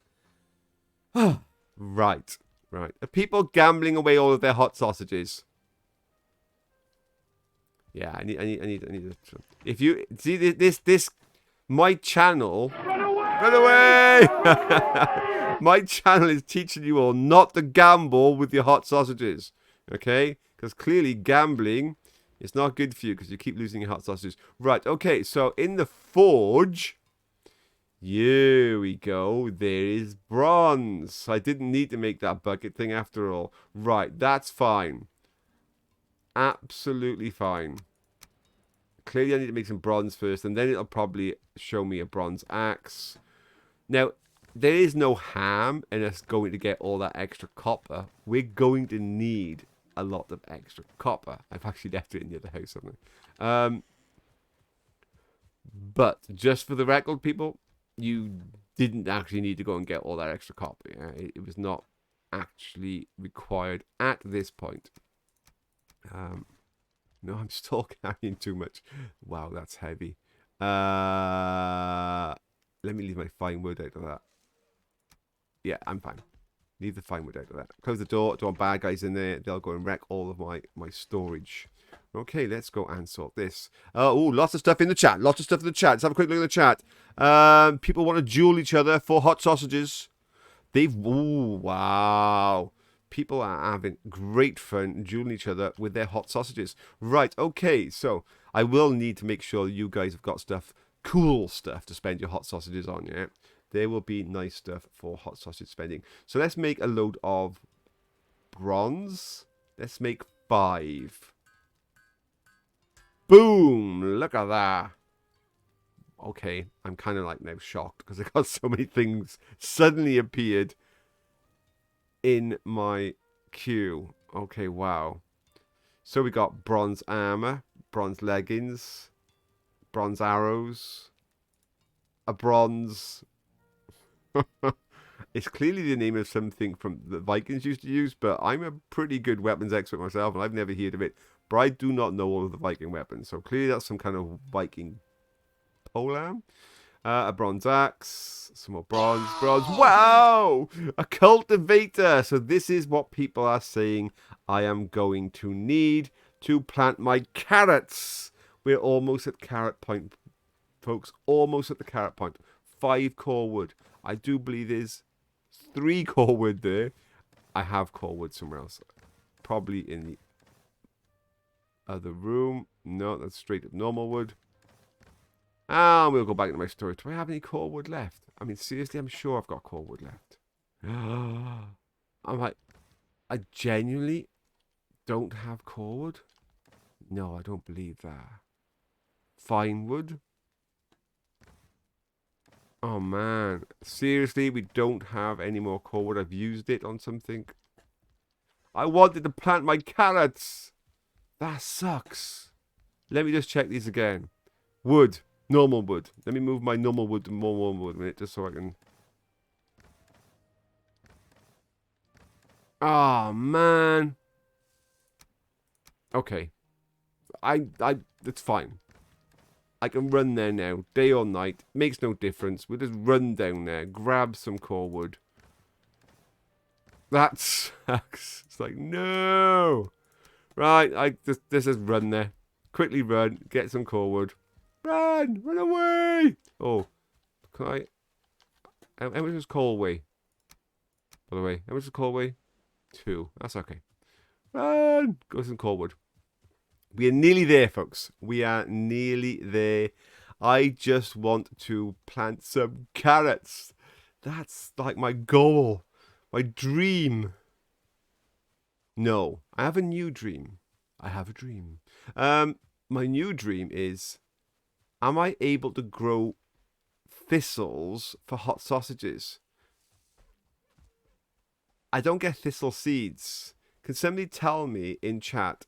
Are people gambling away all of their hot sausages? Yeah, I need. If you see this, my channel. Run away! My channel is teaching you all not to gamble with your hot sausages. Okay? Because clearly gambling is not good for you because you keep losing your hot sausages. Right, okay, so in the forge, here we go. There is bronze. I didn't need to make that bucket thing after all. Right, that's fine. Absolutely fine. Clearly I need to make some bronze first, and then it'll probably show me a bronze axe. Now, there is no harm in us going to get all that extra copper. We're going to need a lot of extra copper. I've actually left it in the other house, haven't I? But just for the record, people, you didn't actually need to go and get all that extra copper. It was not actually required at this point. No, I'm still carrying too much. Wow, that's heavy. Let me leave my fine wood out of that. Yeah, I'm fine. Leave the fine wood out of that. Close the door. Don't want bad guys in there. They'll go and wreck all of my storage. Okay, let's go and sort this. Oh, lots of stuff in the chat. Lots of stuff in the chat. Let's have a quick look at the chat. People want to duel each other for hot sausages. Ooh, wow. People are having great fun dueling each other with their hot sausages. Right, okay, so I will need to make sure you guys have got stuff, cool stuff to spend your hot sausages on, yeah? There will be nice stuff for hot sausage spending. So let's make a load of bronze. Let's make 5. Boom! Look at that. okay, I'm kind of like now shocked because I got so many things suddenly appeared in my queue. Okay, wow. So we got bronze armor, bronze leggings, bronze arrows, a bronze... It's clearly the name of something from the Vikings used to use, but I'm a pretty good weapons expert myself, and I've never heard of it. But I do not know all of the Viking weapons, so clearly that's some kind of Viking polearm. A bronze axe, some more bronze. Wow! A cultivator! So this is what people are saying I am going to need to plant my carrots. We're almost at carrot point, folks. Almost at the carrot point. 5 core wood. I do believe there's 3 core wood there. I have core wood somewhere else. Probably in the other room. No, that's straight up normal wood. And we'll go back to my storage. Do I have any core wood left? I mean, seriously, I'm sure I've got core wood left. I'm like, I genuinely don't have core wood? No, I don't believe that. Fine wood? Oh, man. Seriously, we don't have any more core wood. I've used it on something. I wanted to plant my carrots. That sucks. Let me just check these again. Wood. Normal wood. Let me move my normal wood to more normal wood a minute, just so I can... Oh, man. Okay. It's fine. I can run there now, day or night. Makes no difference. We'll just run down there, grab some core wood. That sucks. It's like, no. Right, let's just run there. Quickly run, get some core wood. Run away. Oh, can I? How much is coal weigh? By the way, how much is coal weigh? 2. That's okay. Run. Go some core wood. We are nearly there, folks. We are nearly there. I just want to plant some carrots. That's like my goal. My dream. No, I have a new dream. I have a dream. My new dream is, am I able to grow thistles for hot sausages? I don't get thistle seeds. Can somebody tell me in chat,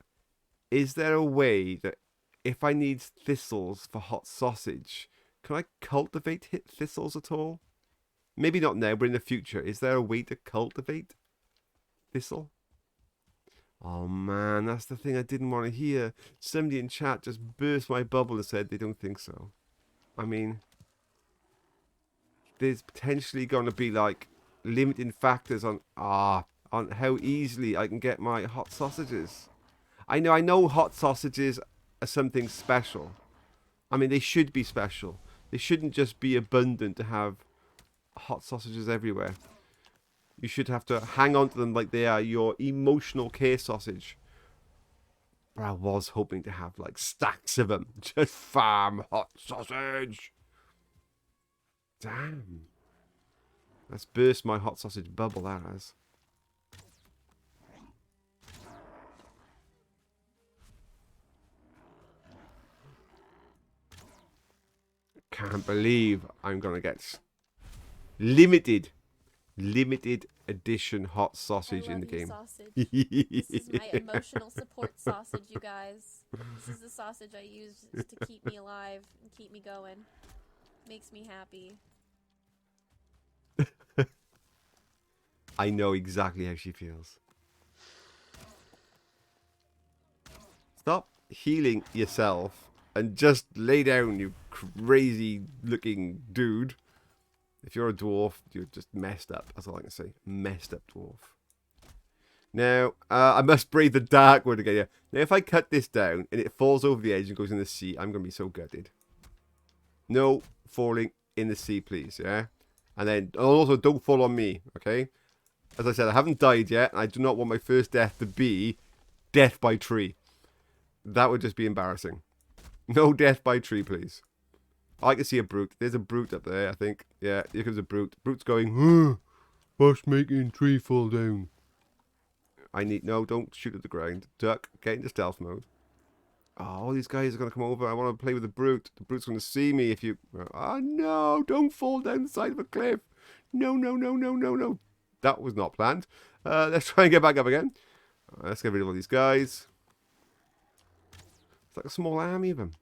is there a way that if I need thistles for hot sausage, can I cultivate thistles at all? Maybe not now, but in the future. Is there a way to cultivate thistle? Oh man, that's the thing I didn't want to hear. Somebody in chat just burst my bubble and said they don't think so. I mean, there's potentially going to be like limiting factors on how easily I can get my hot sausages. I know hot sausages are something special. I mean, they should be special. They shouldn't just be abundant to have hot sausages everywhere. You should have to hang on to them like they are your emotional care sausage. But I was hoping to have like stacks of them. Just farm hot sausage. Damn. Let's burst my hot sausage bubble, that has. Can't believe I'm going to get limited edition hot sausage in the game. Sausage. This is my emotional support sausage, you guys. This is the sausage I use to keep me alive and keep me going. Makes me happy. I know exactly how she feels. Stop healing yourself and just lay down, you crazy looking dude. If you're a dwarf, you're just messed up. That's all I can say. Messed up dwarf. Now, I must breathe the dark word again. Yeah. Now, if I cut this down and it falls over the edge and goes in the sea, I'm going to be so gutted. No falling in the sea, please. Yeah. And then also don't fall on me. Okay. As I said, I haven't died yet. And I do not want my first death to be death by tree. That would just be embarrassing. No death by tree, please. I can see a brute. There's a brute up there, I think. Yeah, here comes a brute. Brute's going, what's making tree fall down? No, don't shoot at the ground. Duck, get into stealth mode. Oh, all these guys are going to come over. I want to play with the brute. The brute's going to see me if you... Oh, no. Don't fall down the side of a cliff. No, no, no, no, no, no. That was not planned. Let's try and get back up again. Let's get rid of all these guys. It's like a small army of them.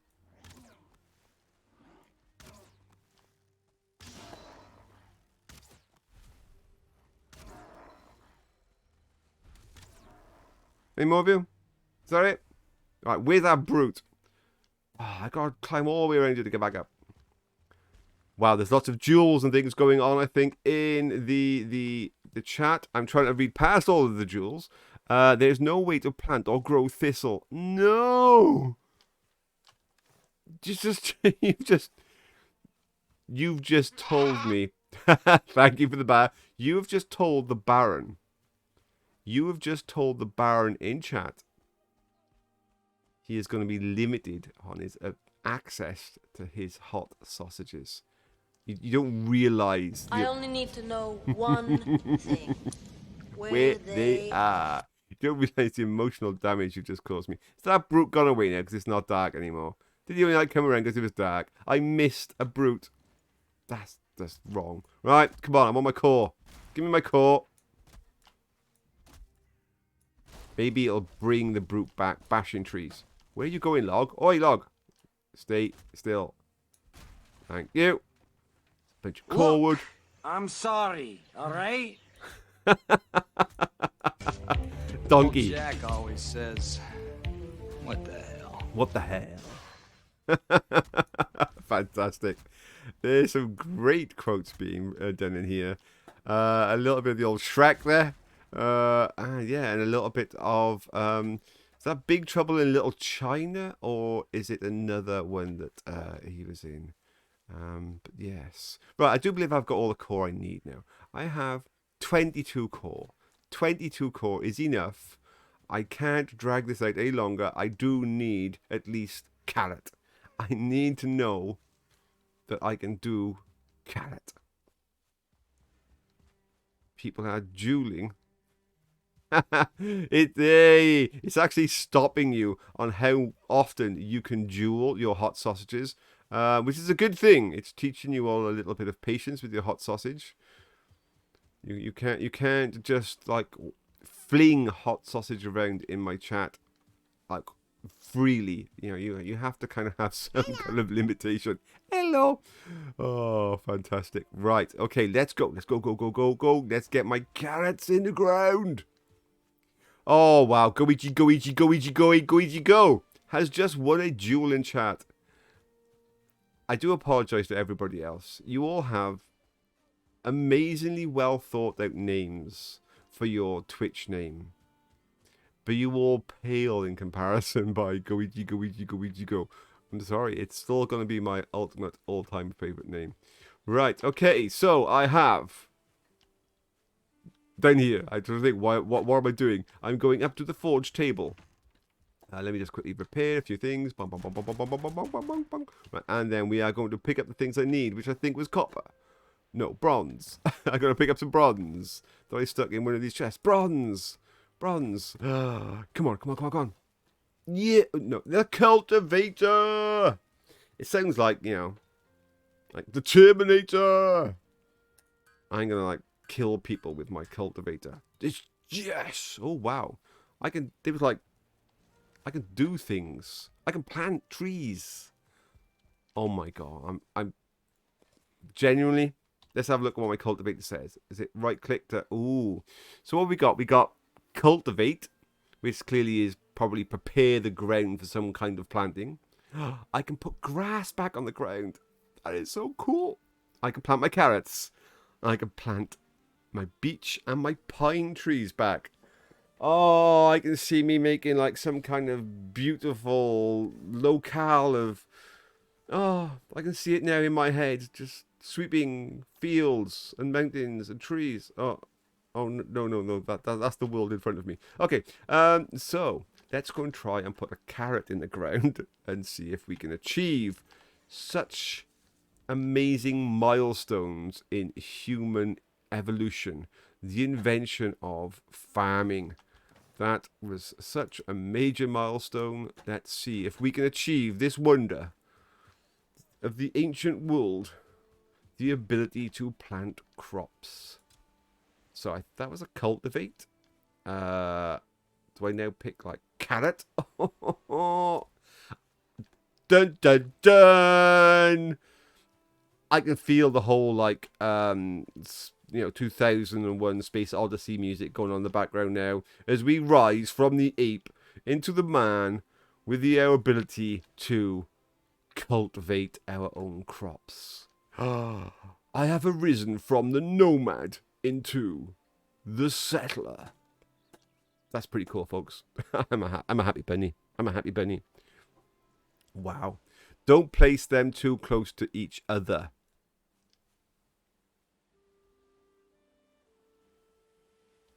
Any more of you? Is that it? Alright, where's that brute? Oh, I gotta climb all the way around here to get back up. Wow, there's lots of jewels and things going on, I think, in the chat. I'm trying to read past all of the jewels. There's no way to plant or grow thistle. No! You've just told me. Thank you for the bar. You have just told the Baron. You have just told the Baron in chat he is going to be limited on his access to his hot sausages. You don't realize. I only need to know one thing. Where they are. You don't realize the emotional damage you've just caused me. Is that brute gone away now because it's not dark anymore? Did you only like come around because it was dark? I missed a brute. That's wrong. Right, come on, I'm on my core. Give me my core. Maybe it'll bring the brute back, bashing trees. Where are you going, Log? Oi, Log. Stay still. Thank you. Bunch of core wood. I'm sorry, alright? Donkey. Jack always says, what the hell? What the hell? Fantastic. There's some great quotes being done in here. A little bit of the old Shrek there. Yeah, and a little bit of is that Big Trouble in Little China, or is it another one that he was in? But yes, right. I do believe I've got all the core I need now. I have 22 core. 22 core is enough. I can't drag this out any longer. I do need at least carrot. I need to know that I can do carrot. People are dueling. It's actually stopping you on how often you can duel your hot sausages, which is a good thing. It's teaching you all a little bit of patience with your hot sausage. You can't just like fling hot sausage around in my chat like freely. You have to kind of have some kind of limitation. Hello. Oh, fantastic. Right. Okay, let's go. Let's go. Let's get my carrots in the ground. Oh, wow. Goichi, has just won a duel in chat. I do apologize to everybody else. You all have amazingly well thought out names for your Twitch name. But you all pale in comparison by Goichi. I'm sorry. It's still going to be my ultimate all-time favorite name. Right. Okay. So I have... down here, I don't think, what am I doing? I'm going up to the forge table. Let me just quickly prepare a few things. Right, and then we are going to pick up the things I need, which I think was copper. No, bronze. I'm going to pick up some bronze that I stuck in one of these chests. Bronze! Come on. Yeah, no, the cultivator! It sounds like, like the Terminator! I'm going to, like, kill people with my cultivator. Yes! Oh, wow. I can do things. I can plant trees. Oh my god. I'm genuinely, let's have a look at what my cultivator says. Is it right click to, ooh. So what we got? We got cultivate, which clearly is probably prepare the ground for some kind of planting. I can put grass back on the ground. That is so cool. I can plant my carrots. I can plant my beech and my pine trees back. Oh, I can see me making like some kind of beautiful locale of... Oh, I can see it now in my head. Just sweeping fields and mountains and trees. Oh no. That's the world in front of me. Okay, so let's go and try and put a carrot in the ground and see if we can achieve such amazing milestones in human evolution. The invention of farming. That was such a major milestone. Let's see if we can achieve this wonder of the ancient world. The ability to plant crops. So that was a cultivate. Do I now pick like carrot? Dun dun dun! I can feel the whole like 2001 Space Odyssey music going on in the background now as we rise from the ape into the man with the ability to cultivate our own crops. I have arisen from the nomad into the settler. That's pretty cool, folks. I'm a happy bunny. I'm a happy bunny. Wow. Don't place them too close to each other.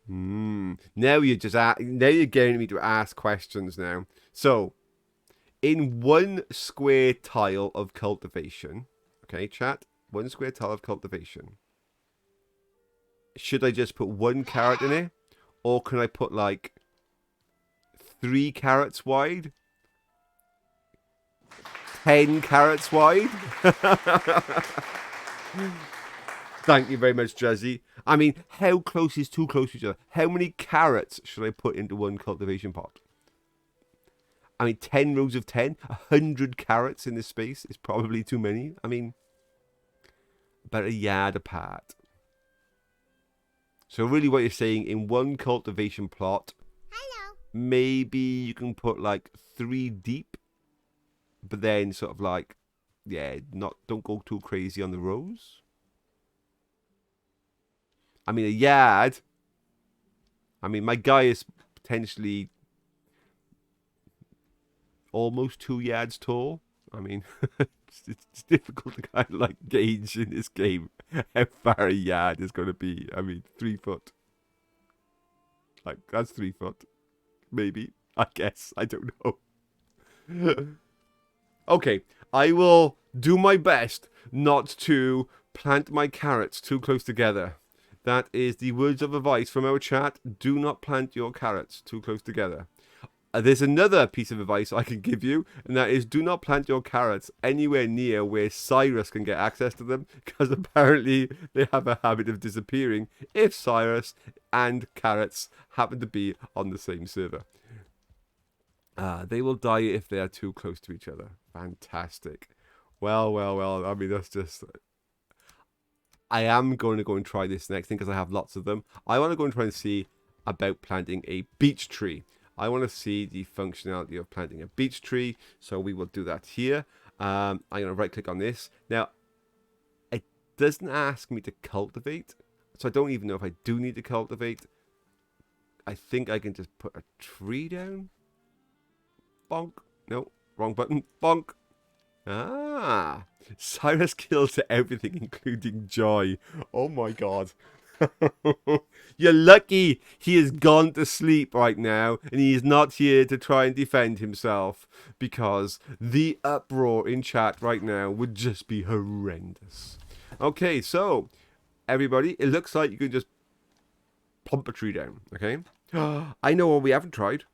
Now you're getting me to ask questions now. So, in one square tile of cultivation, okay, chat, one square tile of cultivation, should I just put one carrot in it? Or can I put like 3 carrots wide? 10 carrots wide? Thank you very much, Jazzy. I mean, how close is too close to each other? How many carrots should I put into one cultivation pot? I mean, 10 rows of 10? 100 carrots in this space is probably too many. I mean, about a yard apart. So really what you're saying, in one cultivation plot, maybe you can put like 3 deep, but then sort of like, yeah, don't go too crazy on the rows. I mean, a yard. I mean, my guy is potentially almost 2 yards tall. I mean, it's difficult to kind of like gauge in this game how far a yard is going to be. I mean, 3 foot. Like, that's 3 foot. Maybe. I guess. I don't know. Okay. I will do my best not to plant my carrots too close together. That is the words of advice from our chat. Do not plant your carrots too close together. There's another piece of advice I can give you, and that is do not plant your carrots anywhere near where Cyrus can get access to them, because apparently they have a habit of disappearing if Cyrus and carrots happen to be on the same server. They will die if they are too close to each other. Fantastic. Well. I mean, that's just... I am going to go and try this next thing because I have lots of them. I want to go and try and see about planting a beech tree. I want to see the functionality of planting a beech tree. So we will do that here. I'm going to right click on this. Now, it doesn't ask me to cultivate. So I don't even know if I do need to cultivate. I think I can just put a tree down. Bonk. No, wrong button. Bonk. Ah, Cyrus kills everything, including joy. Oh my god. You're lucky he has gone to sleep right now and he is not here to try and defend himself, because the uproar in chat right now would just be horrendous. Okay, so everybody, it looks like you can just plump a tree down, okay? I know what we haven't tried.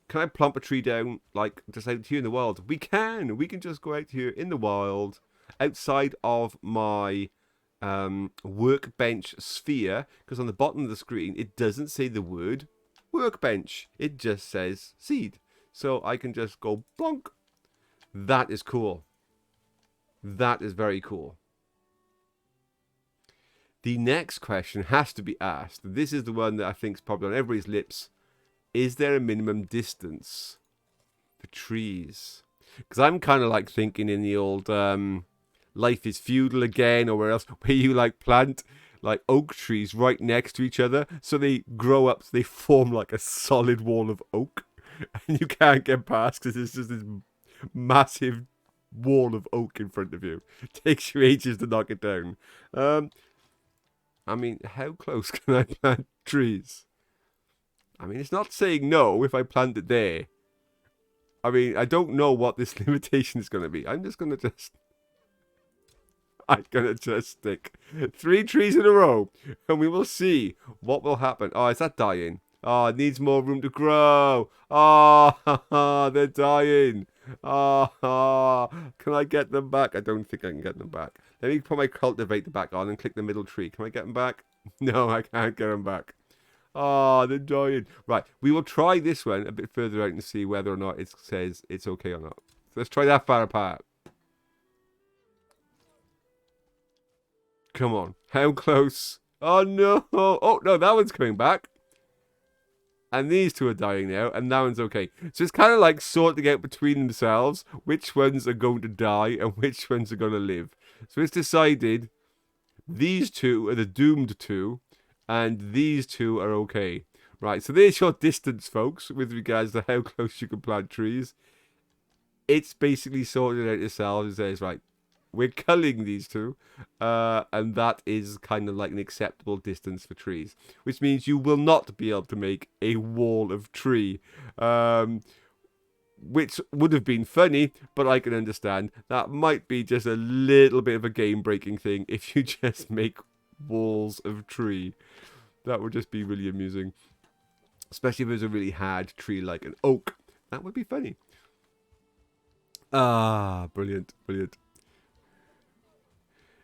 Can I plump a tree down, like, just out here in the wild? We can. We can just go out here in the wild, outside of my workbench sphere, because on the bottom of the screen, it doesn't say the word workbench. It just says seed. So I can just go bonk. That is cool. That is very cool. The next question has to be asked. This is the one that I think is probably on everybody's lips. Is there a minimum distance for trees? Because I'm kind of like thinking in the old Life is Feudal again, or where else, where you like plant like oak trees right next to each other, so they grow up, so they form like a solid wall of oak, and you can't get past because it's just this massive wall of oak in front of you. It takes you ages to knock it down. I mean, how close can I plant trees? I mean, it's not saying no if I plant it there. I mean, I don't know what this limitation is going to be. I'm going to just stick 3 trees in a row, and we will see what will happen. Oh, is that dying? Oh, it needs more room to grow. Oh, they're dying. Oh, can I get them back? I don't think I can get them back. Let me put my cultivator back on and click the middle tree. Can I get them back? No, I can't get them back. Oh, they're dying. Right, we will try this one a bit further out and see whether or not it says it's okay or not. So let's try that far apart. Come on. How close? Oh, no. Oh, no, that one's coming back. And these two are dying now, and that one's okay. So it's kind of like sorting out between themselves which ones are going to die and which ones are going to live. So it's decided these two are the doomed two, and these two are okay. Right, so there's your distance, folks, with regards to how close you can plant trees. It's basically sorted out itself and says, right, we're culling these two, and that is kind of like an acceptable distance for trees, which means you will not be able to make a wall of tree, which would have been funny, but I can understand that might be just a little bit of a game-breaking thing if you just make walls of tree. That would just be really amusing, especially if it was a really hard tree like an oak. That would be funny. Ah, brilliant, brilliant.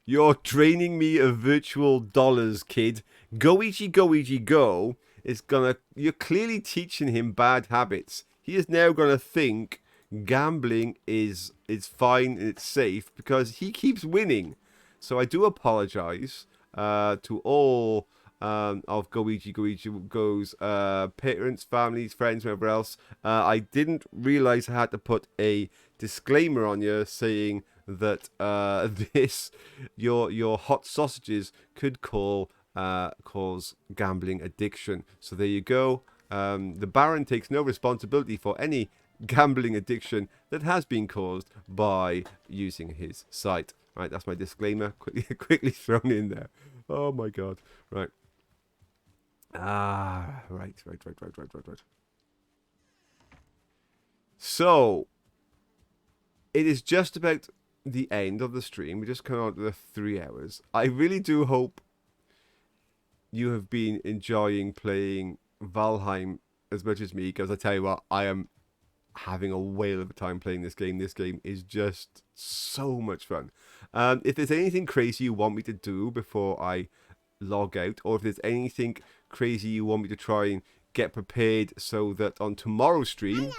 You're draining me of virtual dollars, kid. Goichi Goichi Go is gonna... You're clearly teaching him bad habits. He is now gonna think gambling is fine and it's safe because he keeps winning. So I do apologize to all of Goichi Goichi Go's parents, families, friends, whoever else. I didn't realize I had to put a disclaimer on you saying that your hot sausages could cause gambling addiction. So there you go. The Baron takes no responsibility for any gambling addiction that has been caused by using his site. Right, that's my disclaimer. Quickly thrown in there. Oh my god. Right. Right. So it is just about the end of the stream. We just come on to the 3 hours. I really do hope you have been enjoying playing Valheim as much as me, because I tell you what, I am having a whale of a time playing this game. This game is just so much fun. If there's anything crazy you want me to do before I log out, or if there's anything crazy you want me to try and get prepared so that on tomorrow's stream...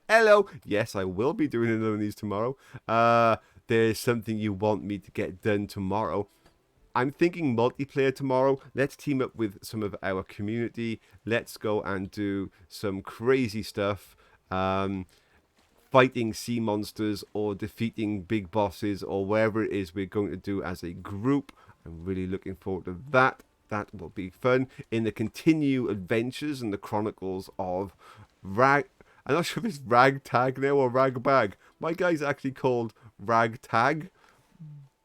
Hello! Yes, I will be doing another one of these tomorrow. There's something you want me to get done tomorrow. I'm thinking multiplayer tomorrow. Let's team up with some of our community. Let's go and do some crazy stuff. Fighting sea monsters or defeating big bosses or whatever it is we're going to do as a group. I'm really looking forward to that. That will be fun. In the continued adventures and the Chronicles of I'm not sure if it's Ragtag now or Ragbag. My guy's actually called Ragtag,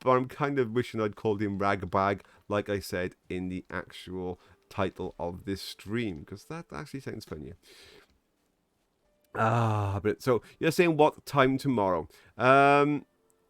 but I'm kind of wishing I'd called him Ragbag, like I said in the actual title of this stream, because that actually sounds funnier. But so you're saying what time tomorrow?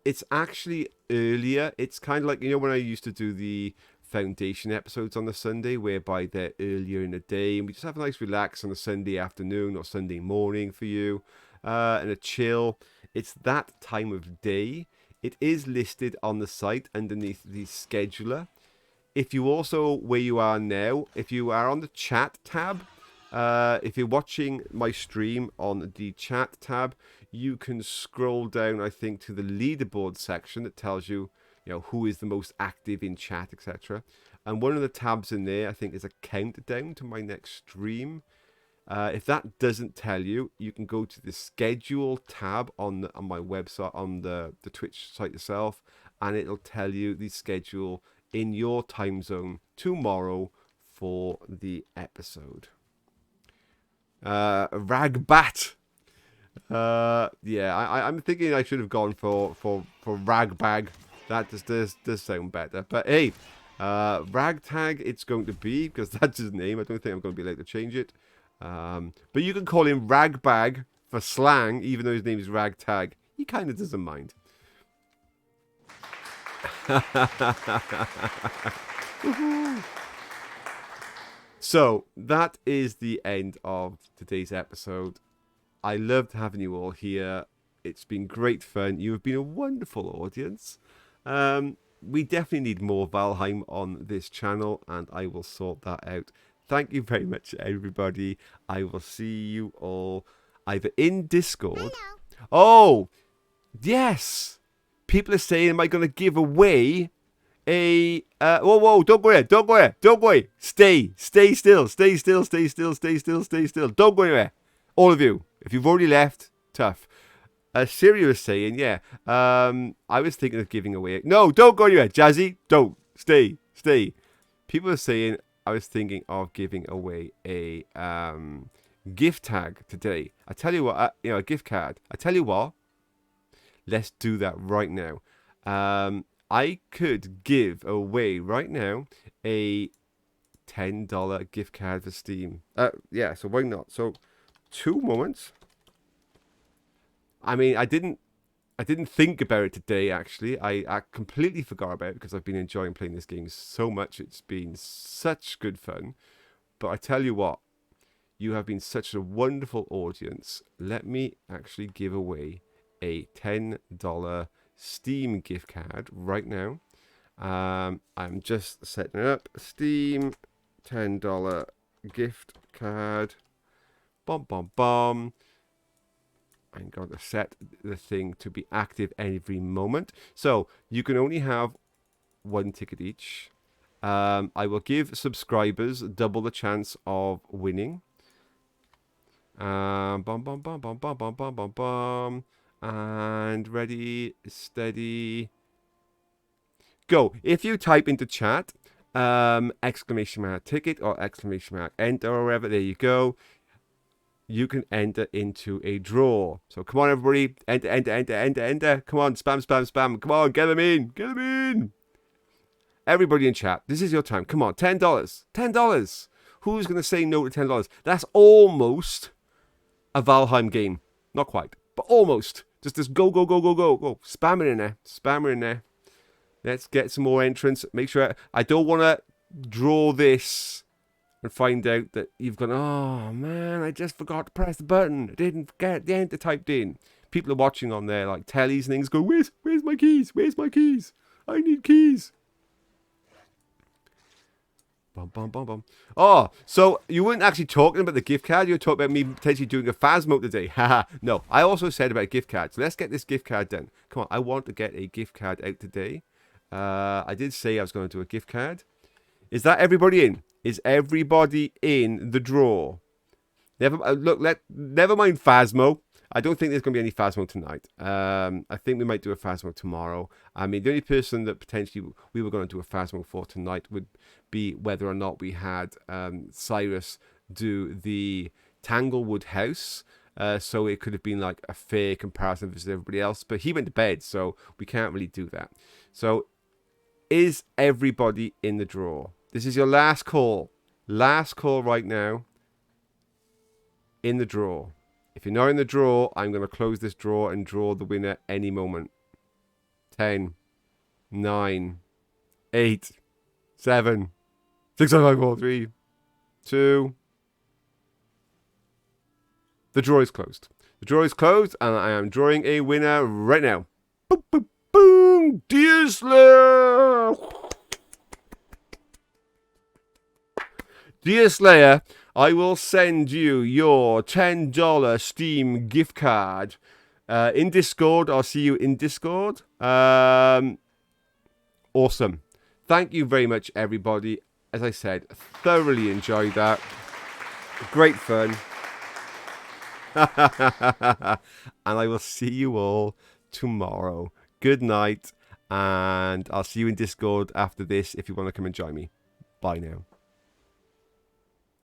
It's actually earlier. It's kind of like, you know, when I used to do the Foundation episodes on the Sunday, whereby they're earlier in the day, and we just have a nice relax on a Sunday afternoon or Sunday morning for you, and a chill. It's that time of day. It is listed on the site underneath the scheduler. If you also, where you are now, if you are on the chat tab, if you're watching my stream on the chat tab, you can scroll down, I think, to the leaderboard section that tells you, you know, who is the most active in chat, etc. And one of the tabs in there, I think, is a countdown to my next stream. If that doesn't tell you, you can go to the schedule tab on my website, on the Twitch site itself, and it'll tell you the schedule in your time zone tomorrow for the episode. Ragbat. Yeah, I'm thinking I should have gone for Ragbag. That just does sound better. But hey, Ragtag it's going to be, because that's his name. I don't think I'm going to be able to change it. But you can call him Ragbag for slang, even though his name is Ragtag. He kind of doesn't mind. So that is the end of today's episode. I loved having you all here. It's been great fun. You have been a wonderful audience. We definitely need more Valheim on this channel, and I will sort that out. Thank you very much, everybody. I will see you all either in Discord. Hello. Oh, yes. People are saying, am I going to give away a... whoa, don't go away. Stay still. Don't go anywhere. All of you. If you've already left, tough. Siri was saying, yeah, I was thinking of giving away... No, don't go anywhere, Jazzy. Don't. Stay. People are saying I was thinking of giving away a gift tag today. I tell you what, a gift card. I tell you what, let's do that right now. I could give away right now a $10 gift card for Steam. Yeah, so why not? So, 2 moments. I mean, I didn't think about it today, actually. I completely forgot about it because I've been enjoying playing this game so much. It's been such good fun. But I tell you what, you have been such a wonderful audience. Let me actually give away a $10 Steam gift card right now. I'm just setting it up. Steam $10 gift card. Bom. I'm going to set the thing to be active every moment. So you can only have 1 ticket each. I will give subscribers double the chance of winning. And ready, steady, go. If you type into chat, exclamation mark ticket or exclamation mark enter or whatever, there you go. You can enter into a draw. So come on, everybody. Enter. Come on, spam. Come on, get them in. Everybody in chat, this is your time. Come on, $10. Who's going to say no to $10? That's almost a Valheim game. Not quite, but almost. Just go. Spam it in there. Let's get some more entrants. Make sure I don't want to draw this and find out that you've gone, oh man, I just forgot to press the button. I didn't get the enter typed in. People are watching on their like tellies and things go, where's my keys? I need keys. Bum. Oh, so you weren't actually talking about the gift card. You were talking about me potentially doing a Phasmo today. Haha. No, I also said about gift cards. So let's get this gift card done. Come on, I want to get a gift card out today. I did say I was going to do a gift card. Is that everybody in? Is everybody in the draw? Never mind Phasmo. I don't think there's going to be any Phasmo tonight. I think we might do a Phasmo tomorrow. I mean, the only person that potentially we were going to do a Phasmo for tonight would be whether or not we had Cyrus do the Tanglewood house. So it could have been like a fair comparison versus everybody else. But he went to bed, so we can't really do that. So is everybody in the draw? This is your last call. Last call right now. In the draw. If you're not in the draw, I'm going to close this draw and draw the winner any moment. 10, 9, 8, 7, 6, 5, 4, 3, 2. The draw is closed. The draw is closed, and I am drawing a winner right now. Boom, boom, boom! Dear Slayer! Dear Slayer, I will send you your $10 Steam gift card in Discord. I'll see you in Discord. Awesome. Thank you very much, everybody. As I said, thoroughly enjoyed that. Great fun. And I will see you all tomorrow. Good night. And I'll see you in Discord after this if you want to come and join me. Bye now.